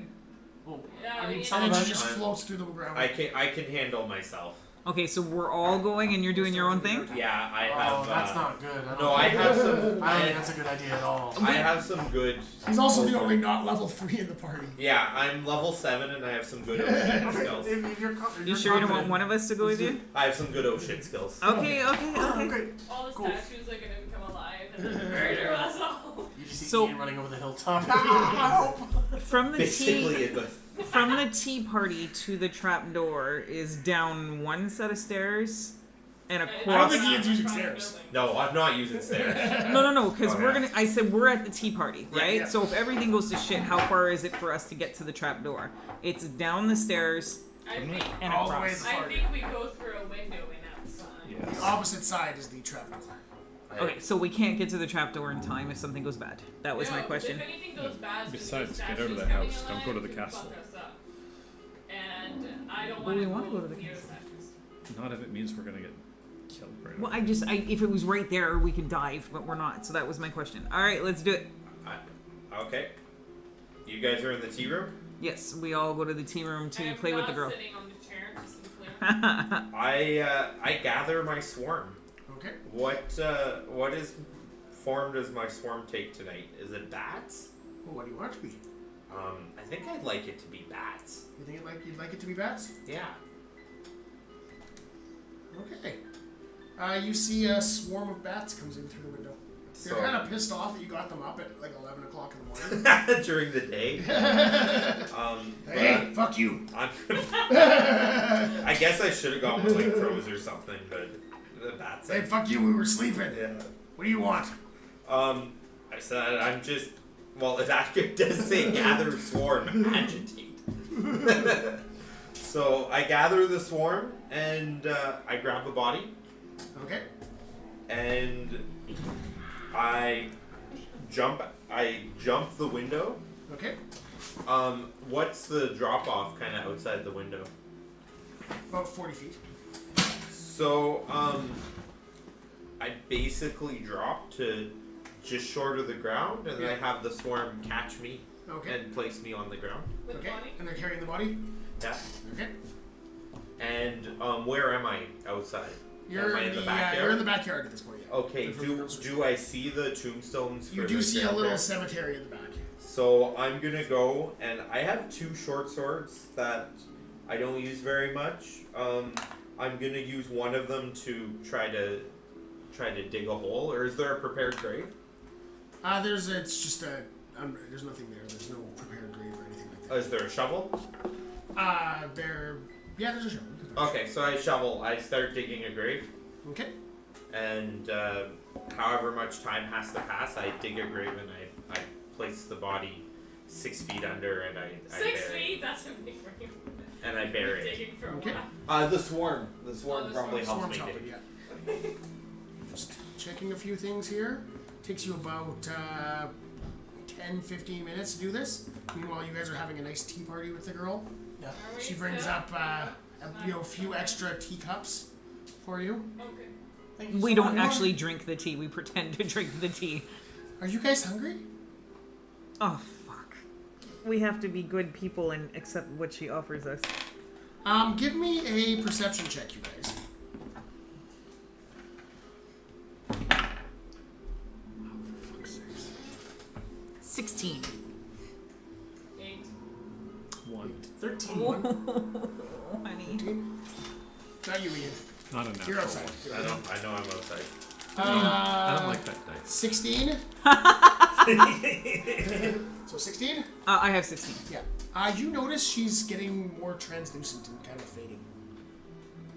Well, Yeah, I mean, you some know. And of she us. just floats through the ground. I can handle myself. Okay, so we're all going and you're doing your own thing. Yeah, I Oh, have. that's not good. No, I have some. I don't think that's a good idea at all. I have some good. He's also the only not level 3 in the party. Yeah, I'm level 7 and I have some good oh shit Okay, skills. if you're, if You you're sure you don't want confident- one of us to go with you? I have some good oh shit skills. Okay. Okay. All the Cool. statues are gonna become alive and then murder us all. You just see So- Ian running over the hilltop. Help! From the Basically, tea it was. from the tea party to the trap door is down one set of stairs and I don't across. think Ian's using stairs. No, I'm not using stairs. No, because Oh, we're yeah. gonna. I said we're at the tea party, Yeah, right? yeah. So if everything goes to shit, how far is it for us to get to the trap door? It's down the stairs I think and All the way across. to the I far. think we go through a window and outside. Yes. The opposite side is the trapdoor. Okay, so we can't get to the trap door in time if something goes bad. That was my No, question. If anything goes bad, Besides, get get out of the coming house. Don't alive go to the to castle. fuck us up. And I don't Well, want we to wanna go to the near castle. statues. Not if it means we're gonna get killed right Well, away. if it was right there, we could dive, but we're not. So that was my question. All right, let's do it. Okay. You guys are in the tea room? Yes, we all go to the tea room to I'm play with not the girl. sitting on the chair, just to be clear. I gather my swarm. Okay. What is form does my swarm take tonight? Is it bats? Well, what do you want it to be? I think I'd like it to be bats. You think you'd like it to be bats? Yeah. Okay. You see a swarm of bats comes in through the window. They're So kind of pissed off that you got them up at like 11 o'clock in the morning. during the day. But Hey, fuck you! I'm I guess I should have gone with like crows or something, but the bats. Hey, fuck you! We were sleeping. Yeah. What do you want? I said I'm just. Well, it does say gather swarm agitate. So I gather the swarm and I grab the body Okay. and I jump the window. Okay. What's the drop off kind of outside the window? About 40 feet. So I basically drop to just short of the ground, and then I have the swarm catch me Okay. and place me on the ground. With Okay. money. And they're carrying the body. Yeah. Okay. And where am I outside? You're Am I in the you're backyard? in the backyard at this point. Yeah. Okay. Before the Do girls- do I see the tombstones? You for do the see a ground little there? cemetery in the back. So I'm gonna go, and I have 2 short swords that I don't use very much. I'm gonna use one of them to try to dig a hole, or is there a prepared grave? It's just there's nothing there. There's no prepared grave or anything like that. Is there a shovel? There's a shovel. Okay, so I shovel. I start digging a grave, Okay. and however much time has to pass, I dig a grave and I place the body 6 feet under, and I 6 bury feet? That's a big ring. and I bury it. Digging for a Okay. while. The swarm the probably swarm. helps Swarm me chopper, dig. yeah. Just checking a few things here. Takes you about 10-15 minutes to do this. Meanwhile, you guys are having a nice tea party with the girl. Yeah. Are we She brings still? up a few extra teacups for you. Okay. Thank you We so don't much. actually drink the tea. We pretend to drink the tea. Are you guys hungry? Oh fuck. we have to be good people and accept what she offers us. Give me a perception check, you guys. For fuck's sakes. 16. 8. 1. 13. Oh, honey. Not you, Ian. Not a natural. You're outside. I know I'm outside. I don't like that dice. 16. So 16? I have 16. Yeah. You notice she's getting more translucent and kind of fading.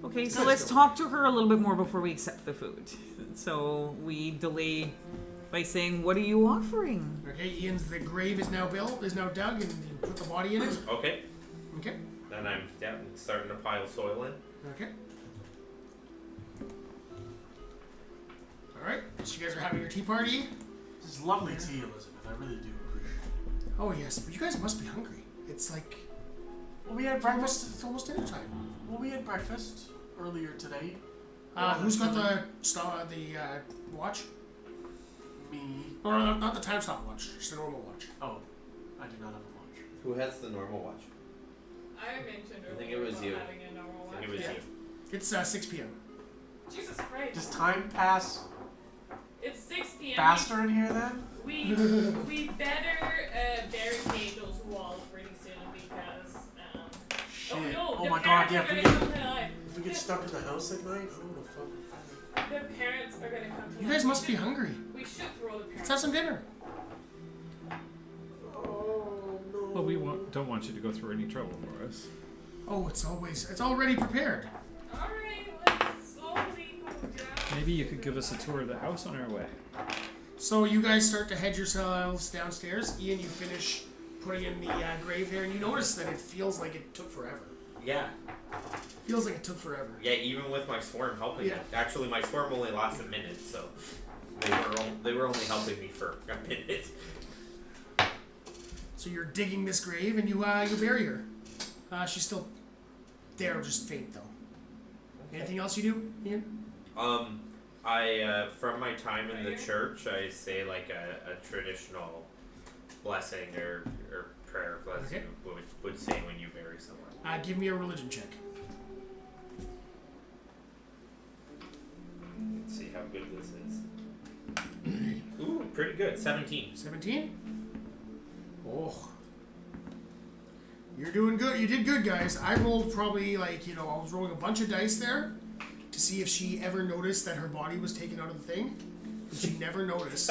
Okay, so Good, let's so- talk to her a little bit more before we accept the food. So we delay by saying, "What are you offering?" Okay, the grave is now built, is now dug, and you put the body in it. Okay. Okay. Then I'm starting to pile soil in. Okay. Alright, so you guys are having your tea party. This is lovely tea, Elizabeth. I really do appreciate it. Oh, yes, but you guys must be hungry. It's like Well, we had breakfast, breakfast. it's almost dinner time. Well, we had breakfast earlier today. Who's got the watch? Me. Or not the time stopwatch, just a normal watch. Oh, I do not have a watch. Who has the normal watch? I mentioned earlier I think it was about you. having a normal I think watch. it was Yeah. you. It's 6 p.m. Jesus Christ. Does time pass It's 6 p.m. faster in here then? We better barricade those walls pretty soon because Shit. oh no, Oh the my god, parents yeah, are if we gonna get, come to life. if we get stuck in the house at night, oh the fuck. The parents are gonna come to You life. guys must be hungry. We should throw the Let's parents. have some dinner. Oh no. Well, we don't want you to go through any trouble for us. Oh, it's already prepared. Alright, let's slowly go down. Maybe you could give us a tour of the house on our way. So you guys start to head yourselves downstairs. Ian, you finish putting in the grave there, and you notice that it feels like it took forever. Yeah. Feels like it took forever. Yeah, even with my swarm helping Yeah. me. Actually, my swarm only lasts a minute, so they were only helping me for a minute. So you're digging this grave, and you bury her. She's still there, just faint though. Anything else you do, Ian? I from my time in the church, I say like a traditional blessing or prayer blessing Okay. would say when you bury someone. Give me a religion check. Let's see how good this is. Ooh, pretty good. 17. 17? Oh. You're doing good. You did good, guys. I rolled probably I was rolling a bunch of dice there to see if she ever noticed that her body was taken out of the thing. But she never noticed.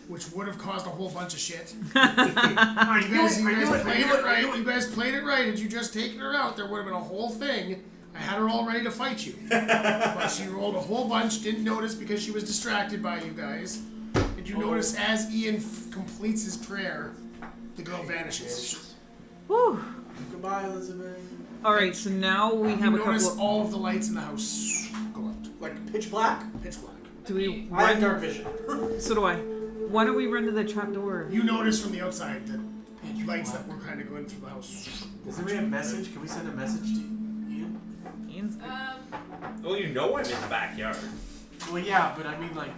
Which would have caused a whole bunch of shit. You guys played it right. You guys played it right. Had you just taken her out, there would have been a whole thing. I had her all ready to fight you. But she rolled a whole bunch, didn't notice because she was distracted by you guys. Did you notice as Ian completes his prayer, the girl vanishes? Whew. Goodbye, Elizabeth. All right, so now we have You a notice couple. all of the lights in the house go out. Like pitch black? Pitch black. Do we? I have dark vision. So do I. Why don't we run to the trap door? You notice from the outside that lights that were kind of going through the house. Does anybody have a message? Can we send a message to Ian? Ian's Well, you know I'm in the backyard. Well, yeah, but I mean, like,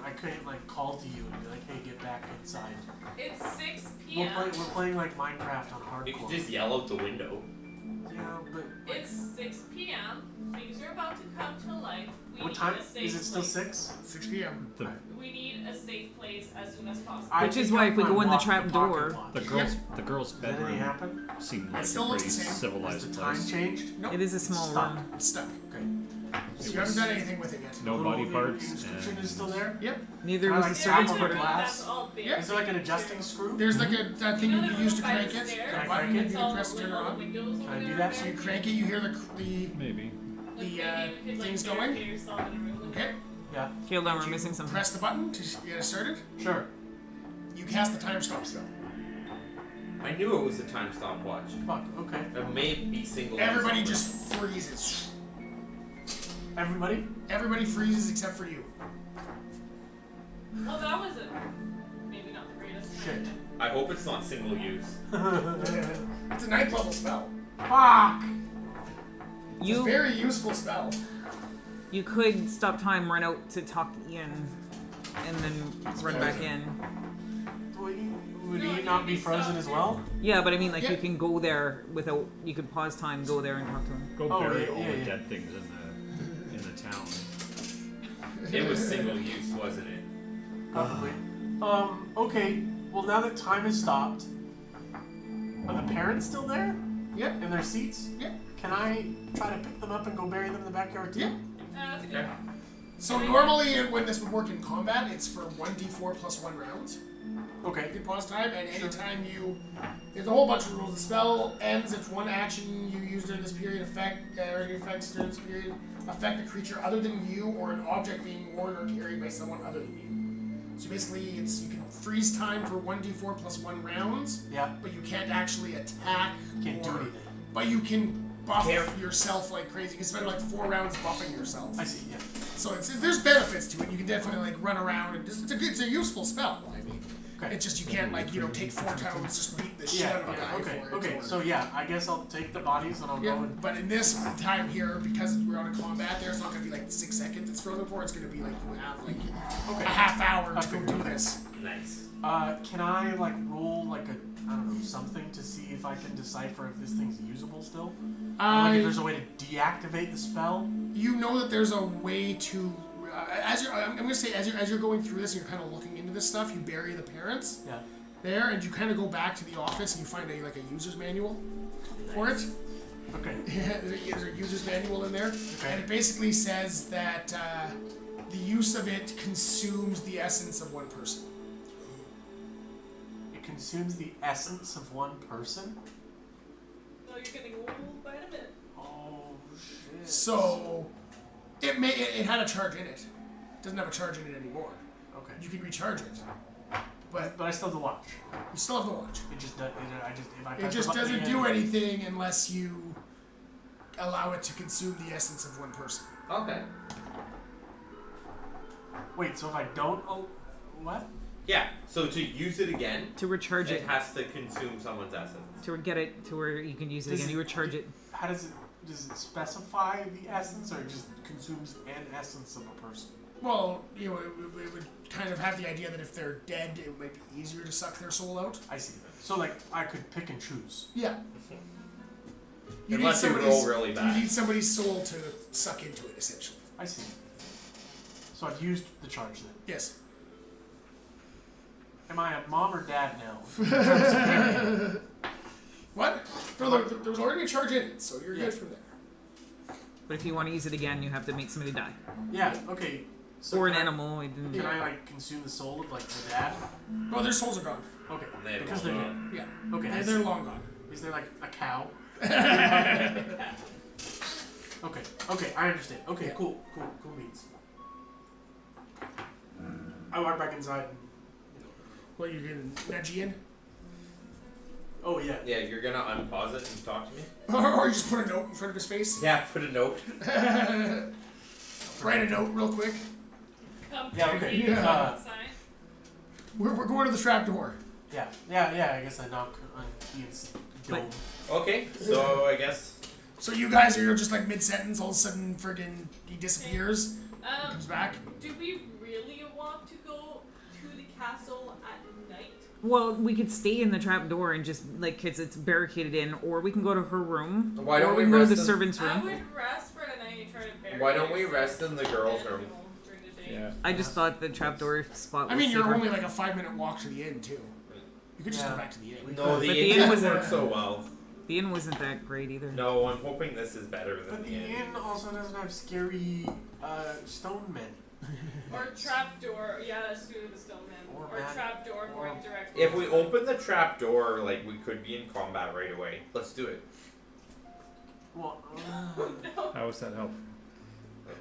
I couldn't, like, call to you and be like, hey, get back inside. It's 6 We're p.m. playing like, Minecraft on You can hardcore. just yell out the window. Yeah, but, like, It's 6 p.m. Things are about to come to life. We what need time? a safe Is it still place. 6? 6 p.m. We need a safe place as soon as possible. Which is why if we go in the trap door- The girl's Did anything bedroom happen? seemed like still a looks pretty the same. Has civilized the time place. changed? Nope. It is a small Stop. room. It's stuck. Okay. So you haven't done anything with it yet. No body The parts. inscription and- is still there? Yep. Neither Can I, was like, the tap servant's on the quarter. glass? That's all big. Yeah. Is there like an adjusting screw? There's like that thing you can use to by crank the it. stairs? A Can I button crank you it? It's can all press to turn it all the on. windows Can I over do there, that? So right? you crank it, you hear the Maybe. things Like, going. barricade yourself in a room. Okay. Yeah. Okay, hold on, we're missing something. Press the button to get it started. Sure. You cast the time stop spell. I knew it was a time stopwatch. Fuck, okay. It may be single. Everybody just freezes. Everybody? Everybody freezes except for you. Well, that was maybe not the greatest. Shit. I hope it's not single use. It's a 9th level spell. Fuck! It's a You very useful spell. you could stop time, run out to talk to Ian, and then run back in. Well, would No, he you not be can frozen stop as there. well? Yeah, but I mean, like, Yeah. you can go there without. You could pause time, go there, and talk to him. Go Oh, bury yeah, all yeah, the yeah. dead things in the town. It was single use, wasn't it? Probably. Okay. Well, now that time has stopped, are the parents still there Yep. in their seats? Yeah. Can I try to pick them up and go bury them in the backyard too? Yeah. That's good. Okay. So normally when this would work in combat, it's for 1d4 plus 1 rounds. Okay. You can pause time, and anytime there's a whole bunch of rules. The spell ends if one action you use during this period or your effects during this period affect a creature other than you or an object being worn or carried by someone other than you. So basically, you can freeze time for 1d4 plus 1 rounds, Yeah. but you can't actually attack. Can't do or- anything. But you can buff Can't- yourself like crazy. You can spend like 4 rounds buffing yourself. I see. Yeah. So there's benefits to it. You can definitely like run around and it's a useful spell. I mean, Okay. it's just you can't like take 4 turns just beat the shit Yeah. out of a guy Okay. for it. Okay. or- So yeah, I guess I'll take the bodies and I'll yeah, go and. but in this time here, because we're on a combat, there's not gonna be like 6 seconds it's frozen for. It's gonna be like you have like Okay. a half hour I to go figured, do okay. this. Nice. Can I like roll like I don't know, something to see if I can decipher if this thing's usable still? Like if there's a way to deactivate the spell? You know that there's a way to. I'm gonna say as you're going through this, and you're kind of looking into this stuff. You bury the parents Yeah. there, and you kind of go back to the office and you find a user's manual for it. Okay. There's a user's manual in there, Okay. and it basically says that the use of it consumes the essence of one person. It consumes the essence of one person? No, you're getting old by a bit. Oh shit. So it had a charge in it. It doesn't have a charge in it anymore. Okay. You can recharge it, but But I still have the watch. you still have the watch. It just does. If I It press just the button doesn't again- do anything unless you allow it to consume the essence of one person. Okay. Wait, so if I don't, what? Yeah. So to use it again, To recharge it it, has to consume someone's essence. to get it to where you can use it Does again. it- You recharge it. How does it specify the essence, or it just consumes an essence of a person? Well, it would kind of have the idea that if they're dead, it might be easier to suck their soul out. I see. So like I could pick and choose. Yeah. Unless you roll really bad. You need somebody's soul to suck into it, essentially. I see. So I've used the charge then. Yes. Am I a mom or dad now? In terms of parenting? What? No, there was already a charge in it, so you're Yeah. good from there. But if you want to use it again, you have to make somebody die, Yeah. Okay. So or an can I- animal. It didn't- Can I like consume the soul of like the dad? No, their souls are gone. Okay. They have Because all they're gone. dead. Yeah. Okay. I They're see. long gone. Is there like a cow? Okay. Okay. I understand. Okay. Yeah. Cool. Cool beans. I walk back inside. And, Well, you're getting nudge Ian? Oh yeah. Yeah, you're gonna unpause it and talk to me. Or you just put a note in front of his face? Yeah, put a note. Write a note real quick. Come Yeah, to okay. me, Yeah. sign. We're going to the trap door. Yeah. I guess I knock on Ian's dome. Okay, so I guess So you guys are just like mid-sentence, all of a sudden friggin' he disappears, comes back. Do we really want to go to the castle at night? Well, we could stay in the trap door and just like kids, it's barricaded in, or we can go to her room, Why or don't we we can go to rest the in- servants' I room. would rest for the night and try to bury why don't we it rest in the girls' and, room? you know, during the day. Yeah. I just thought the trapdoor spot was I mean, you're safer. only like a 5-minute walk to the inn, too. You could just Yeah. go back to the inn. No, But the the inn inn doesn't was work so well. The inn wasn't that great either. No, I'm hoping this is better than But the the inn. inn also doesn't have scary stone men. Or trapdoor, yeah, that's true, the stone man. Or Or man- trapdoor or- going directly. If we open the trap door, like we could be in combat right away. Let's do it. Well, No. How is that helpful?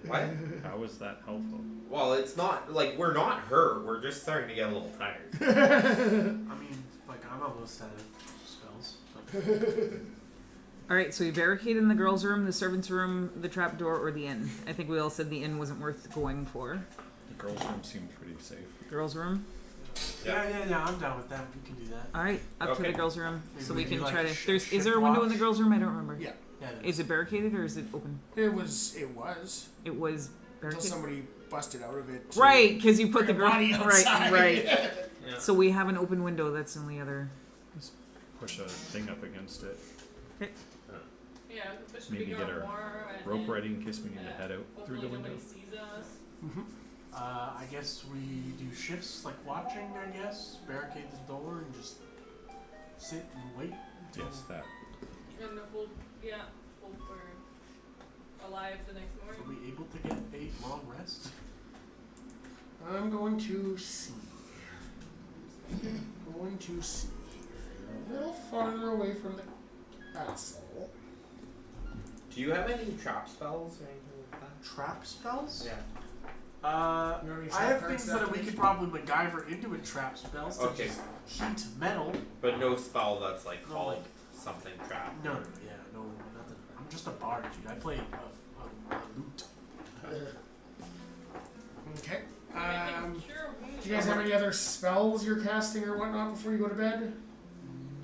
What? How is that helpful? Well, it's not like we're not hurt. We're just starting to get a little tired. I mean, like I'm almost out of spells. But All right, so we barricade in the girls' room, the servants' room, the trapdoor, or the inn. I think we all said the inn wasn't worth going for. The girls' room seemed pretty safe. Girls' room. yeah, I'm down with that. We can do that. All right, up to Okay. the girls' room, so we Maybe can like try a to. sh- There's is shift there a window in the watch? girls' room? I don't remember. Yeah. Yeah. Is it barricaded or is it open? It was. It was Until barricaded. somebody busted out of it. to Right, because you put the bring a girl. body outside. Right. Yeah. So we have an open window. That's the only other. Push a thing up against it. Yeah, the should Maybe be get going our more and Rope then, ready in case we need to head out through hopefully the window. nobody sees us. I guess we do shifts like watching. I guess barricade the door and just sit and wait. Yes, that. And hope we're alive the next Are morning. we able to get a long rest? I'm going to see. Going to see. You're a little farther away from the castle. Do you have any trap spells or anything like that? Trap spells? Yeah. You have any I trap have cards things that we activation? could probably MacGyver into a trap spells to Okay. just heat metal. But no spell that's like No. called something trap. No, nothing. I'm just a bard, dude. I play a lute. Okay. Sure, Do you guys have any other spells you're casting or whatnot before you go to bed?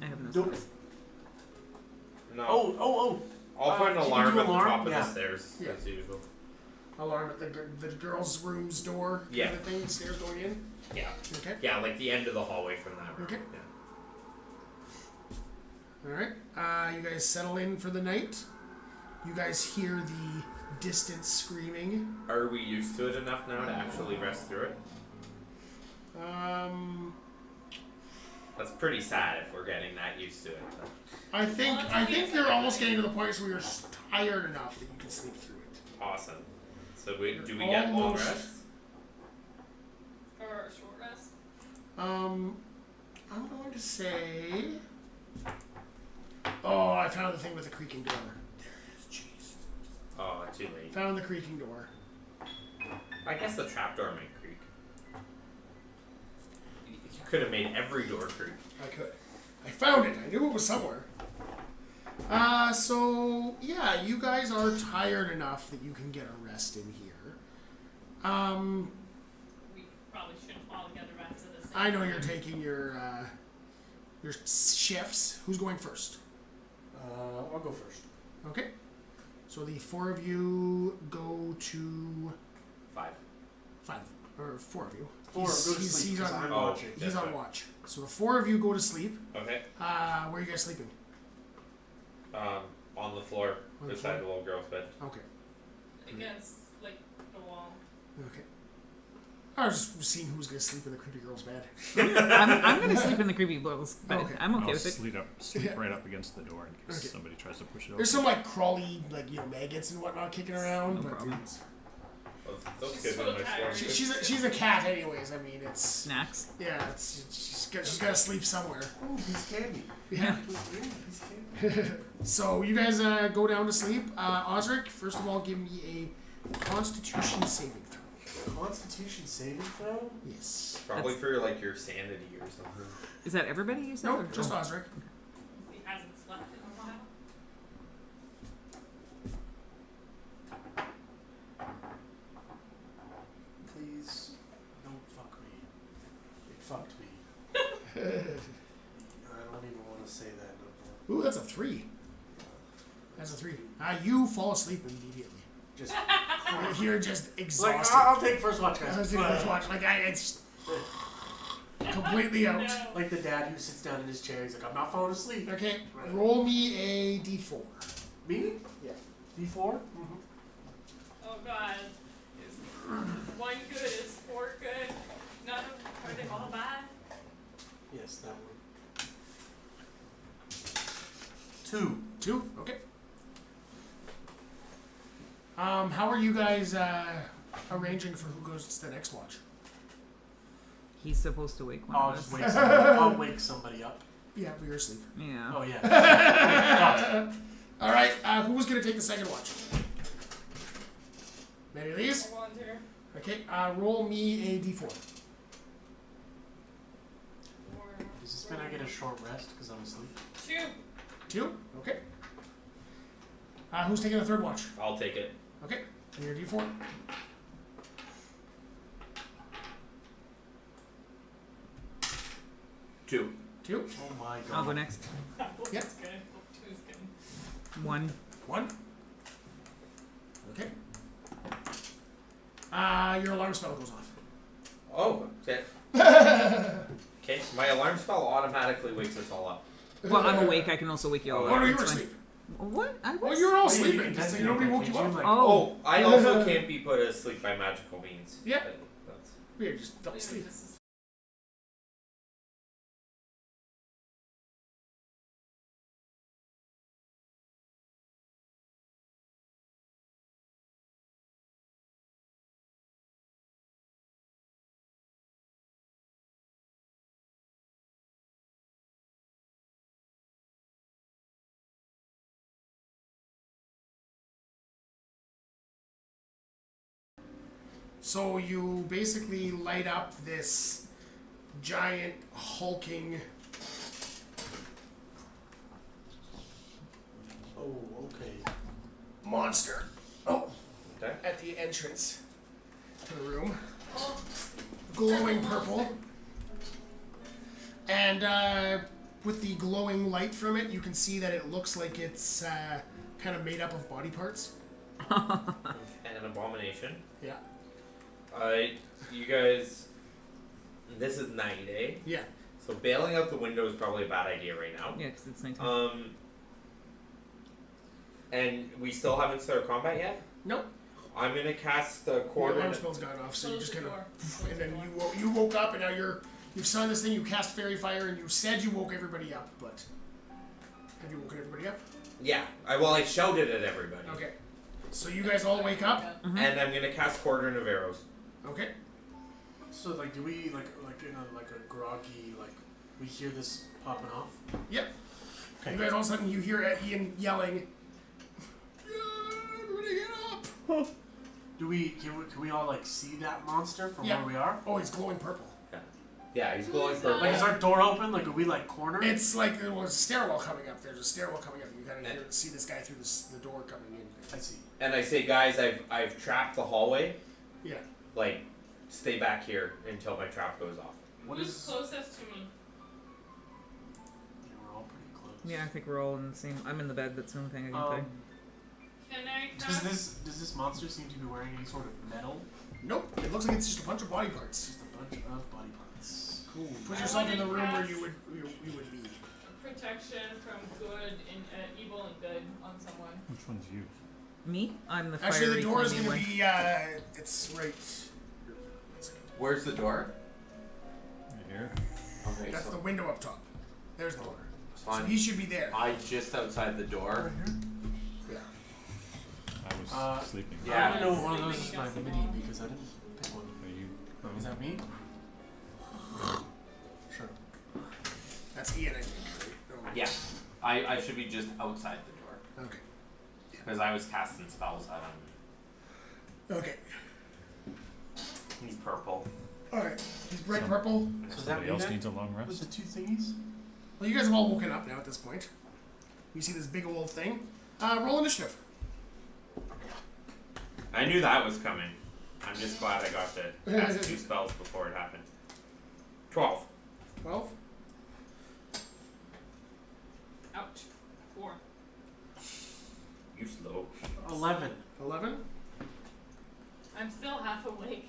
I have no Nope. spells. No. Oh. I'll put an can you alarm do at the alarm? top of Yeah. the stairs Yeah. as usual. Alarm at the girls' room's door. Kind Yeah. of thing. Stairs going in. Yeah. Okay. Yeah, like the end of the hallway from that room. Okay. Yeah. All right. You guys settle in for the night. You guys hear the distant screaming. Are we used to it enough now to actually rest through it? That's pretty sad if we're getting that used to it. I think Well, I it's think okay. you're almost getting to the point where you're tired enough that you can sleep through it. Awesome. So do we get long Almost. rest? Or a short rest. I'm going to say. Oh, I found the thing with the creaking door. There it is. Jeez. Oh, too late. Found the creaking door. I guess the trapdoor might creak. You could have made every door creak. I could. I found it. I knew it was somewhere. So yeah, you guys are tired enough that you can get a rest in here. We probably shouldn't all get the rest of the same I know time. you're taking your shifts. Who's going first? I'll go first. Okay. So the four of you go to 5. four of you. Go to sleep. He's 'cause on. I'm Oh. watching. He's That's on right. watch. So the four of you go to sleep. Okay. Where are you guys sleeping? On the floor On the beside floor? the little girl's bed. Okay. Against like the wall. Okay. I was just seeing who's gonna sleep in the creepy girl's bed. I'm gonna sleep in the creepy girl's bed. Okay. I'm okay I'll with it. sleep Yeah. right up against the door in case Okay. somebody tries to push it open. There's some like crawly, maggots and whatnot kicking around, No but problem. it's, Those She's kids so are nice tired. ones. she's a cat anyways. I mean, it's Snacks. yeah, she's got to sleep somewhere. Oh, he's candy. Yeah. He's candy. So you guys go down to sleep. Osric, first of all, give me a Constitution saving throw. Constitution saving throw? Yes. Probably That's- for like your sanity or something. Is that everybody you said? No, or- just oh. Osric. He hasn't slept in a while. Please don't fuck me. It fucked me. I don't even want to say that no more. Ooh, that's a 3. That's a 3. You fall asleep immediately. Just You're just like exhausted. I'll take first watch, I was guys. thinking, let's watch. It's completely out. No. Like the dad who sits down in his chair. He's like, I'm not falling asleep. Okay, roll me a d4. Me? Yeah. D4? Oh god. Is one good? Is 4 good? None of are they all bad? Yes, that one. 2. 2. Okay. How are you guys arranging for who goes to the next watch? He's supposed to wake one I'll of just us. wake somebody. I'll wake somebody up. Yeah, but you're asleep. Yeah. Oh yeah. All right. Who's gonna take the second watch? Many of these. I wonder. Okay. Roll me a d4. Or Does this mean I get a short rest because I'm asleep? 2. 2. Okay. Who's taking the third watch? I'll take it. Okay. And your d4. 2. 2. Oh my god. I'll go next. Yep. That's good. 2's good. 1. 1. Okay. Your alarm spell goes off. Oh, okay. Okay, my alarm spell automatically wakes us all up. Well, I'm awake. I can also wake you all Oh, up. Oh no, you It's were fine. asleep. What? I was. Well, you were all Oh, yeah, you sleeping. can Just designate nobody that, woke you can't up. Like, Oh. I also can't be put asleep by magical means. Yeah. But that's... Yeah, you just fell asleep. So you basically light up this giant hulking Oh, okay. monster. Oh, Okay. at the entrance to the room, glowing purple, and with the glowing light from it, you can see that it looks like it's kind of made up of body parts. And an abomination. Yeah. You guys... This is night, eh? Yeah. So bailing out the window is probably a bad idea right now. Yeah, because it's nighttime. And we still haven't started combat yet? Nope. I'm gonna cast the Your quarter... alarm spell's gone off, so you Close just the kind of, door. Close and the then door. you woke up, and now you've sung this thing. You cast fairy fire, and you said you woke everybody up, but have you woken everybody up? Yeah. I shouted at everybody. Okay. So you guys all wake up. And I'm gonna cast Quarter of Arrows. Okay. So like, do we like in a groggy like we hear this popping off? Yep. Okay. You guys all of a sudden you hear Ian yelling. "Yeah, everybody get up!" Do we can we all like see that monster from Yeah. where we are? Oh, he's glowing purple. Yeah, he's glowing purple. Like, is our door open? Like, are we like cornered? It's like there was a stairwell coming up. There's a stairwell coming up. You kind of see this guy through the door coming in. I see. And I say, guys, I've trapped the hallway. Yeah. Like, stay back here until my trap goes off. What Who's is? closest to me? Yeah, we're all pretty close. Yeah, I think we're all in the same. I'm in the bed. That's the only thing I can think. Can I Does cast? this monster seem to be wearing any sort of metal? Nope. It looks like it's just a bunch of body parts. Just a bunch of body parts. Cool. Put I yourself in wanna the room where cast- you would be. Protection from good and evil and good on someone. Which one's you? Me? I'm the Actually, fiery the door is flaming going to one. be. It's right. Where's the door? Right here. Okay, That's so the window up top. There's the door. So fine. he should be there. I just outside the door. Yeah. I was sleeping. Yeah. I don't know if one of those is Sleeping my against the mini wall. because I didn't pick one. Are you? Is that me? Sure. That's Ian, I think. Right? No. Yeah. I should be just outside the door. Okay. Because I was casting spells at him. Okay. He's purple. All right. He's bright purple. So that Somebody mean else that needs a long was rest. the two thingies? Well, you guys have all woken up now at this point. You see this big old thing. Roll initiative. I knew that was coming. I'm just glad I got to cast 2 spells before it happened. 12. 12. Ouch. 4. You slow. 11. 11. I'm still half awake.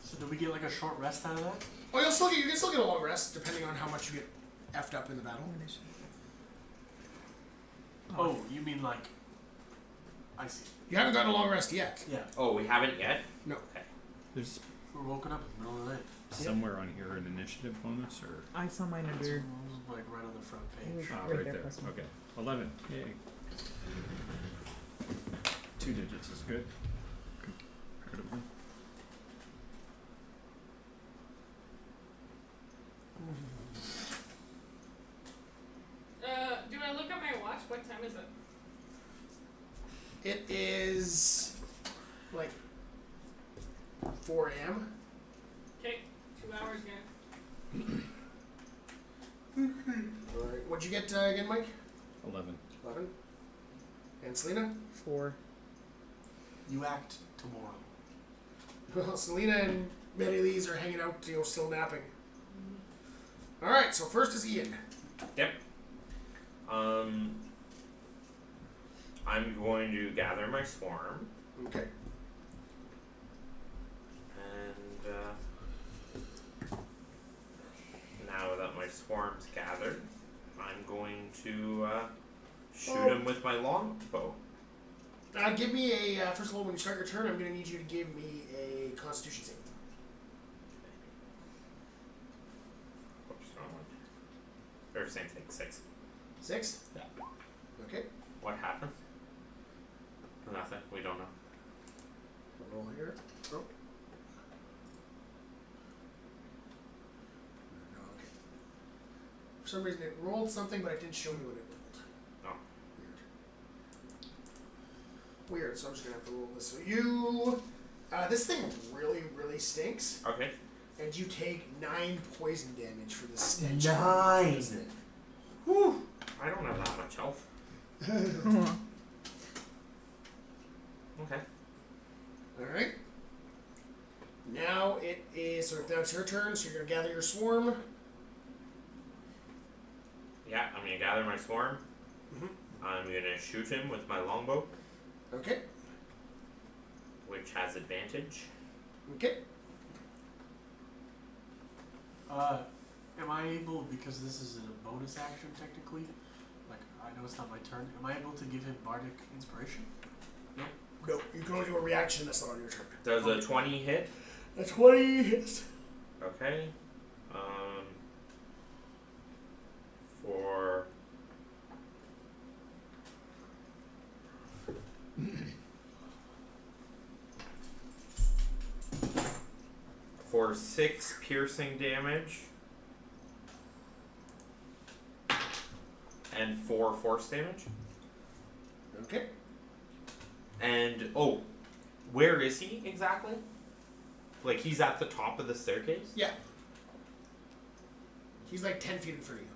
So do we get like a short rest out of that? Oh, you can still get a long rest depending on how much you get effed up in the battle. Oh, you mean like? I see. You haven't gotten a long rest yet. Yeah, Oh, we haven't yet? No. There's we're woken up in the middle of the night. somewhere on here an initiative bonus or I saw mine It's under. like right on the front page. Right right there, there. plus one. Okay. 11. Yay. 2 digits is good. Comparatively. Do I look at my watch? What time is it? It is like 4 a.m. Okay, 2 hours again. All right. What'd you get again, Mike? 11. 11. And Selena? 4. You act tomorrow. Well, Selena and Mary Lee's are hanging out, still napping. All right. So first is Ian. Yep. I'm going to gather my swarm. Okay. And now that my swarm's gathered, I'm going to shoot him with my longbow. Give me a, first of all, when you start your turn, I'm going to need you to give me a Constitution save. Oops, wrong one. Or same thing, 6. 6? Yeah. Okay. What happened? Nothing. We don't know. We'll roll here. Oh. No, okay. For some reason it rolled something, but it didn't show me what it rolled. Oh. Weird, so I'm just going to have to roll this. So you... this thing really, really stinks. Okay. And you take 9 poison damage from the stench. 9! Whew. I don't have that much health. Okay. Alright. Now it is, so now it's your turn, so you're going to gather your swarm. Yeah, I'm gonna gather my swarm. Mhm. I'm gonna shoot him with my longbow, Okay. which has advantage. Okay. Am I able, because this is a bonus action technically, like, I know it's not my turn, am I able to give him Bardic Inspiration? No, you can only do a reaction that's not on your turn. Does a 20 hit? A 20 hits. Okay. For for 6 piercing damage and 4 force damage. Okay. And oh, where is he exactly? Like he's at the top of the staircase? Yeah. He's like 10 feet in front of you.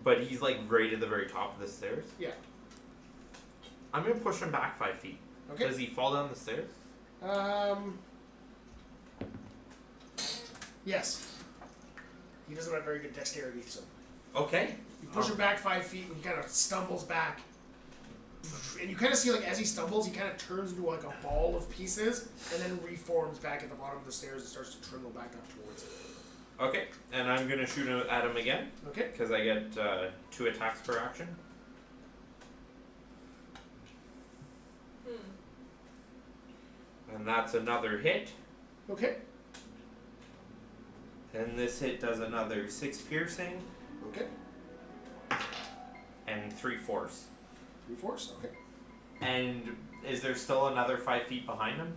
But he's like right at the very top of the stairs? Yeah. I'm gonna push him back 5 feet. Okay. Does he fall down the stairs? Yes. He doesn't have very good dexterity, so. Okay. You push him back 5 feet and he kind of stumbles back. And you kind of see, like, as he stumbles, he kind of turns into like a ball of pieces and then reforms back at the bottom of the stairs and starts to tremble back up towards it. Okay, and I'm gonna shoot at him again Okay. because I get 2 attacks per action. And that's another hit. Okay. And this hit does another 6 piercing Okay. and 3 force. 3 force. Okay. And is there still another 5 feet behind him?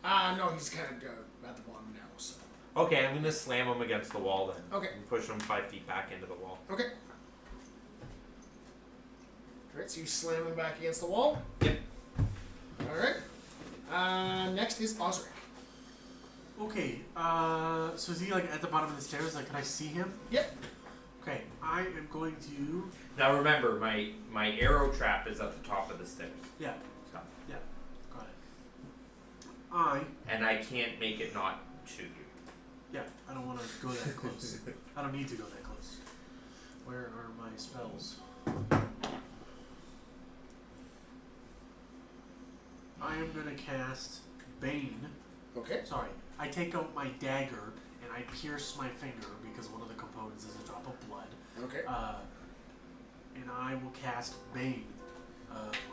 No, he's kind of at the bottom now, so. Okay, I'm gonna slam him against the wall then. Okay. And push him 5 feet back into the wall. Okay. Alright, so you slam him back against the wall. Yep. Alright. Next is Osric. Okay, so is he like at the bottom of the stairs? Like, can I see him? Yep. Okay, I am going to. Now remember, my arrow trap is at the top of the stairs. Yeah, So- yeah, got it. And I can't make it not shoot you. Yeah, I don't want to go that close. I don't need to go that close. Where are my spells? I am gonna cast Bane. Okay. Sorry, I take out my dagger and I pierce my finger because one of the components is a drop of blood. Okay. And I will cast Bane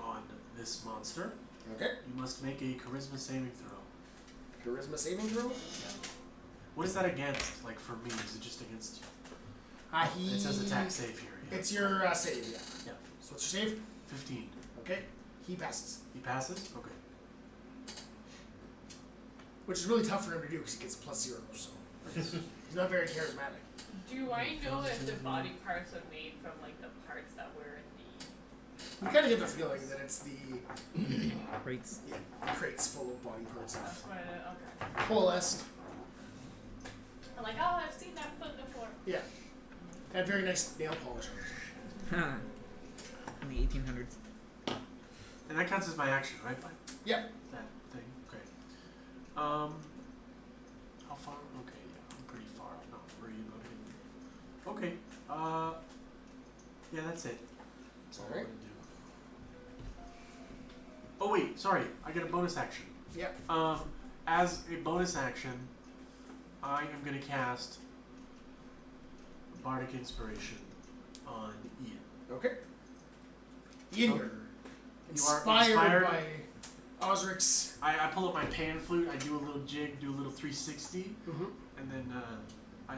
on this monster. Okay. You must make a Charisma saving throw. Charisma saving throw? What is that against? Like for me, is it just against? He... It says attack save here. Yeah. It's your save, yeah. Yeah. So what's your save? 15. Okay. He passes. He passes? Okay. Which is really tough for him to do because he gets +0, so. He's not very charismatic. Do I know if the body parts are made from like the parts that were in You kind of get the feeling that it's the Crates. the crates full of body parts the? of Okay. coalesced. I'm like, oh, I've seen that foot before. Yeah. Had very nice nail polish on it. Huh. In the 1800s. And that counts as my action, right? Yep. That thing. Okay. How far? Okay, yeah, I'm pretty far. I'm not worried about him. Okay. Yeah, that's it. That's all I'm Alright. gonna do. Oh wait, sorry. I get a bonus action. Yep. As a bonus action, I am going to cast Bardic Inspiration on Ian. Okay. Ian, So, you're you are inspired inspired. by Osric's. I pull up my pan flute, I do a little jig, do a little 360, Mm-hmm. and then I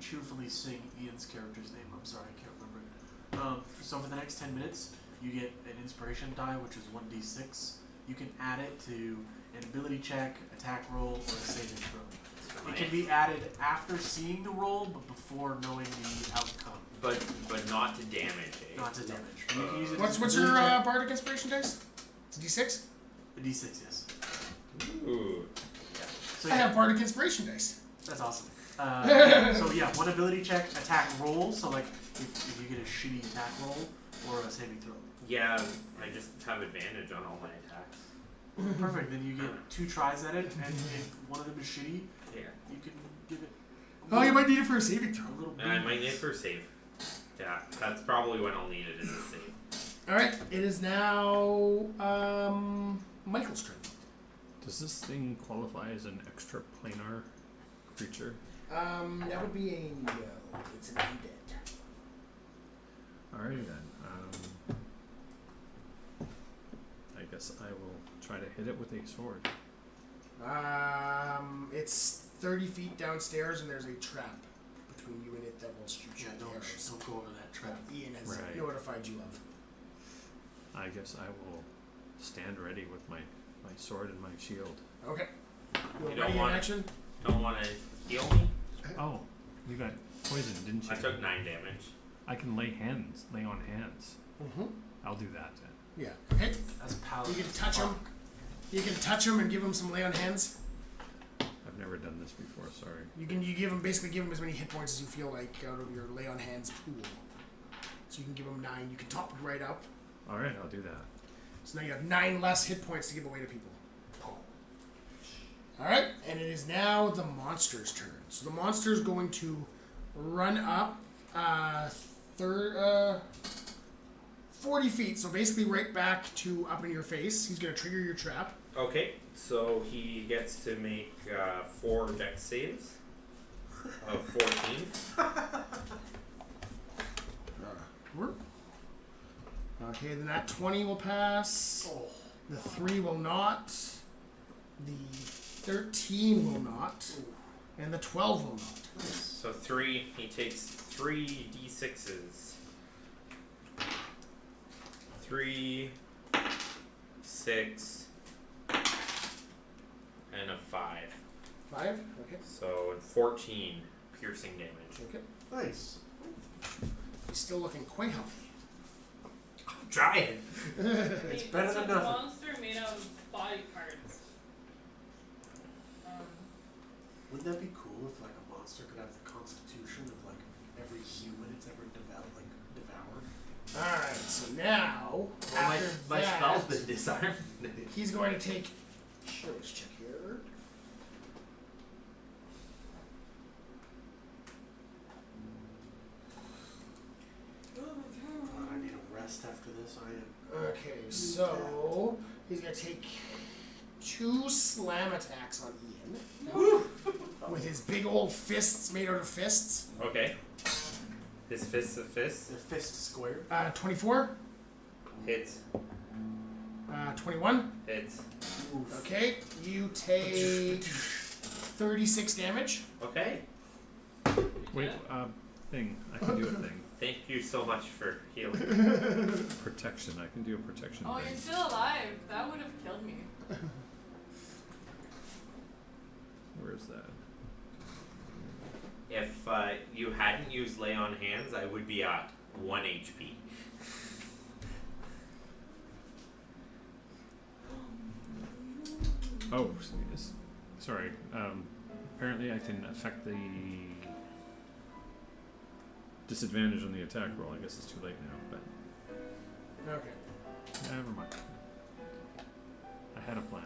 cheerfully sing Ian's character's name. I'm sorry, I can't remember it. So for the next 10 minutes, you get an inspiration die, which is 1d6. You can add it to an ability check, attack roll, or a saving throw. It can be added after seeing the roll, but before knowing the outcome. But not to damage. Eh? Not to damage. But you can use it What's as what's an your ability check. bardic inspiration dice? It's a d6. A d6, yes. Ooh. So I yeah, have bardic inspiration dice. that's awesome. So yeah, one ability check, attack roll. So like, if you get a shitty attack roll or a saving throw. Yeah, I just have advantage on all my attacks. Perfect. Then you get 2 tries at it, and if one of them is shitty, Yeah. you can give it. Oh, you might need it for a saving throw. a little. And I boost. might need it for a save. Yeah, that's probably when I'll need it as a save. All right. It is now Michael's turn. Does this thing qualify as an extra planar creature? That would be a no. It's an undead. Alrighty then. I guess I will try to hit it with a sword. It's 30 feet downstairs, and there's a trap between you and it that will shoot you. Yeah, with arrows. don't go over that trap. Ian has Right. notified you of. I guess I will stand ready with my sword and my shield. Okay. You're You don't ready in want- action. Don't want to heal me? Oh, you got poisoned, didn't you? I took 9 damage. I can lay on hands. Mm-hmm. I'll do that then. Yeah. Okay. That's power. You can touch him. You can touch him and give him some lay on hands. I've never done this before, sorry. You give him as many hit points as you feel like out of your lay on hands pool. So you can give him 9. You can top him right up. Alright, I'll do that. So now you have 9 less hit points to give away to people. Alright, and it is now the monster's turn. So the monster is going to run up 40 feet, so basically right back to up in your face. He's going to trigger your trap. Okay, so he gets to make 4 dex saves of 14. Okay, then that 20 will pass. Oh. The 3 will not. The 13 will not. And the 12 will not. So he takes 3 d6s. 3, 6, and a 5. 5? Okay. So 14 piercing damage. Okay. Nice. He's still looking quite healthy. I'm trying. It's better than the nothing. monster made out of body parts. Wouldn't that be cool if like a monster could have the constitution of like every human it's ever devoured? Alright, so now, Well, after my that, spell's been disarmed. he's going to take... Sure, let's check here. I need a rest after this. I am. Okay, so he's going to take 2 slam attacks on Ian. With his big old fists made out of fists. Okay. His fist's a fist. The fist square. 24. Hits. 21. Hits. Okay, you take 36 damage. Okay. Wait, thing. I can do a thing. Thank you so much for healing. Protection. I can do a protection Oh, thing. you're still alive. That would have killed me. Where is that? If you hadn't used lay on hands, I would be at 1 HP. Oh, sorry. Apparently I can affect the disadvantage on the attack roll. I guess it's too late now, but Okay. never mind. I had a plan.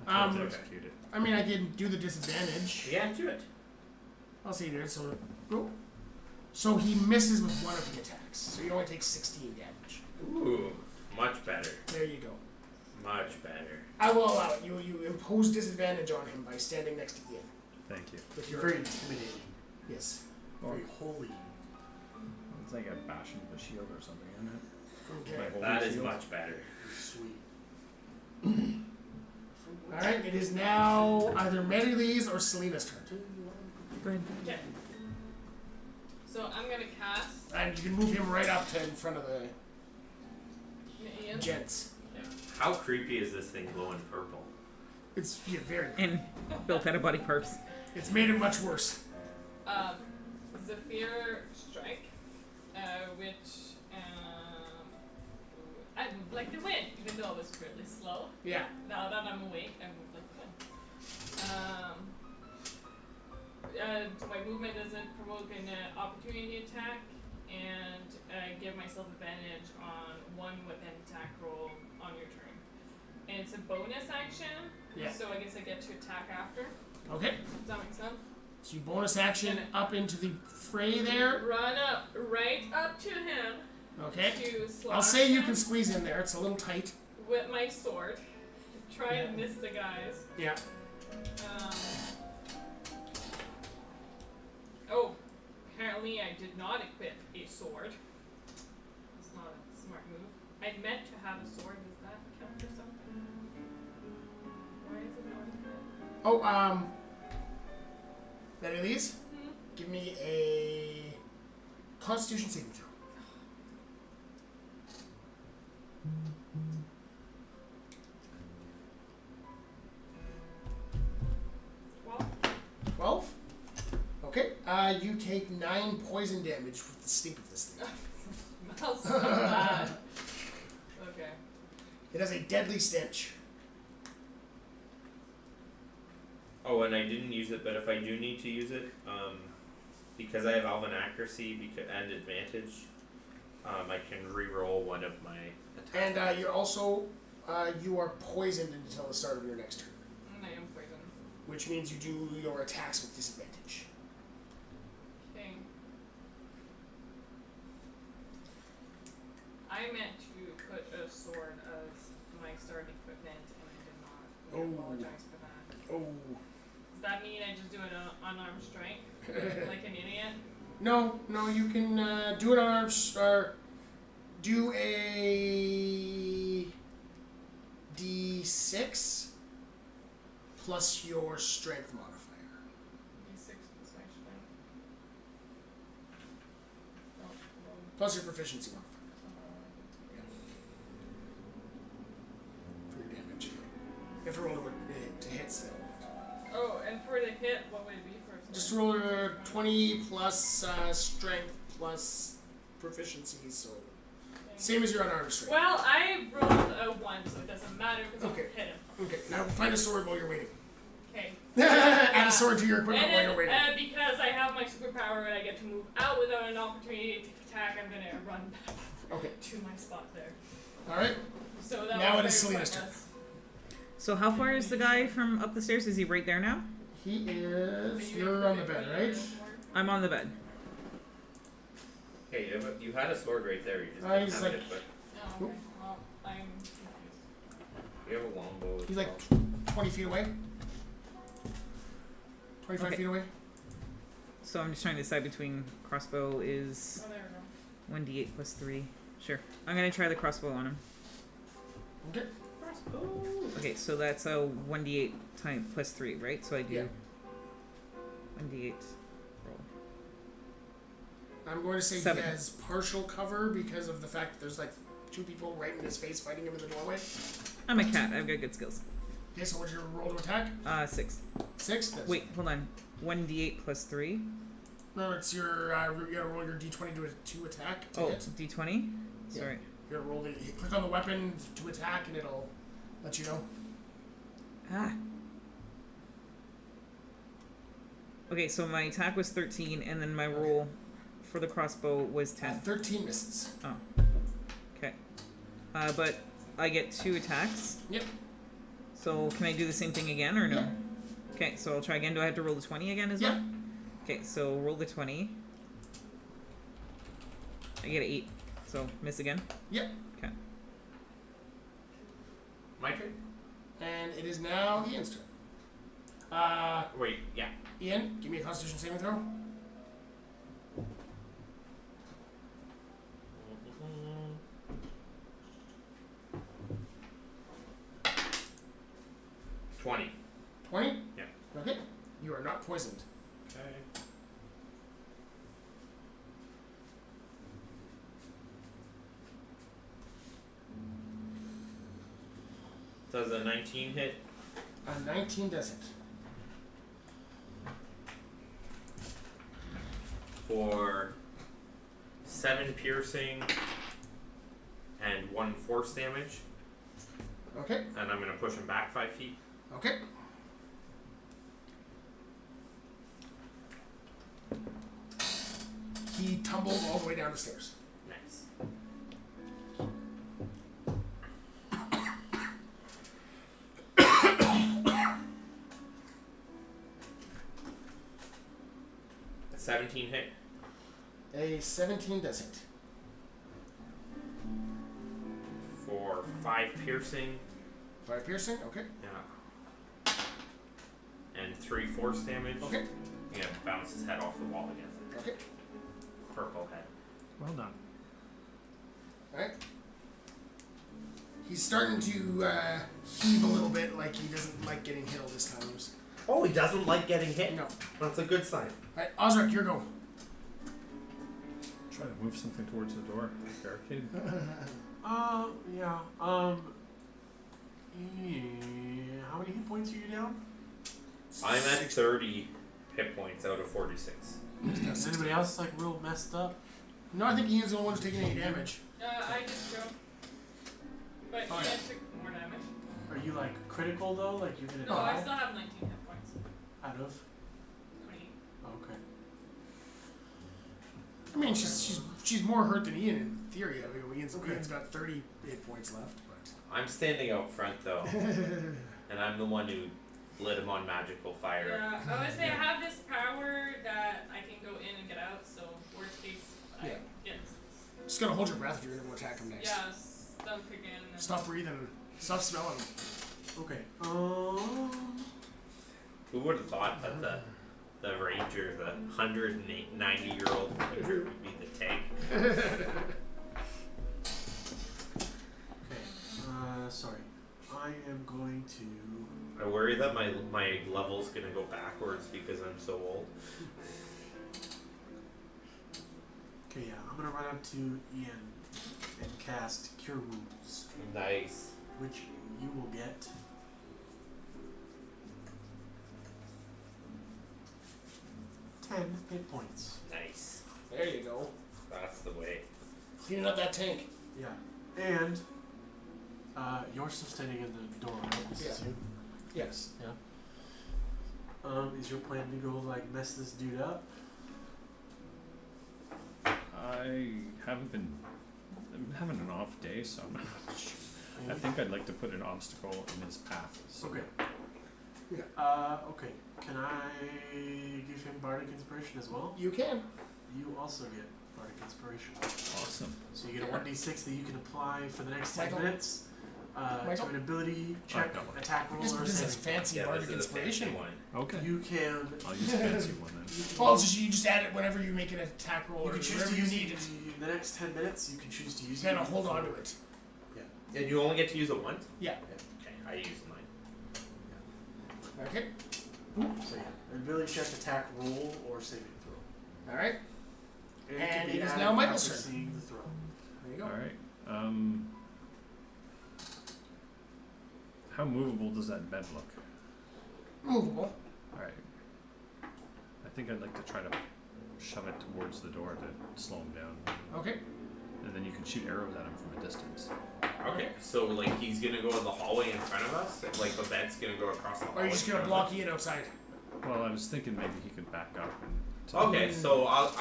I tried to Okay. execute it. I mean, I can do the disadvantage. Yeah, do it. I'll see you do it. So, oh. So he misses with one of the attacks. So he only takes 16 damage. Ooh, much better. There you go. Much better. I will allow it. You impose disadvantage on him by standing next to Ian. Thank you. With You're your very intimidating. yes. Very holy. It's like a bash into the shield or something, isn't it? Okay. Like holy That is shield. much better. You're sweet. All right. It is now either Marylee's or Selena's turn, Go ahead. Okay. So I'm gonna cast and you can move him right up to in front of the Ian. gents. Yeah. How creepy is this thing glowing purple? It's very. And built out of body parts. It's made it much worse. Zephyr Strike, which I move like the wind, even though I was really slow. Yeah. Now that I'm awake, I move like the wind. So my movement doesn't provoke an opportunity attack, and give myself advantage on one weapon attack roll on your turn. And it's a bonus action, Yeah. so I guess I get to attack after. Okay. Does that make sense? So you bonus action up into the fray there. Run up, right up to him Okay. to slash I'll say you him can squeeze in there. It's a little tight. with my sword. Try and miss the guys. Yeah. Oh, apparently I did not equip a sword. That's not a smart move. I meant to have a sword. Does that count for something? Why is it not equipped? Oh, Marylee's, Hmm? give me a Constitution saving throw. Well, 12. Okay. You take 9 poison damage with the stink of this thing. smells so bad. Okay. It has a deadly stench. Oh, and I didn't use it, but if I do need to use it, because I have Elven accuracy and advantage, I can re-roll one of my attacks. And you're also you are poisoned until the start of your next turn, And I am poisoned. which means you do your attacks with disadvantage. Okay. I meant to put a sword as my starting equipment, and I did not. I Oh. apologize for that. Oh. Does that mean I just do an unarmed strike? Like an idiot? No, you can do it on arms or do a D6 plus your strength modifier. D6 plus my strength. Oh, well, Plus your proficiency modifier for your damage. You have to roll to hit still. oh, and for the hit, what would it be for a Just sword? roll a 20 plus strength plus proficiency, so same as your unarmed strength. Well, I rolled a 1, so it doesn't matter because Okay. I hit him. Okay, now find a sword while you're waiting. Okay. Add a sword to your equipment And while then, you're waiting. because I have my superpower and I get to move out without an opportunity to attack, I'm gonna run back Okay, to my spot there. alright. So that Now was it is very Selena's turn. pointless. So how far is the guy from up the stairs? Is he right there now? He is. Are you You're gonna on the put it bed, in your right? sword? I'm on the bed. Hey, you had a sword right there. You just Oh, didn't he's have like- it, but Oh, okay. Well, I'm confused. we have a longbow. as He's like well. 20 feet away. 25 Okay. feet away. So I'm just trying to decide between crossbow is Oh, there we go. 1d8 plus 3. Sure. I'm gonna try the crossbow on him. Okay. Okay, so that's a 1d8 time plus 3, right? So I do Yeah. 1d8 roll. I'm going to say 7. he has partial cover because of the fact that there's like 2 people right in his face fighting him in the doorway. I'm a cat. I've got good skills. Okay, so what's your roll to attack? 6. 6? That's Wait, hold on. 1d8 plus 3. No, it's your. You gotta roll your d20 to attack. To Oh, hit. d20? Yeah. Sorry. You gotta roll the. Click on the weapon to attack and it'll let you know. Ah. Okay, so my attack was 13, and then my roll for the crossbow was 10. 13 misses. Oh. Okay. But I get 2 attacks. Yep. So can I do the same thing again, or no? Yeah. Okay, so I'll try again. Do I have to roll the 20 again as Yeah. well? Okay, so roll the 20. I get an 8. So miss again. Yep. Okay. My turn. it is now Ian's turn. Wait, yeah. Ian, give me a Constitution saving throw. Mm-hmm. 20. 20? Yeah. Okay. You are not poisoned. Okay. Does a 19 hit? A 19 doesn't. For 7 piercing and 1 force damage, Okay. and I'm gonna push him back 5 feet. Okay. He tumbles all the way down the stairs. Nice. A 17 hit. A 17 doesn't. For 5 piercing. 5 piercing. Okay. Yeah. And 3 force damage. Okay. Yeah, bounce his head off the wall again. Okay. Purple head. Well done. Alright. He's starting to heave a little bit, like he doesn't like getting hit all this time. Oh, he doesn't like getting hit? No. That's a good sign. Alright, Osric, your go. Try to move something towards the door. Barricade. Yeah. How many hit points are you down? I'm at 30 hit points out of 46. Is anybody else like real messed up? No, I think Ian's the only one who's taking any damage. I just go. But Oh, he yeah. took more damage. Are you like critical though? Like you're gonna No, I die still have 19 hit points. out of? 20. Okay. I mean, she's more hurt than Ian in theory. I mean, Ian's Okay. got 30 hit points left, but. I'm standing out front though, and I'm the one who lit him on magical fire. Yeah, I would say I have this power that I can go in and get out, so worst case, I Yeah. get. Just gotta hold your breath if you're gonna go attack him next. Yeah, stunk again. And Stop breathing. Stop smelling. Okay. Who would have thought that the ranger, the 190-year-old ranger, would be the tank? Okay. Sorry. I am going to. I worry that my level's gonna go backwards because I'm so old. Okay, yeah. I'm gonna run up to Ian and cast Cure Wounds, Nice. which you will get. 10 hit points. Nice. There you go. That's the way. Cleaning up that tank. Yeah. And you're still standing in the door, right? This is Yeah. you? Yes. Yeah. Is your plan to go like mess this dude up? I haven't been. I'm having an off day, so I think I'd like to put an obstacle in his path. So Okay. Yeah. Okay. Can I give him Bardic Inspiration as well? You can. You also get Bardic Inspiration. awesome. So you get a 1d6 that you can apply for the next 10 Michael? minutes to Michael? an ability check, got one. attack roll, This or is saving. fancy Yeah, bardic this is a fancy inspiration. one. Okay. You can. I'll use a fancy one then. Well, it's just, you just add it whenever you make an attack roll You or can choose whatever to you use need it it. in the next 10 minutes. You can choose to use You it. gotta hold on to it. And you only get to use it once? Yeah. Okay, I use mine. Okay. So yeah, an ability check, attack roll, or saving throw. Alright. And, And can be it is added now Michael's after turn. seeing the throw. There you go. All right. How movable does that bed look? Movable. All right. I think I'd like to try to shove it towards the door to slow him down, Okay. and then you can shoot arrows at him from a distance. Okay, so like he's gonna go to the hallway in front of us? Like the bed's gonna go across the Or hallway? are you just in gonna front of block Ian outside? Well, I was thinking maybe he could back up. And us? Okay, so I'll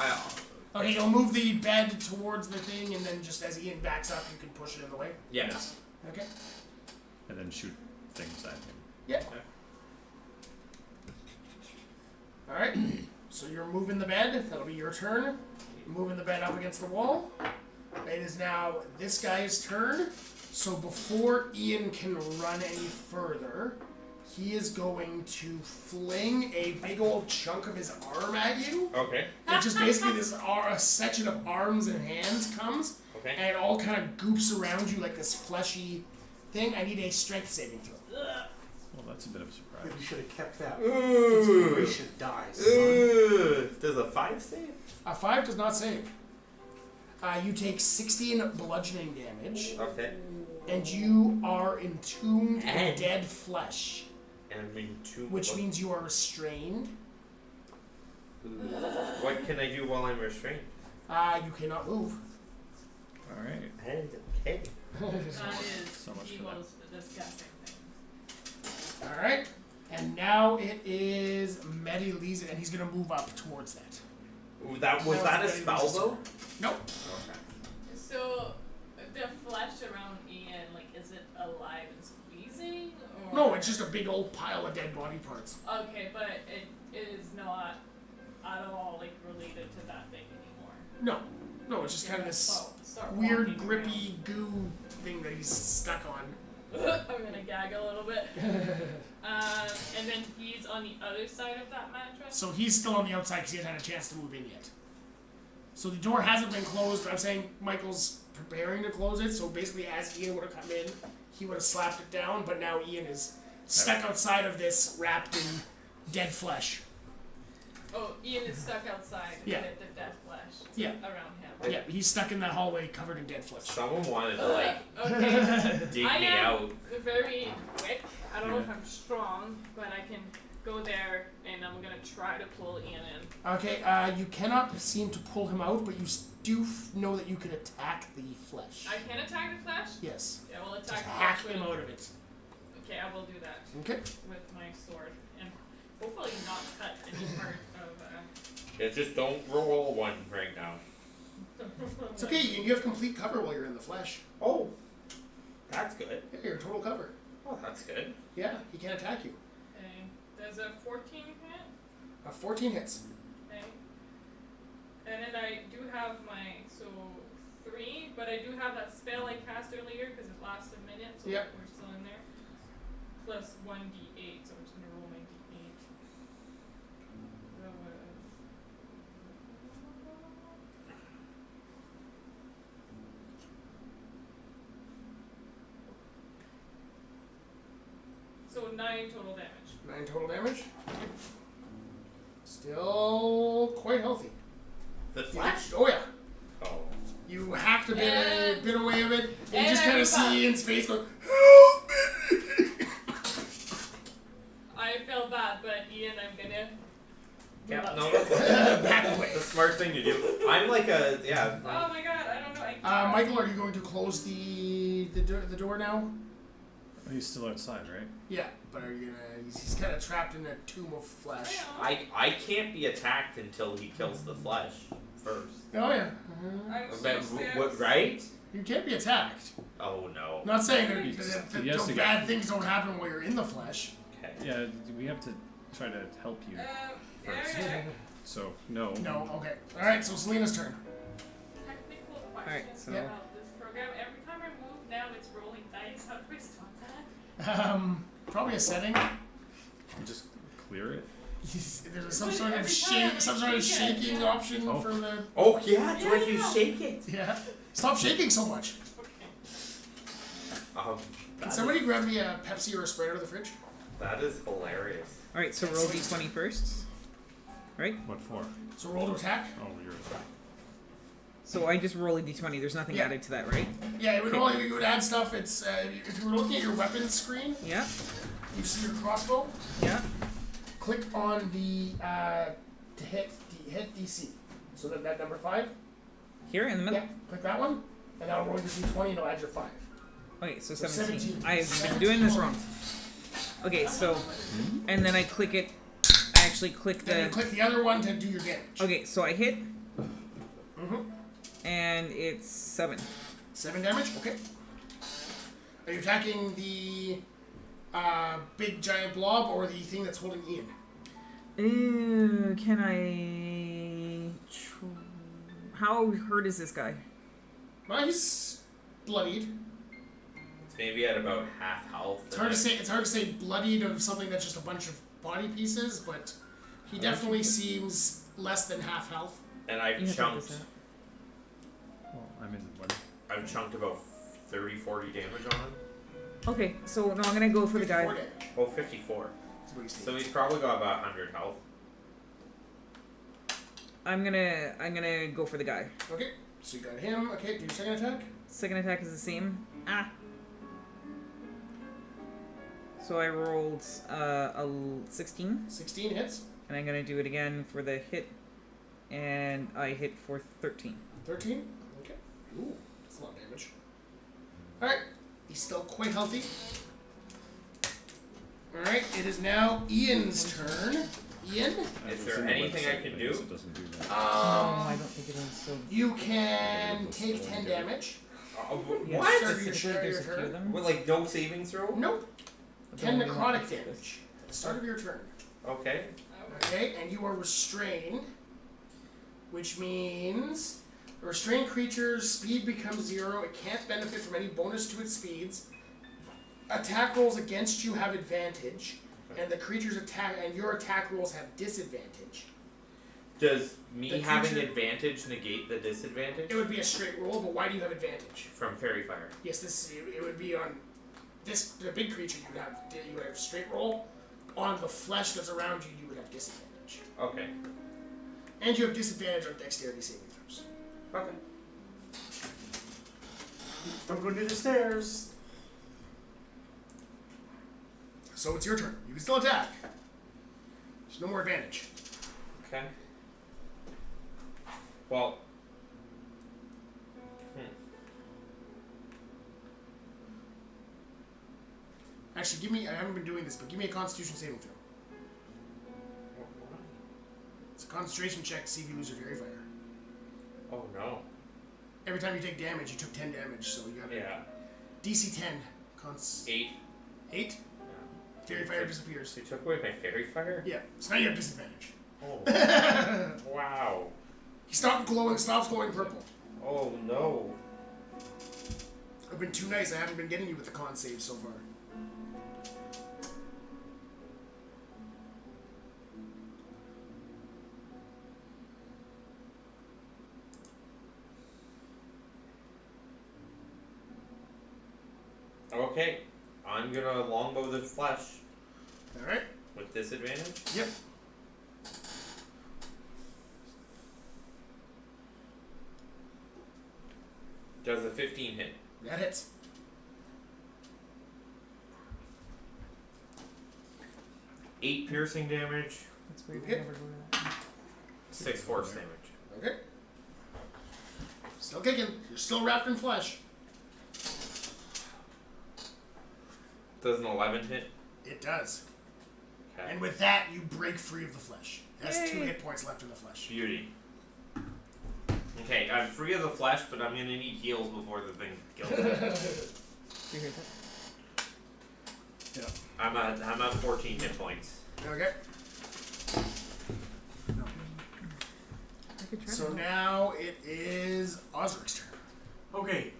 Okay, you'll move the bed towards the thing, and then just as Ian backs up, you can push it in the way. yes. Okay. and then shoot things at him. Yeah. Alright. So you're moving the bed. That'll be your turn. Moving the bed up against the wall. It is now this guy's turn. So before Ian can run any further, he is going to fling a big old chunk of his arm at you. Okay. And just basically a section of arms and hands comes, Okay. and it all kind of goops around you like this fleshy thing. I need a strength saving throw. Well, that's a bit of a surprise. Maybe you should have kept that. Ooh. Inspiration dies. Ooh. Does a 5 save? A 5 does not save. You take 16 bludgeoning damage, Okay. and you are entombed in And- dead flesh, And I'm being too. which means you are restrained. What can I do while I'm restrained? You cannot move. All right. And okay. That is So much the for that. most disgusting thing. Alright. And now it is Mediliza, and he's going to move up towards that. Ooh, that was that a spell though? Nope. Okay. So, the flesh around Ian, like, is it alive and squeezing? Or... No, it's just a big old pile of dead body parts. Okay, but it is not at all, like, related to that thing anymore. No. No, it's just kind of this Start weird, walking grippy goo thing that he's stuck on. around. I'm gonna gag a little bit. And then he's on the other side of that mattress. So he's still on the outside because he hasn't had a chance to move in yet. So the door hasn't been closed. I'm saying Michael's preparing to close it. So basically, as Ian would have come in, he would have slapped it down. But now Ian is stuck outside of this, wrapped in dead flesh. Oh, Ian is stuck outside Yeah. with the dead flesh Yeah. around him. Yeah, he's stuck in that hallway covered in dead flesh. Someone wanted to like Okay. dig I me am out. very quick. I don't know if Yeah. I'm strong, but I can go there and I'm gonna try to pull Ian in. Okay, you cannot seem to pull him out, but you do know that you can attack the flesh. I can attack the flesh? Yes. Yeah, we'll Just attack the hack flesh him with... out of it. Okay, I will do that Okay. with my sword. And hopefully not cut any part of... Yeah, just don't roll one right now. It's okay, you have complete cover while you're in the flesh. Oh, that's good. Yeah, you're total cover. Oh, that's good. Yeah, he can't attack you. Okay. There's a 14 hit. 14 hits. Okay. And then I do have my, so 3, but I do have that spell I cast earlier because it lasts a minute, so Yep. we're still in there. Plus 1d8, so I'm just gonna roll my d8. So 9 total damage. 9 total damage. Still quite healthy. The flash? Oh yeah. Oh. You hacked a And- bit away of it, and you and just I kind of move up. see Ian's face going, "Help me!" I feel bad, but Ian, I'm gonna. Yeah, move up. no, that's Back away. the smart thing to do. I'm like a yeah. Oh my god, I don't know. I Michael, are you going to close the door now? Oh, he's still outside, right? Yeah, but are you gonna? He's kind of trapped in a tomb of flesh. I can't be attacked until he kills the flesh first. Oh yeah. I'm so But, scared. what, right? You can't be attacked. Oh no. Not saying that, He that has to get- bad things don't happen while you're in the flesh. Okay. Yeah, we have to try to help you first. Yeah. So, no. No. Okay. All right. So Selena's turn. Technical Alright, questions so- about this program. Every time I move now, it's rolling dice. How do I stop that? Probably a setting. Just clear it. There's some But sort of every time I some sort of shake it, shaking yeah. option Oh. for the. Oh yeah, it's Yeah, when you yeah. shake it. Yeah. Stop shaking so much. Okay. Can That somebody grab me a Pepsi or a Sprite out of the fridge? that is hilarious. Alright, so roll d20 first. Right? What for? So roll to attack. Oh, you're right. So I just roll a d20. There's nothing Yeah. added to that, right? Yeah, it would only you would add stuff. It's if you were looking at your weapons screen, Yeah. you see your crossbow. Yeah. Click on the to hit DC. So that number 5. Here in the middle? Yeah, click that one, and that'll roll your D20 and it'll add your 5. Okay, so So 17. 17. I've been doing this wrong. Okay, so, and then I click it. I actually click Then you the. click the other one to do your damage. Okay, so I hit, Mm-hmm. and it's 7. 7 damage. Okay. Are you attacking the big giant blob or the thing that's holding Ian? Ooh, can I? How hurt is this guy? Well, he's bloodied. maybe at about half health. It's hard to say. It's hard to say bloodied of something that's just a bunch of body pieces, but he definitely seems less than half health. And You I've can take chunked. this out. Well, I'm in what? I've chunked about 30-40 damage on him. Okay, so no, I'm gonna go for the 54 guy. damage. Oh, 54. That's what he's So taking. he's probably got about 100 health. I'm gonna go for the guy. Okay, so you got him. Okay, do your second attack. Second attack is the same. Ah. So I rolled a 16, 16 hits. and I'm gonna do it again for the hit, and I hit for 13. 13. Okay. Ooh, that's a lot of damage. Alright, he's still quite healthy. Alright, it is now Ian's turn. Ian, Is there anything I can do? It doesn't do that. No, I don't think it is. So you can take 10 damage. yeah, What? specifically, Start there's a your few of turn. them. With like no saving throw? Nope. but 10 then we necrotic won't fix this. damage. At the start of your turn. Okay. Okay, and you are restrained, which means a restrained creature's speed becomes 0. It can't benefit from any bonus to its speeds. Attack rolls against you have advantage, and the creature's attack and your attack rolls have disadvantage. Does me The having creature- advantage negate the disadvantage? It would be a straight roll, but why do you have advantage? From Fairy Fire. Yes, it would be on this the big creature you would have straight roll. On the flesh that's around you, you would have disadvantage. Okay. And you have disadvantage on dexterity saving throws. Okay. Don't go near the stairs. So it's your turn. You can still attack. There's no more advantage. Okay. Well. Actually, give me. I haven't been doing this, but give me a Constitution saving throw. It's a concentration check to see if you lose your Fairy Fire. Oh no. Every time you take damage, you took 10 damage, so you got Yeah. DC 10. 8. 8? Fairy Fire disappears. So you took away my Fairy Fire? Yeah, so now you have disadvantage. Oh. Wow. He stops glowing purple. Oh no. I've been too nice. I haven't been getting you with the con save so far. Okay. I'm gonna longbow the flesh Alright? with disadvantage. Yep. Does a 15 hit? That hits. Eight piercing damage, That's weird. Okay. I never go to that. 6 force damage. Okay. Still kicking. You're still wrapped in flesh. Does an 11 hit? It does. Okay. And with that, you break free of the flesh. That's 2 Yay. hit points left in the flesh. Beauty. Okay, I'm free of the flesh, but I'm gonna need heals before the thing kills me. You hear that? I'm at 14 hit points. Okay. I could try So to help. now it is Osric's turn. Okay,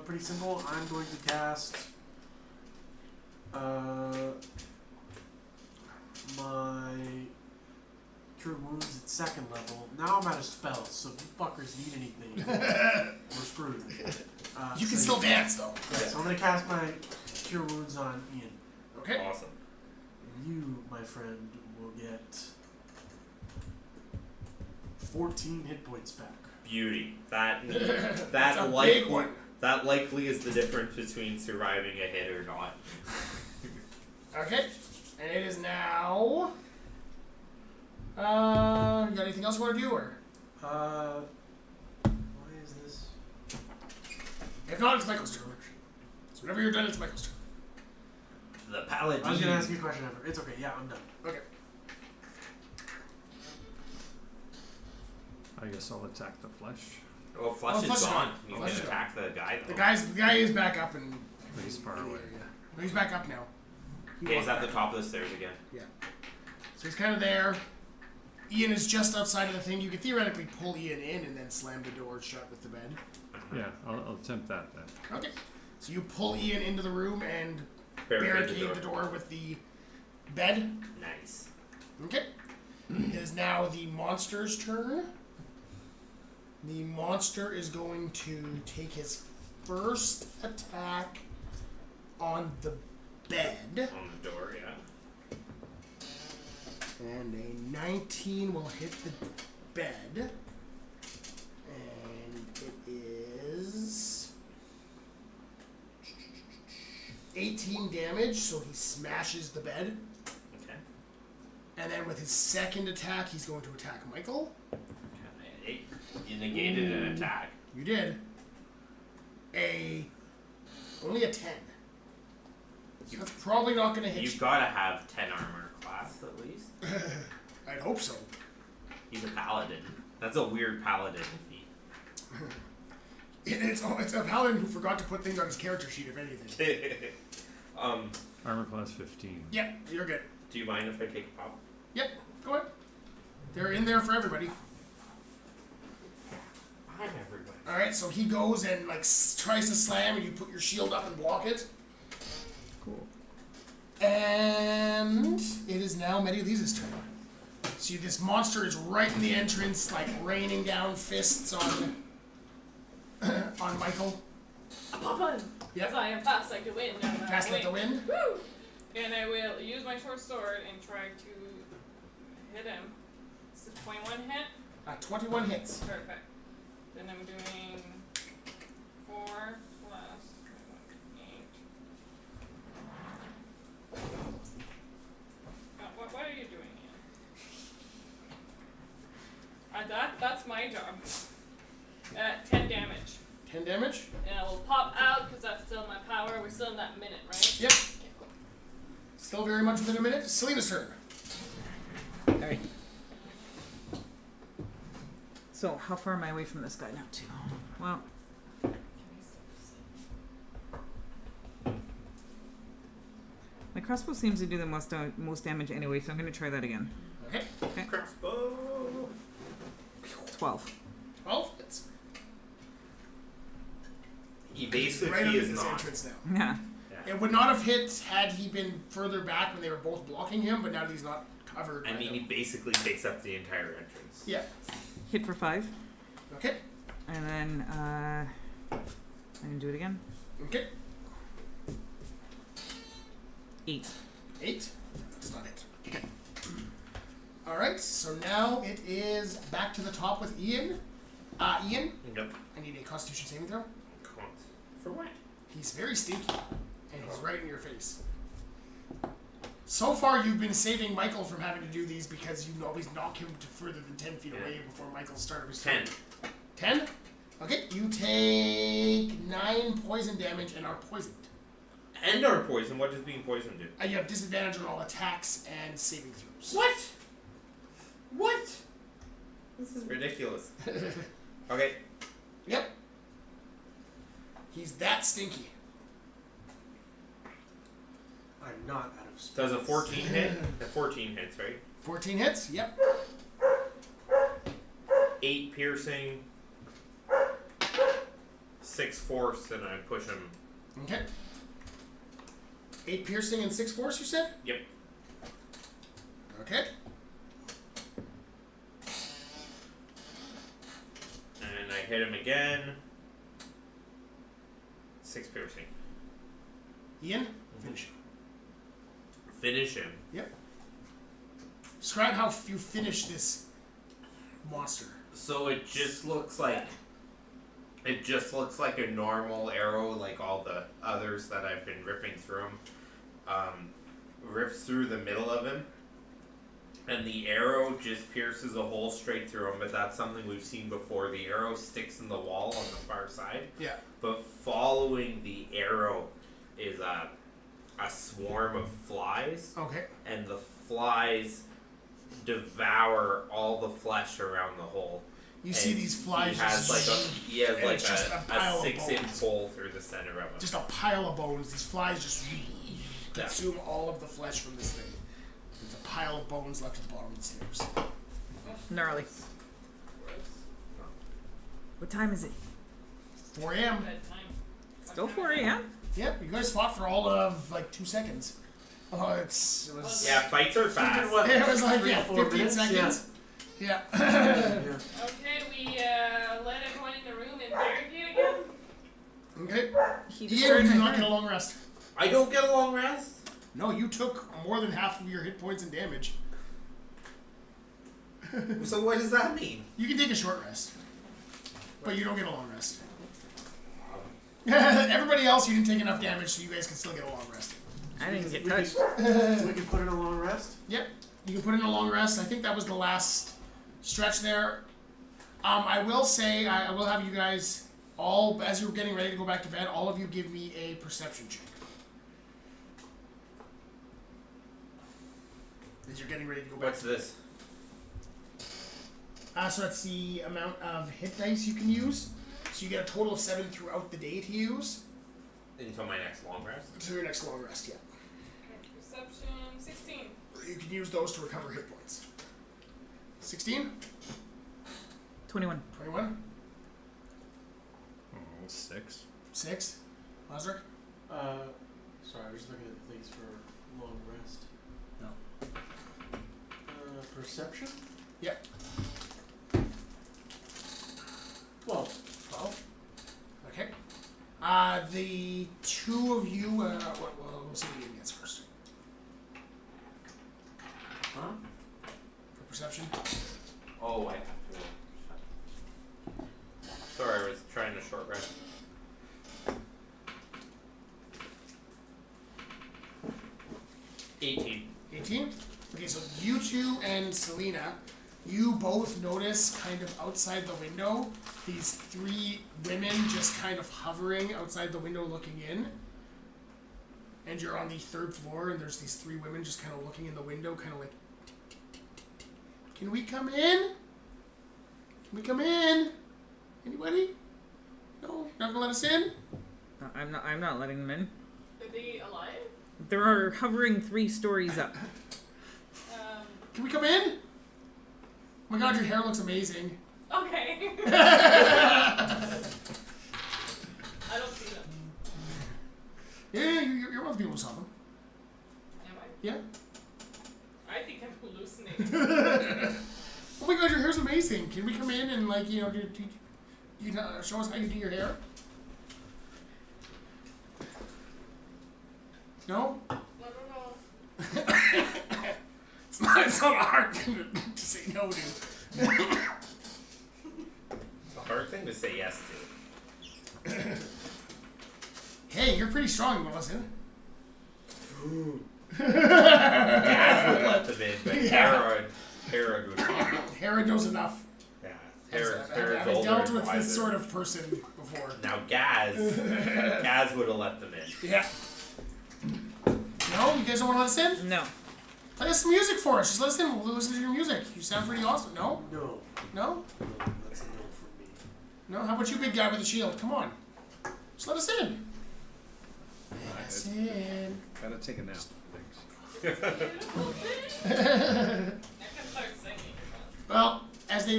pretty simple. I'm going to cast my Cure Wounds at second level. Now I'm out of spells, so if you fuckers need anything, we're screwed. You can so still dance though. Yeah, so I'm going to cast my Cure Wounds on Ian. Okay. Awesome. You, my friend, will get 14 hit points back. Beauty. That That's a likely big one. that likely is the difference between surviving a hit or not. Okay. And it is now. You got anything else you want to do, or Why is this? if not, it's Michael's turn. So whenever you're done, it's Michael's turn. The paladin. I was going to ask you a question after. It's okay, yeah, I'm done. Okay. I guess I'll attack the flesh. Well, flesh Oh, is flesh is gone. gone. You Flesh can is attack the guy though. The guy is back up and He's far away. No, he's back up now. He Okay, he's walked at the back. top of the stairs again. Yeah. So he's kind of there. Ian is just outside of the thing. You could theoretically pull Ian in and then slam the door shut with the bed. Yeah, I'll attempt that then. Okay. So you pull Ian into the room and Barricade barricade the door with the bed. Nice. Okay. It is now the monster's turn. The monster is going to take his first attack on the bed. On the door, yeah. And a 19 will hit the bed. And it is 18 damage, so he smashes the bed. Okay. And then with his second attack, he's going to attack Michael. Okay. You negated an attack. You did. Only a 10. So that's probably not going to hit You've you. got to have 10 armor class at least. I'd hope so. He's a paladin. That's a weird paladin feat. It's a paladin who forgot to put things on his character sheet, if anything. Armor class 15. Yep, you're good. Do you mind if I take a pop? Yep, go ahead. They're in there for everybody. I'm everybody. Alright, so he goes and tries to slam, and you put your shield up and block it. Cool. And it is now Medilisa's turn. See, this monster is right in the entrance, raining down fists on Michael. Papa! Yep. Because I am fast like the wind. Fast like the wind. Woo! And I will use my short sword and try to hit him. It's a 21 hit. 21 hits. Perfect. Then I'm doing 4 plus 8. What are you doing here? That's my job. 10 damage. 10 damage. And I will pop out because that's still my power. We're still in that minute, right? Yep. Okay, cool. Still very much within a minute. Selena's turn. Alright. So, how far am I away from this guy now, too? Well, my crossbow seems to do the most damage anyway, so I'm going to try that again. Okay. Crossbow. 12. 12 hits. Evasive Right he under is this not. entrance now. Yeah. Yeah. It would not have hit had he been further back when they were both blocking him, but now that he's not covered. I by mean, he them. basically takes up the entire entrance. Yeah. Hit for 5. Okay. And then, I'm going to do it again. Okay. 8. 8. Does not hit. Okay. Alright, so now it is back to the top with Ian. Ian, Yep. I need a Constitution saving throw. For what? He's very stinky, and he's right in your face. So far, you've been saving Michael from having to do these because you always knock him to further than 10 feet away before Michael's started his turn. 10. 10? Okay, you take 9 poison damage and are poisoned. And our poison. What does being poisoned do? You have disadvantage on all attacks and saving throws. What? What? This is ridiculous. Okay. Yep. He's that stinky. I'm not out of space. Does a 14 hit? A 14 hits, right? 14 hits? Yep. 8 piercing, 6 force, and I push him. Okay. 8 piercing and 6 force, you said? Yep. Okay. And I hit him again. 6 piercing. Ian, finish him. Finish him. Yep. Describe how you finish this monster. So it just looks like a normal arrow, like all the others that I've been ripping through him. Rips through the middle of him, and the arrow just pierces a hole straight through him. But that's something we've seen before. The arrow sticks in the wall on the far side. Yeah. But following the arrow is a swarm of flies, Okay. and the flies devour all the flesh around the hole. You see And these flies He has and like it's just a pile a of 6-inch bones. hole through the center of him. Just a pile of bones. These flies just consume all of the flesh from this thing. There's a pile of bones left at the bottom of the stairs. Gnarly. What time is it? 4 a.m. Bedtime. It's Go for it, yeah. Yep, you guys fought for all of like 2 seconds. Oh, it was. Yeah, fights are fast. What, It was like 3 or 4 15 minutes? seconds. Yeah. Yeah. Okay, we let everyone in the room and barricade again. Okay. He Ian, destroyed you do my not friend. get a long rest. I don't get a long rest. No, you took more than half of your hit points and damage. So what does that mean? You can take a short rest, but you don't get a long rest. Everybody else, you didn't take enough damage, so you guys can still get a long rest. I didn't get We touched. we can put in a long rest. Yep, you can put in a long rest. I think that was the last stretch there. I will say, I will have you guys all, as you're getting ready to go back to bed, all of you give me a perception check. As you're getting ready to go back. What's this? So that's the amount of hit dice you can use. So you get a total of 7 throughout the day to use. Until my next long rest. To your next long rest, yeah. Okay, perception 16. You can use those to recover hit points. 16? 21. 21? Oh, 6. 6? Lazarek? Sorry, I was just looking at the things for long rest. No. Perception? Yep. 12. 12? Okay. The two of you, well, we'll see what Ian gets first. Huh? For perception. Oh, I have to. Sorry, I was trying to short rest. 18. 18? Okay, so you two and Selena, you both notice kind of outside the window these 3 women just kind of hovering outside the window looking in. And you're on the 3rd floor and there's these 3 women just kind of looking in the window, kind of like, can we come in? Can we come in? Anybody? No? Not gonna let us in? No, I'm not letting them in. Are they alive? There are hovering 3 stories up. Can we come in? Oh my god, your hair looks amazing. Okay. I don't see them. Yeah, you're one of the people who saw them. Am I? Yeah. I think I'm hallucinating. Oh my god, your hair's amazing. Can we come in and, like, you know, show us how you do your hair? No? I don't know. It's not a hard thing to say no to. It's a hard thing to say yes to. Hey, you're pretty strong, Melissa. Gaz would let them in, but Yeah. Herod would not. Herod knows enough. Yeah, Herod's I've older dealt and with this wiser. sort of person before. Now Gaz would have let them in. Yeah. No? You guys don't want to let us in? No. Play us some music for us. Just let us in. We'll listen to your music. You sound pretty awesome. No? No. No? No, that's a no for me. No? How about you, big guy with the shield? Come on. Just let us in. Let us in. Gotta take a nap. Thanks. Beautiful thing. I can start singing. Well, as they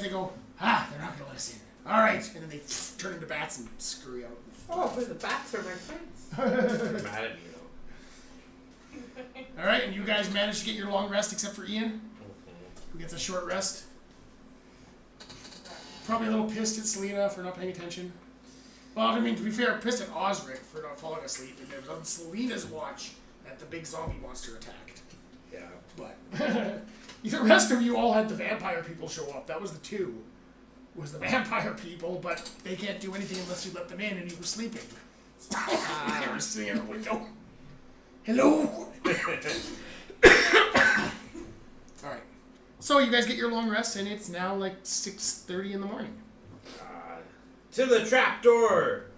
go, they're not gonna let us in. All right, and then they turn into bats and scurry out. Oh, but the bats are my friends. They're mad at me though. All right, and you guys managed to get your long rest, except for Ian, who gets a short rest. Probably a little pissed at Selena for not paying attention. Well, I mean, to be fair, pissed at Osric for not falling asleep. And it was on Selena's watch that the big zombie monster attacked. Yeah. But the rest of you all had the vampire people show up. That was the 2. Was the vampire people, but they can't do anything unless you let them in and you were sleeping. They were sitting in the window. Hello. All right. So you guys get your long rest, and it's now like 6:30 in the morning. To the trapdoor!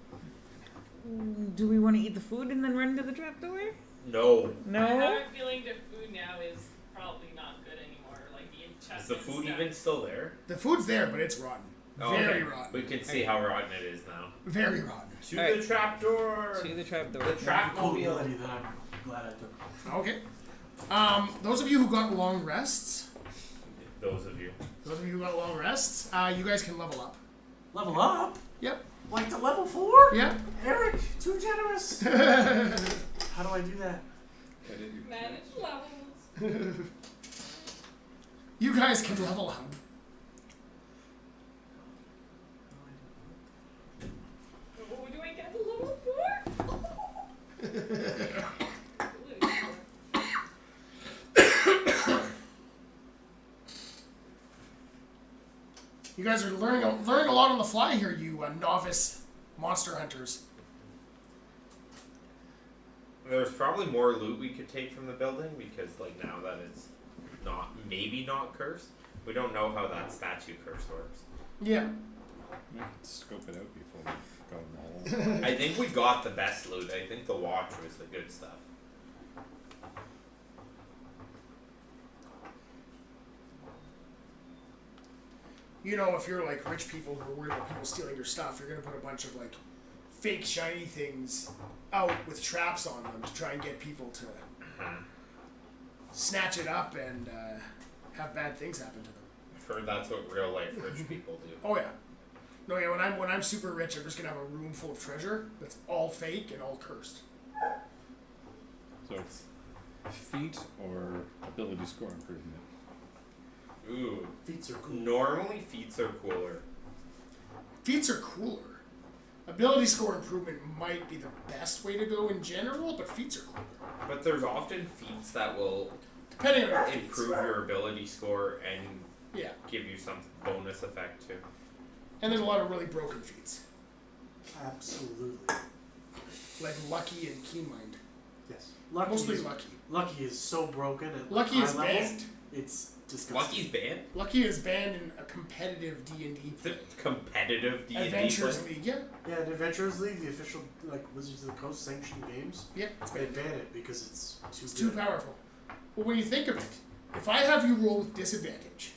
Do we want to eat the food and then run to the trapdoor? No. No? I have a feeling the food now is probably not good anymore. Like the Is the food even still there? The food's there, but it's rotten. Very rotten. We can see how rotten it is now. Very rotten. To Alright. the trapdoor! To the trapdoor. The trap Cool mobile. ability that I'm glad I took. Okay. Those of you who got long rests, Those of you. you guys can level up. Level up? Yep. Like to level 4? Yeah. Eric, too generous. How do I do that? Manage levels. You guys can level up. Oh, do I get to level 4? You guys are learning a lot on the fly here, you novice monster hunters. There's probably more loot we could take from the building because, like, now that it's maybe not cursed, we don't know how that statue curse works. Yeah. We could scope it out before we go in the hole. I think we got the best loot. I think the watch was the good stuff. You know, if you're like rich people who are worried about people stealing your stuff, you're gonna put a bunch of like fake shiny things out with traps on them to try and get people to snatch it up and have bad things happen to them. I've heard that's what real life rich people do. Oh yeah. No, yeah. When I'm super rich, I'm just gonna have a room full of treasure that's all fake and all cursed. So, feat or ability score improvement? Ooh. Feats are cool. Normally feats are cooler. Feats are cooler. Ability score improvement might be the best way to go in general, but feats are cooler. But there's often feats that will Depending on your feats. improve your ability score and Yeah. give you some bonus effect too. And there's a lot of really broken feats. Absolutely. Like Lucky and Keen Mind. Yes. Lucky Mostly is, Lucky. Lucky is so broken at Lucky high is levels, banned. It's disgusting. Lucky's banned? Lucky is banned in a competitive D&D The play. competitive D&D Adventures play? League, yeah. Yeah, in Adventurers League, the official like Wizards of the Coast sanctioned games, Yeah, it's they banned. ban it because it's too It's good. too powerful. Well, when you think of it, if I have you roll with disadvantage,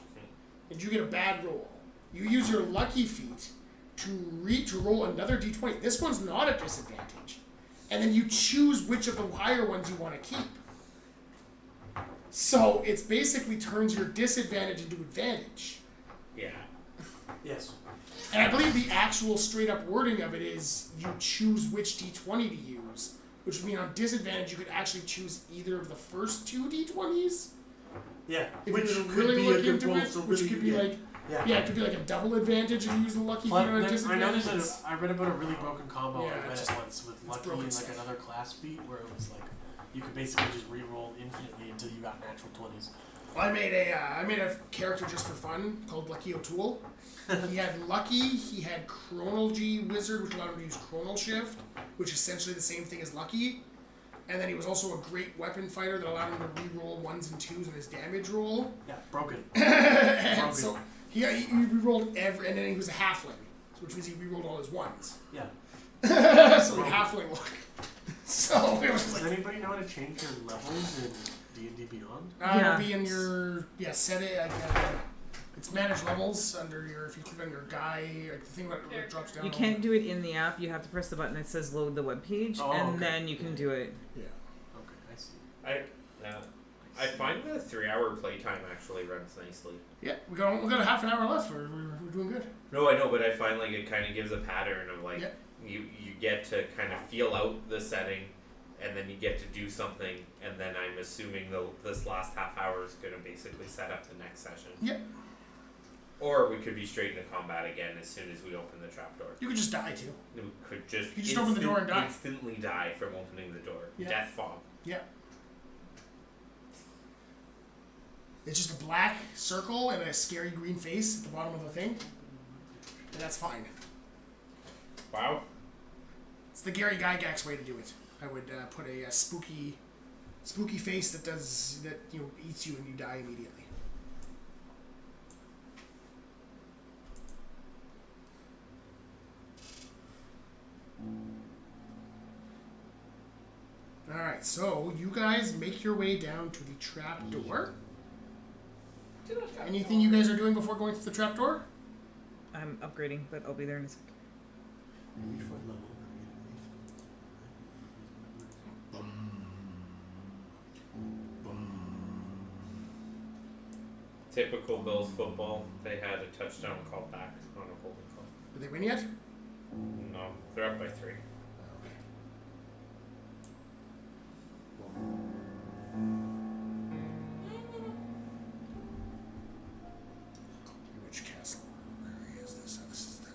and you get a bad roll, you use your lucky feat to roll another d20. This one's not a disadvantage. And then you choose which of the higher ones you want to keep. So it's basically turns your disadvantage into advantage. Yeah. Yes. And I believe the actual straight up wording of it is you choose which d20 to use, which would mean on disadvantage you could actually choose either of the first two d20s. Yeah. If Which you were to could really be look a good into roll, it, so which really, could be yeah. like, yeah, it could be like a double advantage if you use the lucky feat Well, on a I disadvantage. noticed I read about a really broken combo Yeah, I read it's it just- once with it's Lucky broken and like stuff. another class feat where it was like you could basically just re-roll infinitely until you got natural 20s. Well, I made a character just for fun called Lucky O'Toole. He had Lucky, he had Chronology Wizard, which allowed him to use Chronal Shift, which is essentially the same thing as Lucky. And then he was also a great weapon fighter that allowed him to re-roll 1s and 2s in his damage roll. Yeah, broken. And Broken. so he re-rolled every, and then he was a halfling, which means he re-rolled all his 1s. Yeah. So the halfling look. So it was Does like, anybody know how to change your levels in D&D Beyond? it'll be in your, set it, it's manage levels under your, if you click on your guy, like the thing that drops down. You can't do it in the app. You have to press the button that says load the web page, Oh, and okay. then you can do it. Yeah. Okay, I see. I find the 3-hour playtime actually runs nicely. Yeah, we got a half an hour left. We're doing good. No, I know, but I find like it kind of gives a pattern of like Yeah. you get to kind of feel out the setting, and then you get to do something, and then I'm assuming this last half hour is going to basically set up the next session. Yeah. Or we could be straight into combat again as soon as we open the trapdoor. You could just die too. We could just, You just open the door and die. instantly die from opening the door. Yeah. Death fog. Yeah. It's just a black circle and a scary green face at the bottom of the thing. And that's fine. Wow. It's the Gary Gygax way to do it. I would put a spooky face that eats you and you die immediately. Alright, so you guys make your way down to the trap door. To the trap Anything you guys are doing before going through the trap door? I'm upgrading, but I'll be there in a second. Reach for level. Typical Bills football. They had a touchdown called back on a holding call. Did they win yet? They're up by 3. Which castle area is this? Oh, this is the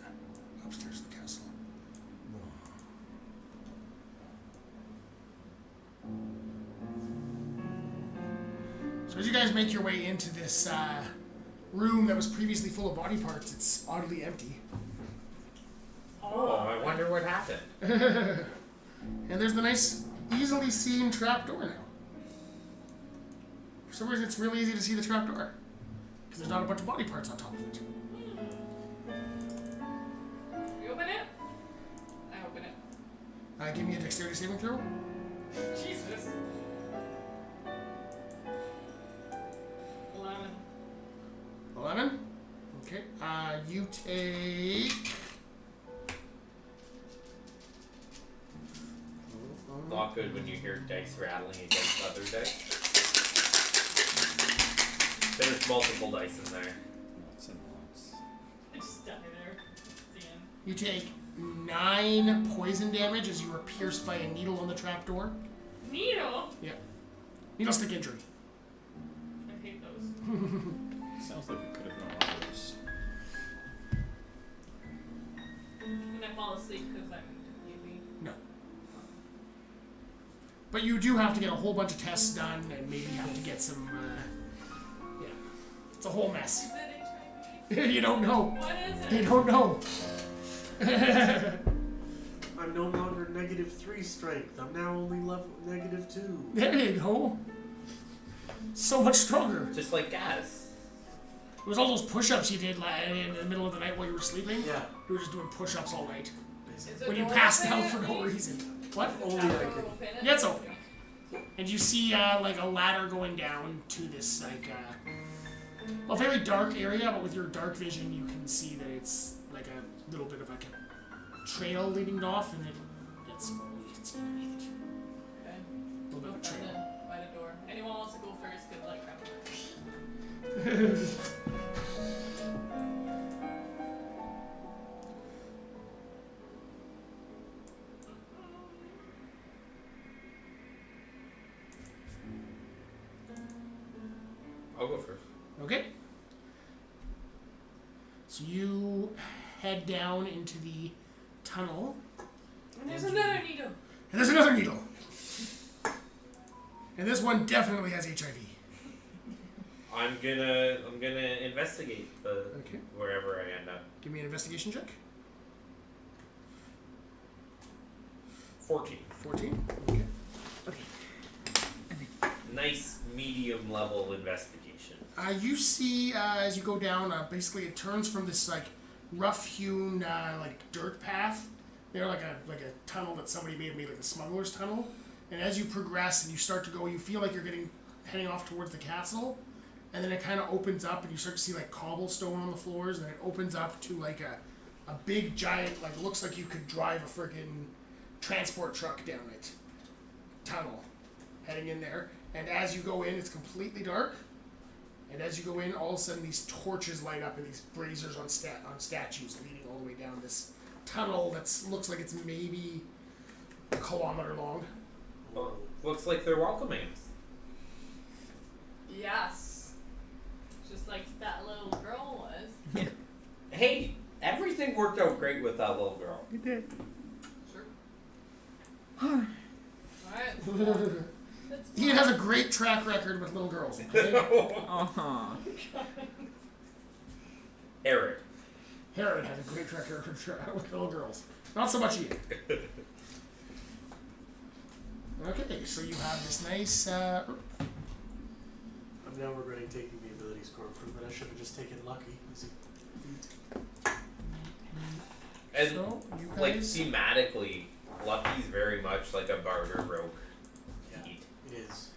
upstairs of the castle. So as you guys make your way into this room that was previously full of body parts, it's oddly empty. Oh, I wonder what happened. And there's the nice, easily seen trapdoor now. For some reason, it's really easy to see the trapdoor. Because there's not a bunch of body parts on top of it. You open it? I open it. Give me a dexterity saving throw. Jesus. 11. 11. Okay. You take... Not good when you hear dice rattling against other dice. There's multiple dice in there. Lots and lots. I just die there. At the end. You take 9 poison damage as you are pierced by a needle on the trapdoor. Needle? Yeah. Needle stick injury. I hate those. Sounds like it could have gone worse. And I fall asleep because I'm sleepy. No. But you do have to get a whole bunch of tests done and maybe have to get some, yeah. It's a whole mess. Is it HIV? You don't know. What is You it? don't know. I'm no longer -3 strength. I'm now only level -2. There you go. So much stronger. Just like Gaz. It was all those push-ups you did in the middle of the night while you were sleeping. Yeah. You were just doing push-ups all night. Is Basically. it When you door passed open out for at no least? reason. What? Only I Door could. open it? Yeah, it's open. And you see like a ladder going down to this like a very dark area, but with your dark vision you can see that it's like a little bit of like a trail leading off, and it gets well, you can see underneath it. Okay. A little bit Go of a find trail. it by the door. Anyone wants to go first? Cause like I'm. I'll go first. Okay. So you head down into the tunnel, And there's another needle. and there's another needle. And this one definitely has HIV. I'm gonna investigate the Okay. wherever I end up. Give me an investigation check. 14. 14. Okay. Nice medium level investigation. You see as you go down, basically it turns from this like rough-hewn like dirt path. They're like a tunnel that somebody made like a smuggler's tunnel. And as you progress and you start to go, you feel like you're heading off towards the castle. And then it kind of opens up, and you start to see like cobblestone on the floors, and it opens up to like a big giant, like looks like you could drive a freaking transport truck down it. Tunnel, heading in there. And as you go in, it's completely dark. And as you go in, all of a sudden these torches light up and these braziers on statues leading all the way down this tunnel that looks like it's maybe a kilometer long. Well, looks like they're welcoming us. Yes. Just like that little girl was. Hey, everything worked out great with that little girl. You did. Sure. Alright. Ian has a great track record with little girls. Okay? Uh-huh. Eric. Herod has a great track record with little girls. Not so much Ian. Okay, so you have this nice. I'm now regretting taking the ability score improvement. I should have just taken lucky. And So, you guys. like thematically, Lucky's very much like a barter rogue. Yeah. Feat. It is.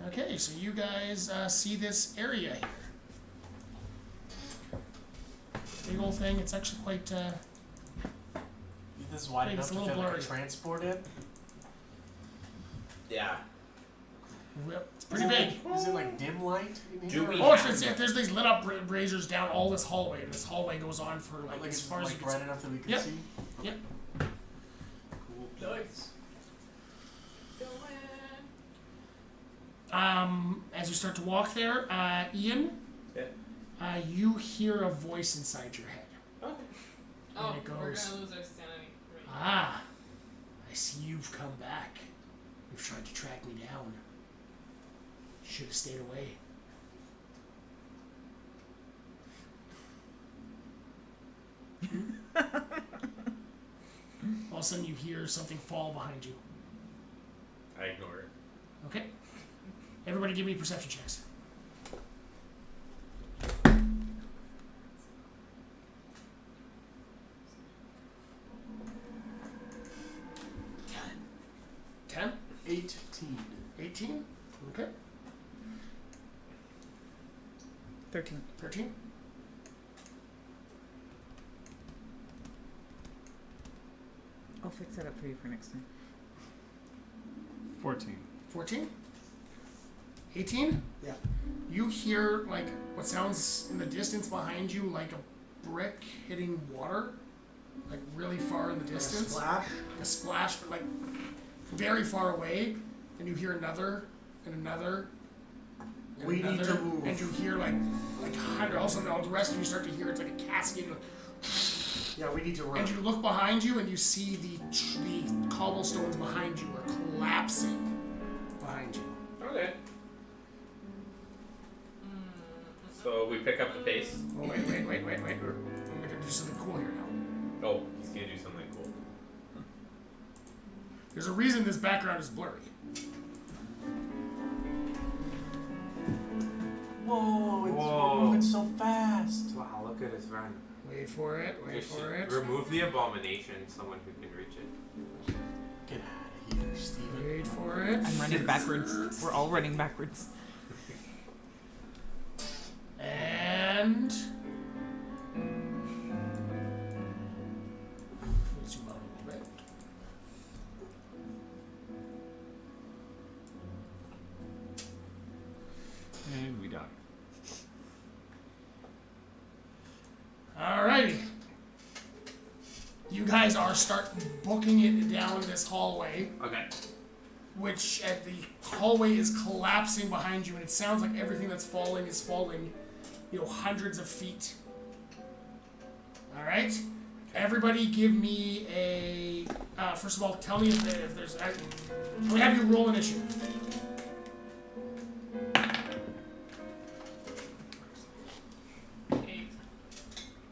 Okay, so you guys see this area here. Big old thing. It's actually quite. This is wide Wait, enough it's a to little fit like blurry. a transport in. Yeah. Yep, it's pretty big. Is it like dim light? in Do here? we Oh, have- there's these lit up braziers down all this hallway, and this hallway goes on for like as it's far as you like can bright see. enough that we can Yep. see? Yep. As you start to walk there, Ian, Yeah. you hear a voice inside your head. Okay. Oh, it we're goes. gonna lose our sanity. Right. Ah, I see you've come back. You've tried to track me down. Should have stayed away. All of a sudden, you hear something fall behind you. I ignore it. Okay. Everybody, give me perception checks. Ten. 18. 18. Okay. 13. 13. I'll fix that up for you for next time. 14. 14. 18. Yeah. You hear like what sounds in the distance behind you like a brick hitting water, like really far in the distance. Splash. A splash, but like very far away. And you hear another and another. And We need another, to move. And you hear like 100. Also, all the rest of you start to hear it's like a cascade. Yeah, we need to run. And you look behind you and you see the cobblestones behind you are collapsing behind you. Okay. So we pick up the pace. Oh, wait. We're gonna do something cool here now. Oh, he's gonna do something cool. There's a reason this background is blurry. Whoa, it's Whoa. moving so fast. Wow, look at us run. Wait for it. We should remove the abomination, someone who can reach it. Get out of here, Steven. Wait for it. I'm running backwards. We're all running backwards. And we'll zoom out a little bit. And we die. Alrighty. You guys are start booking it down this hallway, Okay. which at the hallway is collapsing behind you, and it sounds like everything that's falling is falling, hundreds of feet. Alright? Everybody give me a... first of all, tell me if there's... Can we have you roll initiative?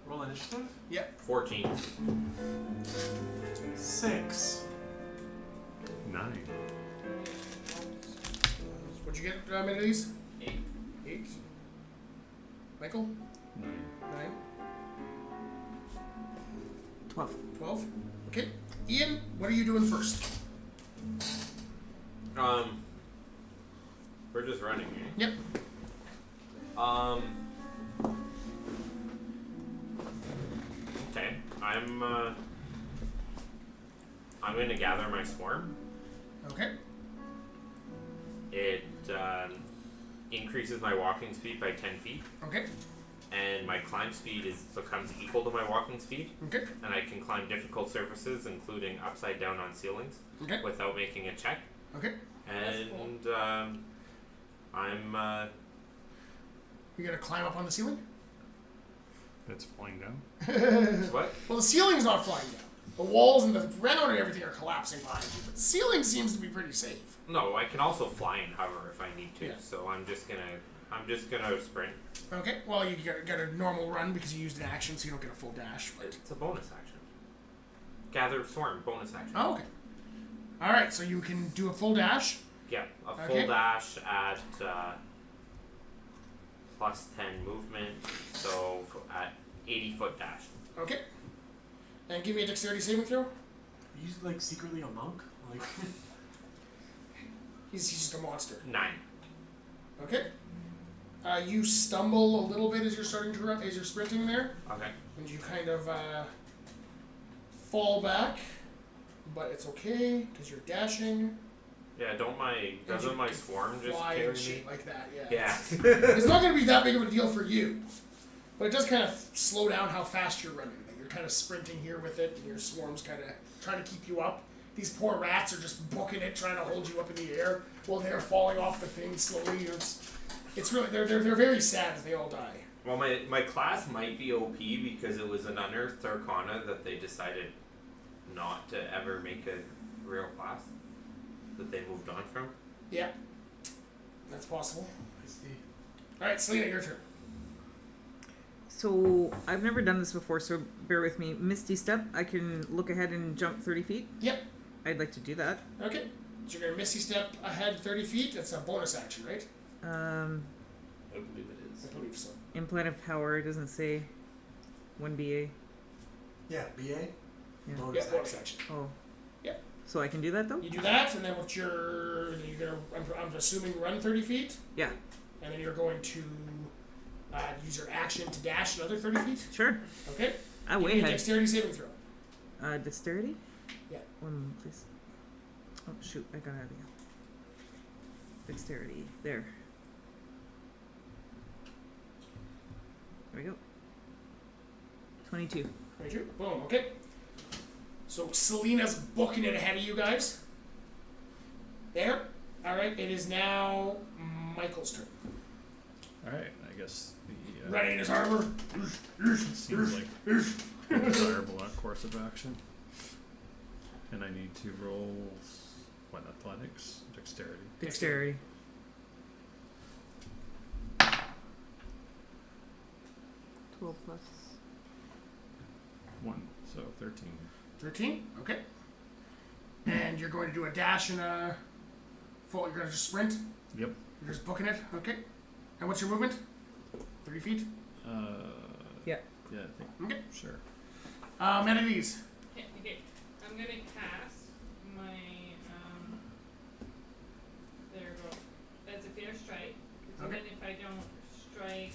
Roll initiative. 14. 6. 9. What'd you get, many of these? 8. 8. Michael? 9. 9. 12. 12. Okay. Ian, what are you doing first? We're just running, eh? Yep. Okay. I'm gonna gather my swarm. Okay. It increases my walking speed by 10 feet, Okay. and my climb speed becomes equal to my walking speed, Okay. and I can climb difficult surfaces, including upside down on ceilings, Okay. without making a check. Okay. And I'm You gotta climb up on the ceiling? That's falling down. what? Well, the ceiling's not flying down. The walls and the ground and everything are collapsing behind you, but the ceiling seems to be pretty safe. No, I can also fly and hover if I need to. Yeah. So I'm just gonna sprint. Okay. Well, you got a normal run because you used an action, so you don't get a full dash. But It's a bonus action. Gather swarm bonus action. oh, okay. All right. So you can do a full dash. Yeah, a full Okay. dash at plus 10 movement, so at 80-foot dash. Okay. And give me a dexterity saving throw. Are you like secretly a monk? Like He's just a monster. 9. Okay. You stumble a little bit as you're starting to run, as you're sprinting there, Okay. and you kind of fall back, but it's okay because you're dashing. Yeah, doesn't my swarm just fly carry and me? shit like that? Yeah. Yeah. It's not going to be that big of a deal for you, but it does kind of slow down how fast you're running. Like you're kind of sprinting here with it, and your swarm's kind of trying to keep you up, these poor rats are just booking it, trying to hold you up in the air while they're falling off the thing slowly. It's really they're very sad as they all die. Well, my class might be OP because it was an unearthed arcana that they decided not to ever make a real class that they moved on from. Yeah, that's possible. I see. All right, Selena, your turn. So I've never done this before, so bear with me. Misty Step, I can look ahead and jump 30 feet. Yep. I'd like to do that. Okay. So you're gonna Misty Step ahead 30 feet. That's a bonus action, right? I believe it is. I believe so. Implant of power, it doesn't say 1BA. Yeah, BA. Yeah. Bonus Yeah, action. bonus action. Oh. Yeah. So I can do that though? You do that, and then what you're gonna, I'm assuming, run 30 feet, Yeah. and then you're going to use your action to dash another 30 feet. Sure. Okay. I Give way me a ahead. dexterity saving throw. Dexterity? Yeah. One moment, please. Oh shoot, I got out of here. Dexterity. There. There we go. 22. 22. Boom. Okay. So Selena's booking it ahead of you guys. There. All right. It is now Michael's turn. Alright, I guess the Ready in his armor. seems like a desirable course of action. And I need to roll what, athletics? Dexterity. Dexterity. 12 plus. 1, so 13. 13. Okay. And you're going to do a dash and a full. You're going to just sprint. Yep. You're just booking it. Okay. And what's your movement? 30 feet. Yeah. Yeah, I think. Okay. Sure. Melodies. Okay. I'm gonna cast my there we go. That's a fair strike. 'Cause Okay. even if I don't strike,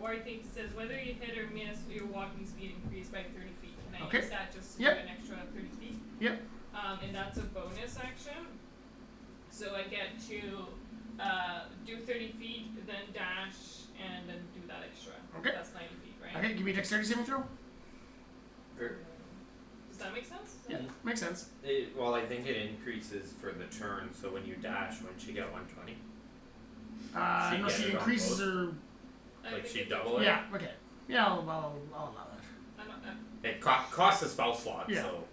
or I think it says whether you hit or miss, your walking speed increased by 30 feet. Can I Okay. use that just to Yep. do an extra 30 feet? Yep. And that's a bonus action. So I get to do 30 feet, then dash, and then do that extra. Okay. That's 90 feet, right? Okay. Give me a dexterity saving throw. Does that make sense? Yeah. Makes sense. Well, I think it increases for the turn, so when you dash, wouldn't she get 120? She No, get she it on increases both? her. I Like think she it's- double it? Yeah. Okay. Yeah. I'll allow that. I'm not, It costs a spell slot, Yeah. so.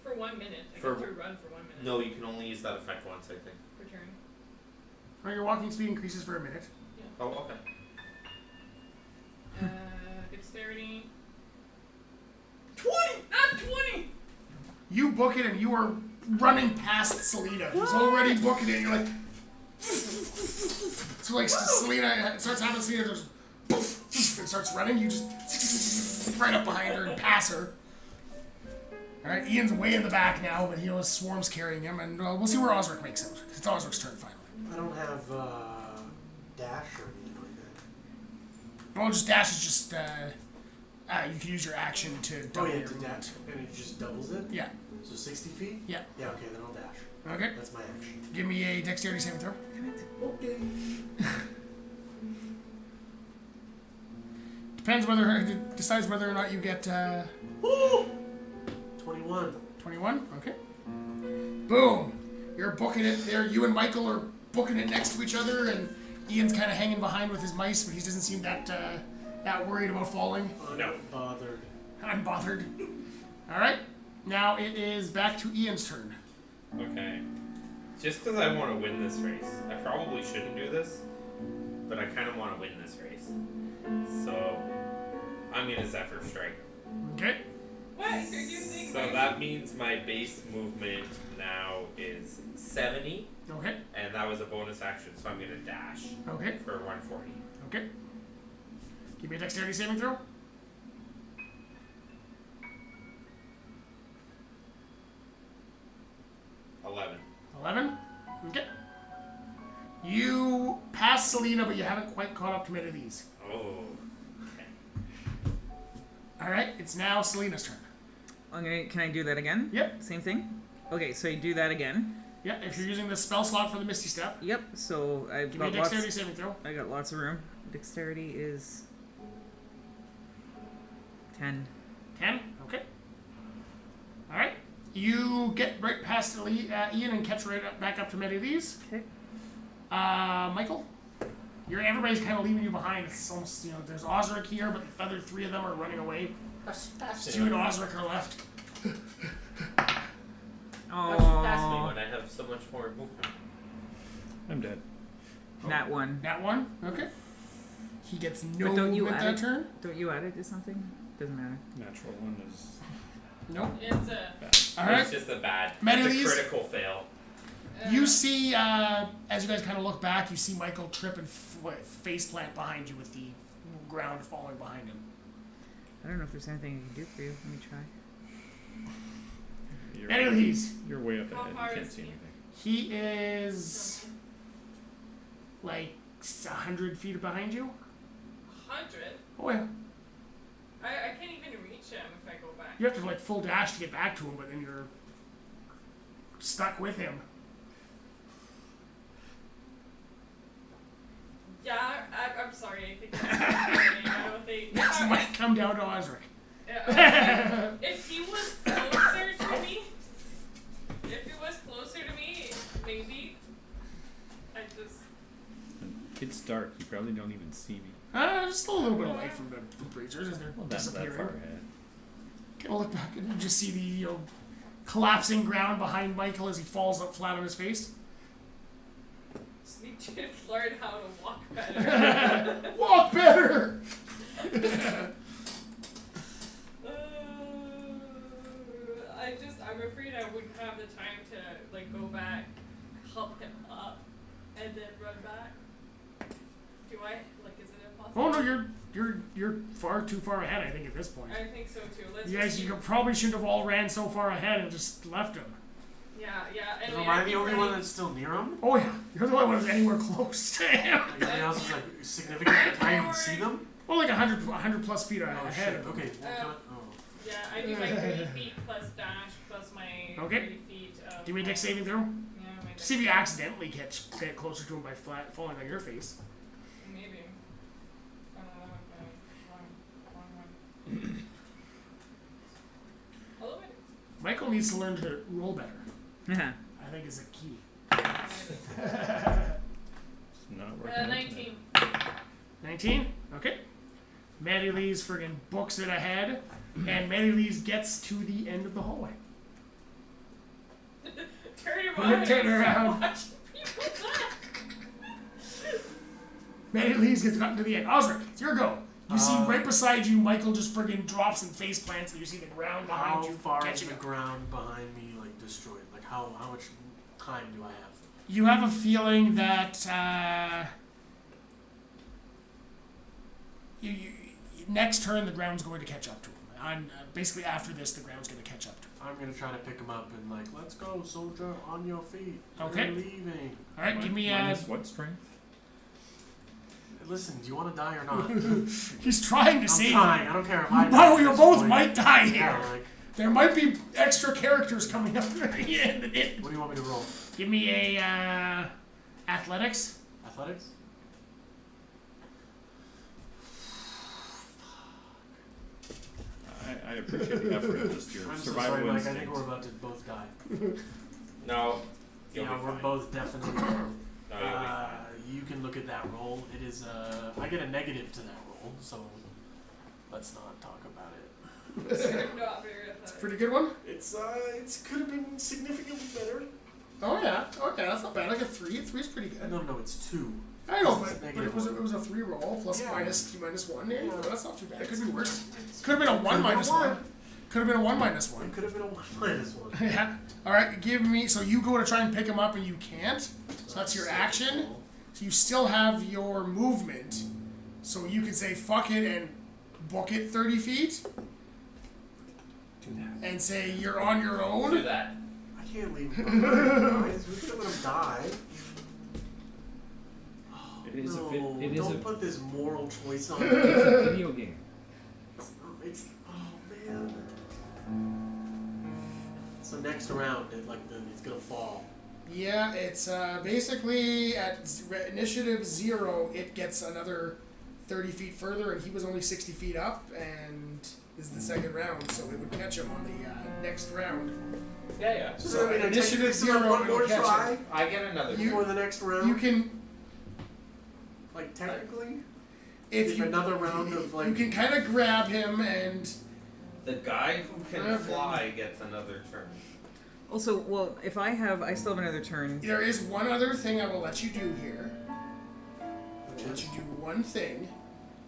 for 1 minute. I For- get to run for 1 minute. No, you can only use that effect once, I think. Per turn. Or your walking speed increases for a minute. Oh, okay. Dexterity. 20. Not 20! You book it, and you are running past Selena, who's already booking it. And you're like. So like Selena starts having Selena just and starts running. You just right up behind her and pass her. All right, Ian's way in the back now, but he knows Swarm's carrying him, and we'll see where Osric makes it. It's Osric's turn finally. I don't have dash or anything like that. Well, just dash is just you can use your action to double Oh yeah, your to movement. dash, and it just doubles it. Yeah. So 60 feet. Yeah. Yeah. Okay, then I'll dash. Okay. That's my action. Give me a dexterity saving throw. Okay. Depends whether it decides whether or not you get 21. 21. Okay. Boom. You're booking it there. You and Michael are booking it next to each other, and Ian's kind of hanging behind with his mice, but he doesn't seem that worried about falling. No. Unbothered. Unbothered. All right. Now it is back to Ian's turn. Okay. Just because I want to win this race, I probably shouldn't do this, but I kind of want to win this race. So, I'm going to Zephyr Strike. Okay. What? You're using So that means my base movement now is 70, Okay. and that was a bonus action, so I'm going to dash Okay. for 140. Okay. Give me a dexterity saving throw. 11. Okay. You pass Selena, but you haven't quite caught up to many of these. Oh, okay. All right. It's now Selena's turn. Can I do that again? Yep. Same thing? Okay, so you do that again. Yeah. If you're using the spell slot for the Misty Step, Yep, so I've give me a got lots. dexterity saving throw. I got lots of room. Dexterity is 10. 10. Okay. All right. You get right past Ian and catch right back up to Medivise. Okay. Michael, everybody's kind of leaving you behind. It's almost, there's Osric here, but the other 3 of them are running away. Just you and Osric are left. Pass me when I have so much more movement. I'm dead. That one. That one? Okay. He gets no But don't you movement add that it? turn? Don't you add it to something? Doesn't matter. Natural one is Nope. It's a. Alright. It's just a bad. Medivise? It's a critical fail. You see, as you guys kind of look back, you see Michael trip and face plant behind you with the ground falling behind him. I don't know if there's anything I can do for you. Let me try. Anyways, You're way up How ahead. far You can't is see he? anything. he is like 100 feet behind you. 100. Oh yeah. I can't even reach him if I go back. You have to like full dash to get back to him, but then you're stuck with him. Yeah, I'm sorry. I think that's I don't think. Next might come down to Osric. If he was closer to me, maybe. I just. It's dark. You probably don't even see me. Just a little bit away from the breachers as they're Well, that's that disappearing. far ahead. Kind of look back and you just see the collapsing ground behind Michael as he falls up flat on his face. Just need to learn how to walk better. Walk better! I'm afraid I wouldn't have the time to like go back, help him up, and then run back. Do I? Like, is it impossible? Oh no, you're far too far ahead. I think at this point. I think so too. Let's You guys, just you probably shouldn't have all ran so far ahead and just left him. Yeah. And Am I the only one that's still near him? Oh yeah, you're the only one that's anywhere close to him. Like everybody else is like significant. Can I even see them? Well, like 100 plus feet Oh ahead shit. of him. Okay. Well, can I, Yeah, I need like 30 feet plus dash plus my Okay. 30 feet. Give me a dex saving throw. Yeah, my dex. See if you accidentally get closer to him by falling on your face. Maybe. Wrong one. Although it Michael needs to learn to roll better. Yeah. I think is a key. It's not working. out 19. 19? Okay. Maddie Lee's friggin' books it ahead, and Maddie Lee's gets to the end of the hallway. Turn Yeah, around. turn around. Watch people die. Maddie Lee's gets gotten to the end. Osric, it's your go. You see right beside you, Michael just friggin' drops and face plants, and you see the ground behind how you far is catching the him. ground behind me like destroyed? Like how much time do I have? You have a feeling that you next turn the ground's going to catch up to him. Basically after this, the ground's going to catch up to him. I'm gonna try to pick him up and like, let's go, soldier, on your feet. Okay. We're leaving. All right, give me Minus what strength? Listen, do you want to die or not? He's trying to I'm save trying. you. I don't care if I die. No, at you this both point. might die here. Yeah, like, There might be extra characters coming up at the end. what do you want me to roll? Give me a athletics. Athletics? I appreciate the effort of just your I'm so survival sorry, Mike. I instinct. think we're about to both die. No. You'll Yeah, be we're fine. both definitely. No, you'll be fine. You can look at that roll. It is I get a negative to that roll, so let's not talk about it. Not very Pretty good one. It's could have been significantly better. Oh yeah. Okay, that's not bad. Like a 3. 3's pretty good. No, it's 2. I know, It's but negative it was a 3 roll plus Yeah. minus 1. There you go. That's not too bad. It could be worse. It's- Could have been a 1 Could've been a minus one. 1. Could have been a 1 minus 1. It could have been a 1 minus 1. Yeah. All right. Give me. So you go to try and pick him up and you can't. So that's your action. So you still have your movement. So you can say fuck it and book it 30 feet. Do that. And say you're on your Do own. that. I can't leave him behind, guys. We could have let him die. Oh, It is a no, it is don't a- put this moral choice on It's me. a video game. It's oh man. So next round, it's gonna fall. Yeah, it's basically at initiative 0, it gets another 30 feet further, and he was only 60 feet up, and this is the second round, so it would catch him on the next round. Yeah. So I mean, Initiative initiative 0, zero, one more it'll catch try I get another. for the next round. You can, like technically, if you another round of like. you can kind of grab him and The guy who can fly gets another turn. Also, well, if I still have another turn. there is one other thing I will let you do here. I will let you do one thing,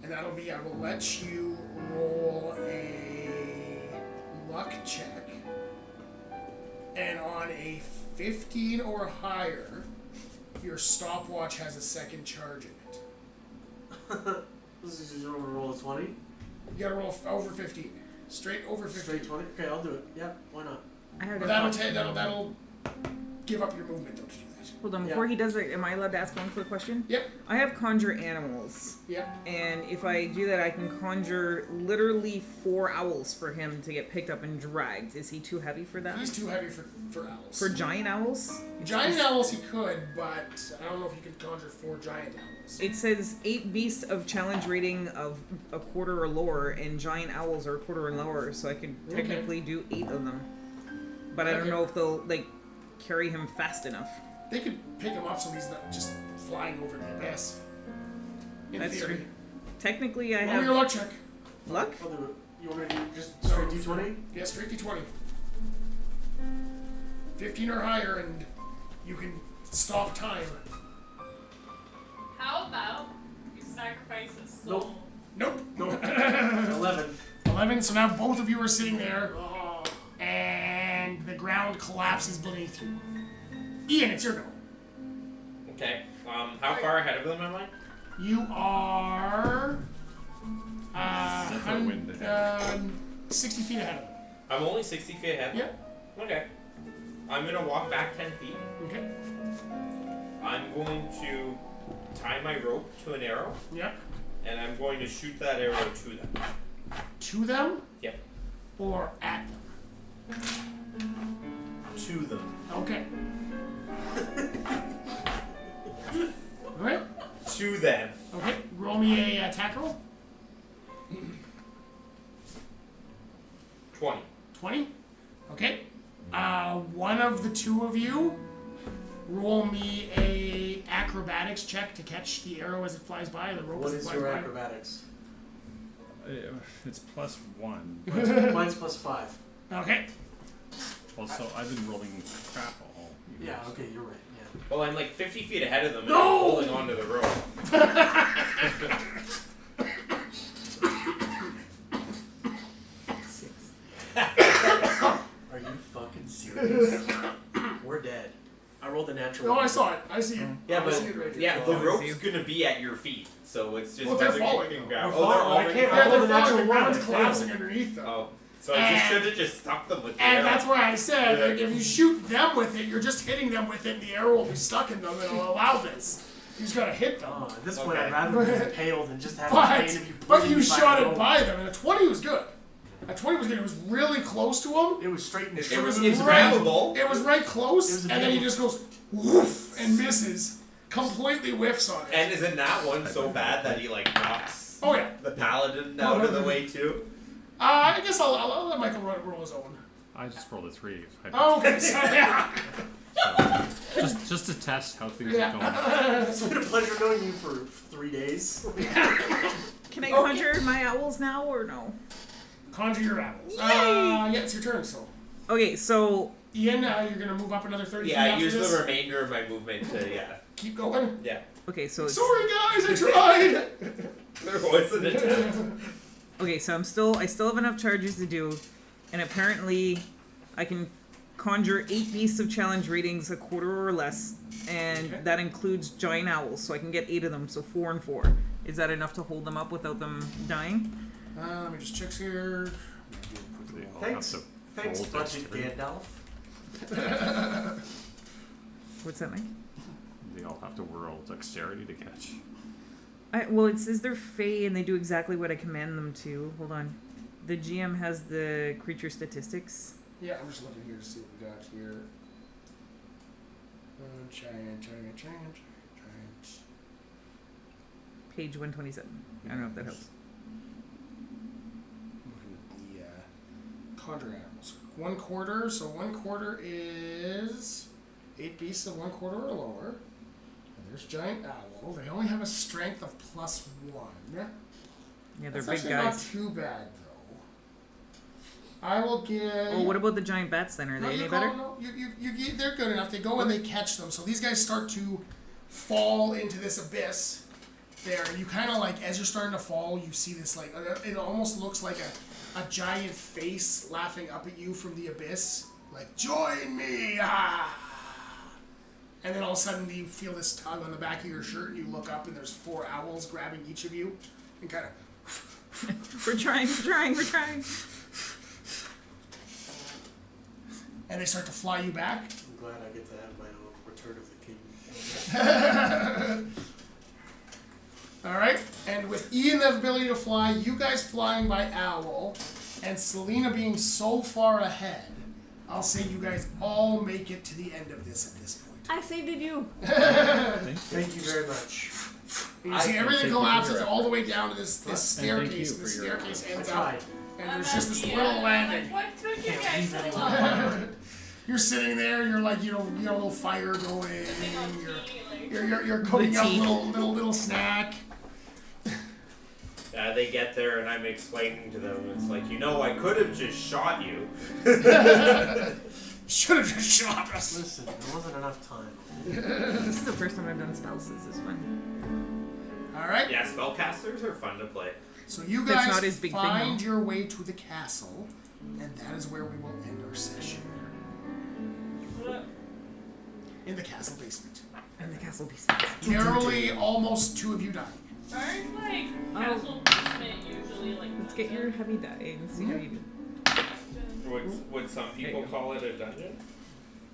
and that'll be I will let you roll a luck check, and on a 15 or higher, your stopwatch has a second charge in it. This is your roll a 20. You gotta roll over 15. Straight over 15. Straight 20. Okay, I'll do it. Yeah, why not? I have But that'll give up your movement, don't you do that. Hold on, Yeah. before he does it, am I allowed to ask one quick question? Yep. I have conjure animals. Yep. And if I do that, I can conjure literally 4 owls for him to get picked up and dragged. Is he too heavy for that? He's too heavy for owls. For giant owls? giant owls he could, but I don't know if you can conjure 4 giant owls. It says 8 beasts of challenge rating of a quarter or lower, and giant owls are a quarter or lower, so I could Okay. technically do 8 of them. But I don't Okay. know if they'll, like, carry him fast enough. They could pick him up so he's not just flying over the abyss. In That's theory. true. Technically, I Roll your have luck check. luck. I'll do it. You want me to do just straight D20? Yeah, straight D20. 15 or higher, and you can stop time. How about you sacrifice a soul? Nope. Nope. Nope. 11. 11, so now both of you are sitting there, Oh. and the ground collapses beneath you. Ian, it's your go. Okay. How far ahead of them am I? You are... Except for wind ahead. 60 feet ahead of them. I'm only 60 feet ahead. Yeah. Okay. I'm gonna walk back 10 feet. Okay. I'm going to tie my rope to an arrow, Yep. and I'm going to shoot that arrow to them. To them? Yep. Or at them? To them. Okay. Alright. To them. Okay. Roll me a attack roll. 20. 20. Okay. One of the two of you roll me a acrobatics check to catch the arrow as it flies by. The rope What as it is flies your by. acrobatics? It's +1. Mine's +5. Okay. Also, I've been rolling crap all. Yeah, okay, you're right. Yeah. Well, I'm like 50 feet ahead of them, and No! I'm holding onto the rope. Are you fucking serious? We're dead. I rolled a natural. No, I saw it. I see it. Yeah, I but see it right here. yeah, the Oh, I rope's see. gonna be at your feet, so it's just Well, they're whether you falling, can though. grab. We're Oh, they're falling. I already can't Yeah, falling. roll the they're falling. natural The ground's one. collapsing underneath them. Oh, so I just And- should have just stuck them with the And arrow. that's why I said, like, if you shoot them with it, you're just hitting them with it, and the arrow will be stuck in them, and it'll allow this. You just gotta hit them. Oh, at this point, Okay. I'd rather be impaled than just have pain But, if you but push you me shot by it the by them, and a 20 was good. A 20 was good. It was really close to him. It was straight and It true. was It was grabbable. It was right close, It was a and then he deal. just goes woof and misses. Completely whiffs on it. And isn't that one so bad that he like knocks Oh yeah. the paladin out of the way too? I guess I'll let Michael roll his own. I just rolled a 3. Oh, okay. So, yeah. Just to test how things Yeah. are going. It's been a pleasure knowing you for 3 days. Can I Okay. conjure my owls now or no? Conjure your owls. Yay! Yeah, it's your turn. So, Okay, so Ian, you're gonna move up another 30 feet Yeah, I after use this. the remainder of my movement to Keep going. yeah. okay, so it's, Sorry, guys, I tried. There was an attempt. okay, so I still have enough charges to do, and apparently, I can conjure 8 beasts of challenge ratings a quarter or less, and Okay. that includes giant owls, so I can get 8 of them, so 4 and 4. Is that enough to hold them up without them dying? Let me just check here. They all Thanks. have to Thanks, roll Budget dexterity. Gandalf. What's that mean? They all have to roll dexterity to catch. Well, it says they're fey and they do exactly what I command them to. Hold on. The GM has the creature statistics. Yeah, I'm just looking here to see what we got here. Giant. Page 127. I don't know if that helps. Looking at the conjuring animals. 1/4, so 1/4 is 8 beasts of 1/4 or lower. And there's giant owl. They only have a strength of +1. Yeah, they're That's big actually guys. not too bad though. I will give. Oh, what about the giant bats then? Are they any better? No, they're good enough. They go and they catch them. So these guys start to fall into this abyss there, and you kind of like, as you're starting to fall, you see this like, it almost looks like a giant face laughing up at you from the abyss, like, join me, ah! And then all of a sudden you feel this tug on the back of your shirt, and you look up, and there's 4 owls grabbing each of you, and kind of. We're trying. And they start to fly you back. I'm glad I get to have my own Return of the King. All right, and with Ian the ability to fly, you guys flying by owl, and Selena being so far ahead, I'll say you guys all make it to the end of this at this point. I saved you. Thank you very much. You see everything collapses all the way down to this staircase. The staircase ends up, and there's just this little landing. What took you guys so long? You're sitting there. You're like, you got a little fire going. You're cooking up a little snack. They get there and I'm explaining to them, it's like, I could have just shot you. Should have just shot us. Listen, there wasn't enough time. This is the first time I've done spells since this one. All right. Yeah, spellcasters are fun to play. So you That's guys not his big thing, find though. your way to the castle, and that is where we will end our session. In the castle basement. And the castle basement. Narrowly, almost 2 of you dying. Aren't like castle basement usually like? Let's get your heavy die and see how you do. Would some people call it a dungeon?